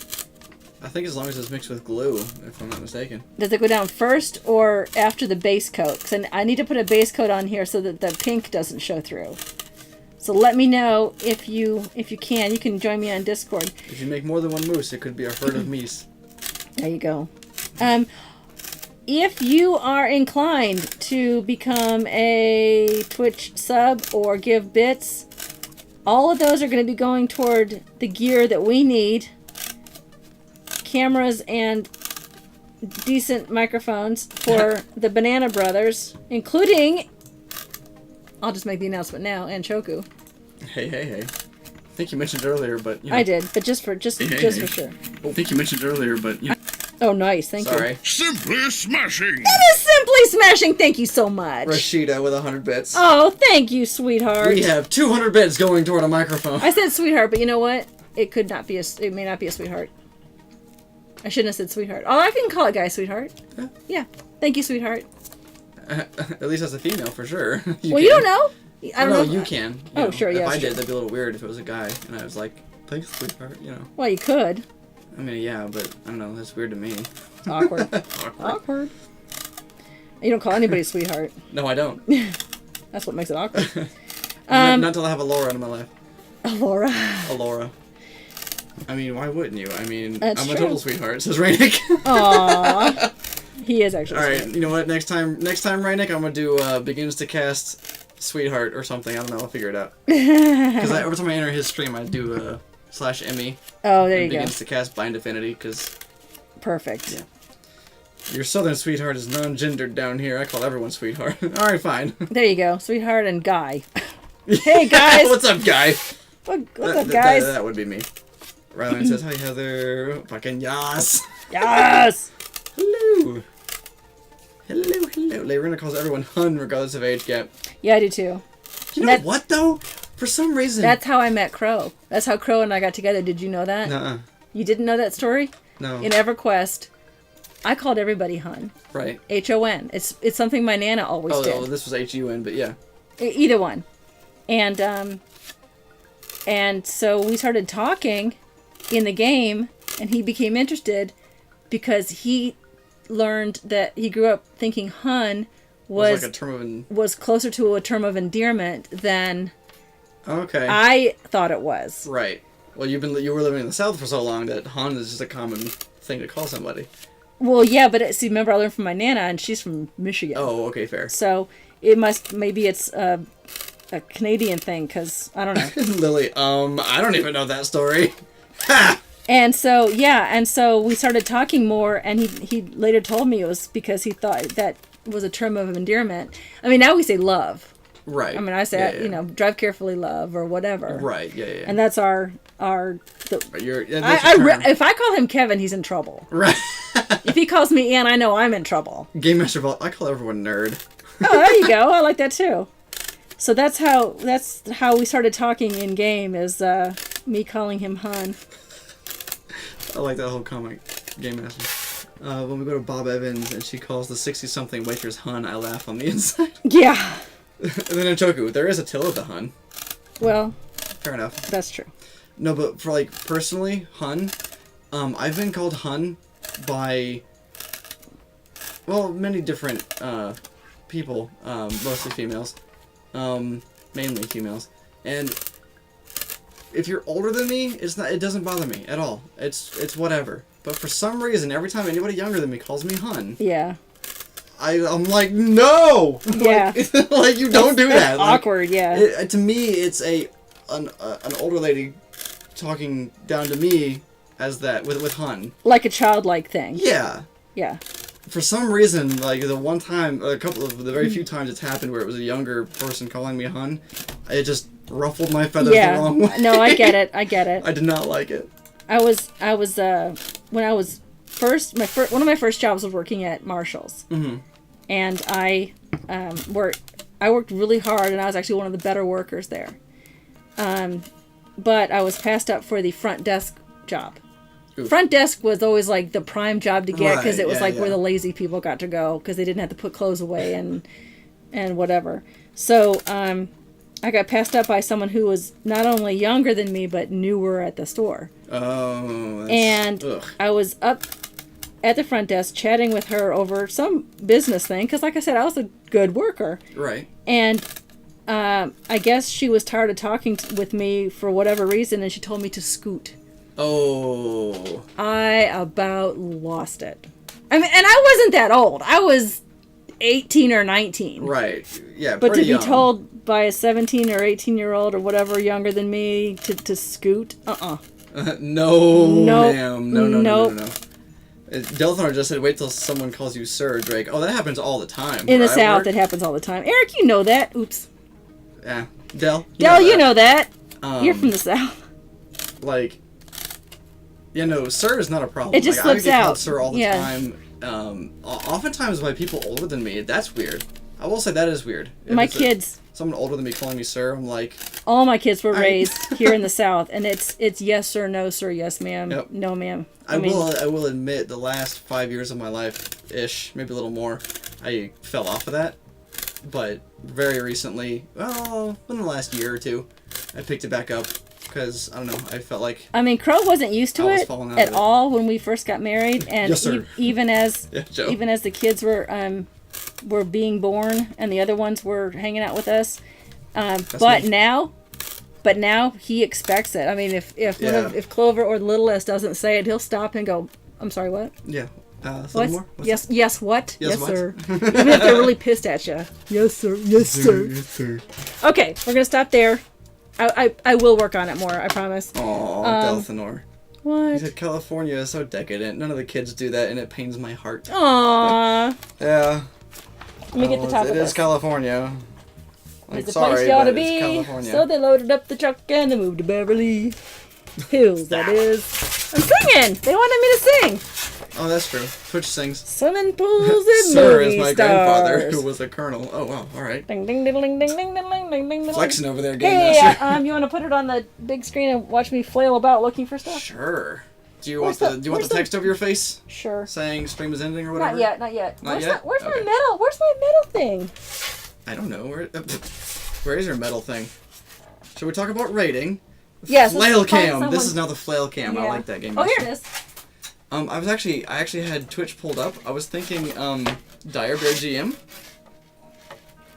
I think as long as it's mixed with glue, if I'm not mistaken. Does it go down first or after the base coat? Because I need to put a base coat on here so that the pink doesn't show through. So let me know if you can. You can join me on Discord. If you make more than one moose, it could be a herd of meese. There you go. If you are inclined to become a Twitch sub or give bits, all of those are going to be going toward the gear that we need. Cameras and decent microphones for the Banana Brothers, including, I'll just make the announcement now, and Choku. Hey. I think you mentioned earlier, but... I did, but just for sure. I think you mentioned earlier, but... Oh, nice. Thank you. Sorry. Simply smashing. That is simply smashing. Thank you so much. Rashida with 100 bits. Oh, thank you, sweetheart. We have 200 bits going toward a microphone. I said sweetheart, but you know what? It may not be a sweetheart. I shouldn't have said sweetheart. Oh, I can call a guy sweetheart. Yeah. Thank you, sweetheart. At least as a female, for sure. You don't know. I don't know. You can. Oh, sure, yeah. If I did, that'd be a little weird if it was a guy, and I was like, thanks, sweetheart, Well, you could. I mean, yeah, but I don't know. That's weird to me. Awkward. Awkward. You don't call anybody sweetheart. No, I don't. That's what makes it awkward. Not until I have a Laura in my life. Alora. I mean, why wouldn't you? I mean, That's I'm true. a total sweetheart, says Rainick. Aww. He is actually. All right, sweet. you know what? Next time, Rainick, I'm gonna do begins to cast sweetheart or something. I don't know. I'll figure it out. Because every time I enter his stream, I do /ME. Oh, there you go. Begins to cast Bind Affinity because. Perfect. Yeah. Your southern sweetheart is non-gendered down here. I call everyone sweetheart. All right, fine. There you go, sweetheart and guy. Hey guys. What's up, guy? What's up, guys? That would be me. Rylan says, hi, Heather. Fucking yas. Yes. Hello. Hello. Layrina calls everyone hun regardless of age gap. Yeah, I do too. You know what, though? For some reason... That's how I met Crow. That's how Crow and I got together. Did you know that? Nuh-uh. You didn't know that story? No. In EverQuest, I called everybody hun. Right. H-O-N. It's something my Nana always did. Oh, this was H-U-N, but yeah. Either one. And so we started talking in the game, and he became interested because he learned that he grew up thinking hun was like a term of was closer to a term of endearment than okay. I thought it was. Right. Well, you were living in the South for so long that hun is just a common thing to call somebody. Well, yeah, but see, remember I learned from my Nana, and she's from Michigan. Oh, okay, fair. So maybe it's a Canadian thing, because I don't know. Lily, I don't even know that story. Ha! And so we started talking more, and he later told me it was because he thought that was a term of endearment. I mean, now we say love. Right. I mean, I say, drive carefully, love, or whatever. Right, yeah. And that's our if I call him Kevin, he's in trouble. Right. If he calls me Ann, I know I'm in trouble. Game Master Vault, I call everyone nerd. Oh, there you go. I like that too. So that's how we started talking in game, is me calling him hun. I like that whole comic, Game Master. When we go to Bob Evans and she calls the 60-something waitress hun, I laugh on the inside. Yeah. And then in Choku, there is a Tilda hun. Well, fair enough. That's true. No, but for personally, hun, I've been called hun by, many different people, mostly females, mainly females, and if you're older than me, it doesn't bother me at all. It's whatever. But for some reason, every time anybody younger than me calls me hun, yeah, I'm like, no, yeah, like you don't do that. Awkward, yeah. To me, it's an older lady talking down to me as that with hun, like a childlike thing. Yeah. Yeah. For some reason, the one time, a couple of the very few times it's happened where it was a younger person calling me hun, it just ruffled my feathers the wrong way. No, I get it. I did not like it. When I was one of my first jobs was working at Marshall's. Mm-hmm. And I worked really hard, and I was actually one of the better workers there. But I was passed up for the front desk job. Oof. Front desk was always like the prime job to get, because it was where the lazy people got to go, because they didn't have to put clothes away and whatever. So I got passed up by someone who was not only younger than me but newer at the store. Oh. And I was up at the front desk chatting with her over some business thing, because like I said, I was a good worker. Right. And I guess she was tired of talking with me for whatever reason, and she told me to scoot. Oh. I about lost it. I mean, and I wasn't that old. I was 18 or 19. Right. Yeah, but to be young. told by a 17 or 18-year-old or whatever younger than me to scoot, No, nope. ma'am. No. Delthor just said, wait till someone calls you sir, Drake. Oh, that happens all the time. In the South, it happens all the time. Eric, you know that. Oops. Yeah. Del, you know that. You're from the South. Sir is not a problem. It just slips I get out. called sir all the time. Oftentimes by people older than me, that's weird. I will say that is weird. My kids. Someone older than me calling me sir, I'm like... All my kids were raised here in the South, and it's yes sir, no sir, yes ma'am, no ma'am. I will admit, the last 5 years of my life-ish, maybe a little more, I fell off of that. But very recently, in the last year or two, I picked it back up. Because, I don't know, I felt like... I mean, Crow wasn't used to it at all when we first got married. And yes, sir. Even as the kids were being born and the other ones were hanging out with us. But now, But now he expects it. I mean, if Clover or Littlest doesn't say it, he'll stop and go, "I'm sorry, what?" Yeah. What? More? Yes, what? Yes, what? Sir. Even if they're really pissed at you. Yes, sir. Yes, sir. Yes, sir. Okay, we're gonna stop there. I will work on it more. I promise. Aw, Delthanor. He What? said California is so decadent. None of the kids do that, and it pains my heart. Aww. Yeah. Let me get the top of It this. is California. Like, It's the sorry, place you ought but to it's be. California. So they loaded up the truck and they moved to Beverly Hills. That is. I'm singing. They wanted me to sing. Oh, that's true. Twitch sings. Swimming pools and Sir movie is my stars. grandfather, who was a colonel. Oh, wow. All right. Ding ding ding ding ding ding ding ding ding. Flexing over there, Game Hey, Master. you want to put it on the big screen and watch me flail about looking for stuff? Sure. Do you Where's want the where's text over your face Sure. saying stream is ending or whatever? Not yet. Not yet. Not yet? Where's my Okay. metal? Where's my metal thing? I don't know. Where is your metal thing? Should we talk about rating? Yes. Flail let's find cam. This someone- is now the flail cam. I Yeah. like that game. Oh, here Master. it is. I actually had Twitch pulled up. I was thinking, Dire Bear GM.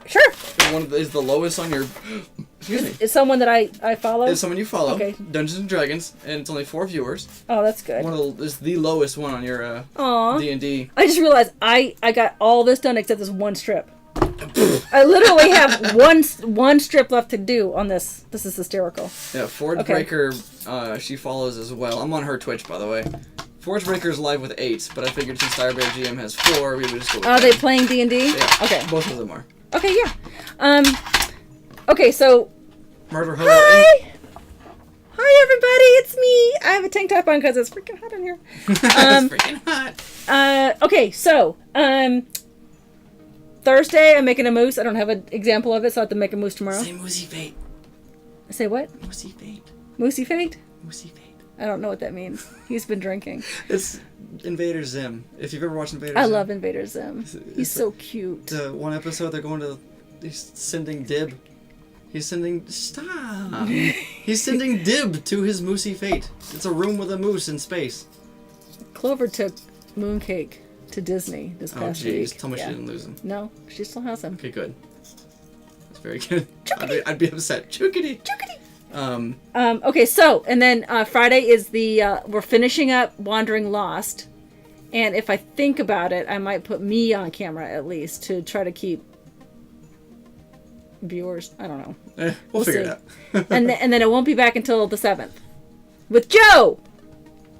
Sure. Is the lowest on your. Excuse me. It's someone that I follow. It's someone you follow. Okay. Dungeons and Dragons, and it's only 4 viewers. Oh, that's good. Is the lowest one on your Aw. D&D. I just realized I got all this done except this one strip. I literally have one strip left to do on this. This is hysterical. Yeah, Forge Okay. Breaker. She follows as well. I'm on her Twitch, by the way. Forge Breaker's live with 8, but I figured since Dire Bear GM has 4, we would just go with Are they 10. playing D&D? Yeah. Okay. Both of them are. Okay, yeah. Okay, so Murder Hobo. hi. Hi everybody, it's me. I have a tank top on because it's freaking hot in here. It's freaking hot. Okay, so Thursday I'm making a moose. I don't have an example of it, so I have to make a moose tomorrow. Say Moosey Fate. Say what? Moosey Fate. Moosey fate? Moosey Fate. I don't know what that means. He's been drinking. It's Invader Zim. If you've ever watched Invader I Zim. love Invader Zim. He's so cute. The one episode they're going to. He's sending Dib. He's sending. Stop! He's sending Dib to his Moosey Fate. It's a room with a moose in space. Clover took Mooncake to Disney this Oh, past jeez. week. Tell me Yeah. she didn't lose him. No, she still has him. Okay, good. That's very good. Chookity. I'd be upset. Chookity! Chookity. Um, Okay, so, and then Friday is the, we're finishing up Wandering Lost. And if I think about it, I might put me on camera at least to try to keep viewers. I don't know. we'll figure see. it out. And then it won't be back until the 7th. With Joe!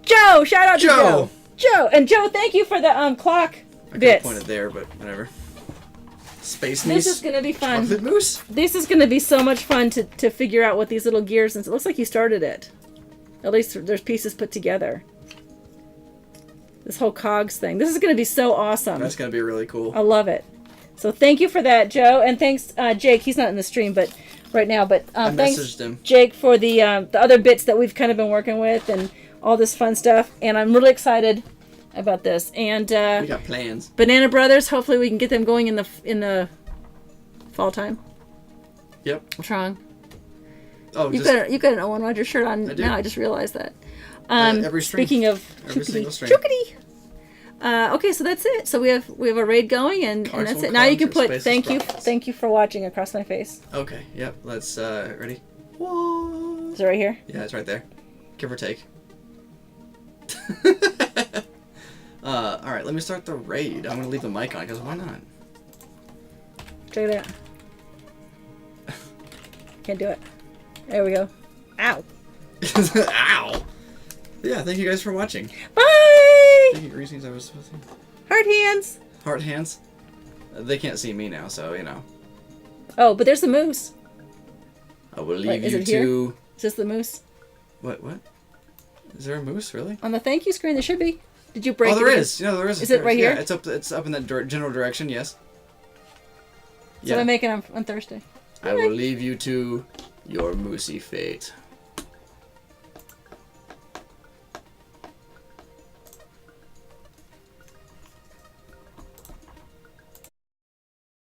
Joe! Shout out to Joe! Joe! And Joe, thank you for the clock I could have bits. pointed there, but whatever. Space This moose. is going to be fun. Chocolate moose. This is going to be so much fun to figure out what these little gears, and it looks like you started it. At least there's pieces put together. This whole cogs thing. This is going to be so awesome. That's gonna be really cool. I love it. So thank you for that, Joe, and thanks, Jake. He's not in the stream, but right now. But I thanks, messaged him. Jake, for the other bits that we've kind of been working with and all this fun stuff. And I'm really excited about this. And We got plans. Banana Brothers. Hopefully, we can get them going in the fall time. Yep. What's wrong? Oh, You've just got an Owen Rogers shirt on I do. now. I just realized that. every stream. Speaking of Every chookity, single stream. chookity. Okay, so that's it. So we have a raid going, and that's Cards it. Now you can will put cause thank you for watching across my face. Okay. Yep. Let's. Ready? Whoa. Is it right here? Yeah, it's right there. Give or take. All right. Let me start the raid. I'm gonna leave the mic on because why not? Check it out. Can't do it. There we go. Ow. Ow. Yeah. Thank you guys for watching. Bye. Thank you. Greetings. I was supposed to. Heart hands. Heart hands. They can't see me now, so you know. Oh, but there's the moose. I will leave Wait, is you it here? to. Is this the moose? What? Is there a moose really? On the thank you screen, there should be. Did you break it? Oh, there is. Yeah, there is. Is it right here? Yeah, it's up in that general direction. Yes. So I'm making on Thursday. I will leave you to your moosey fate.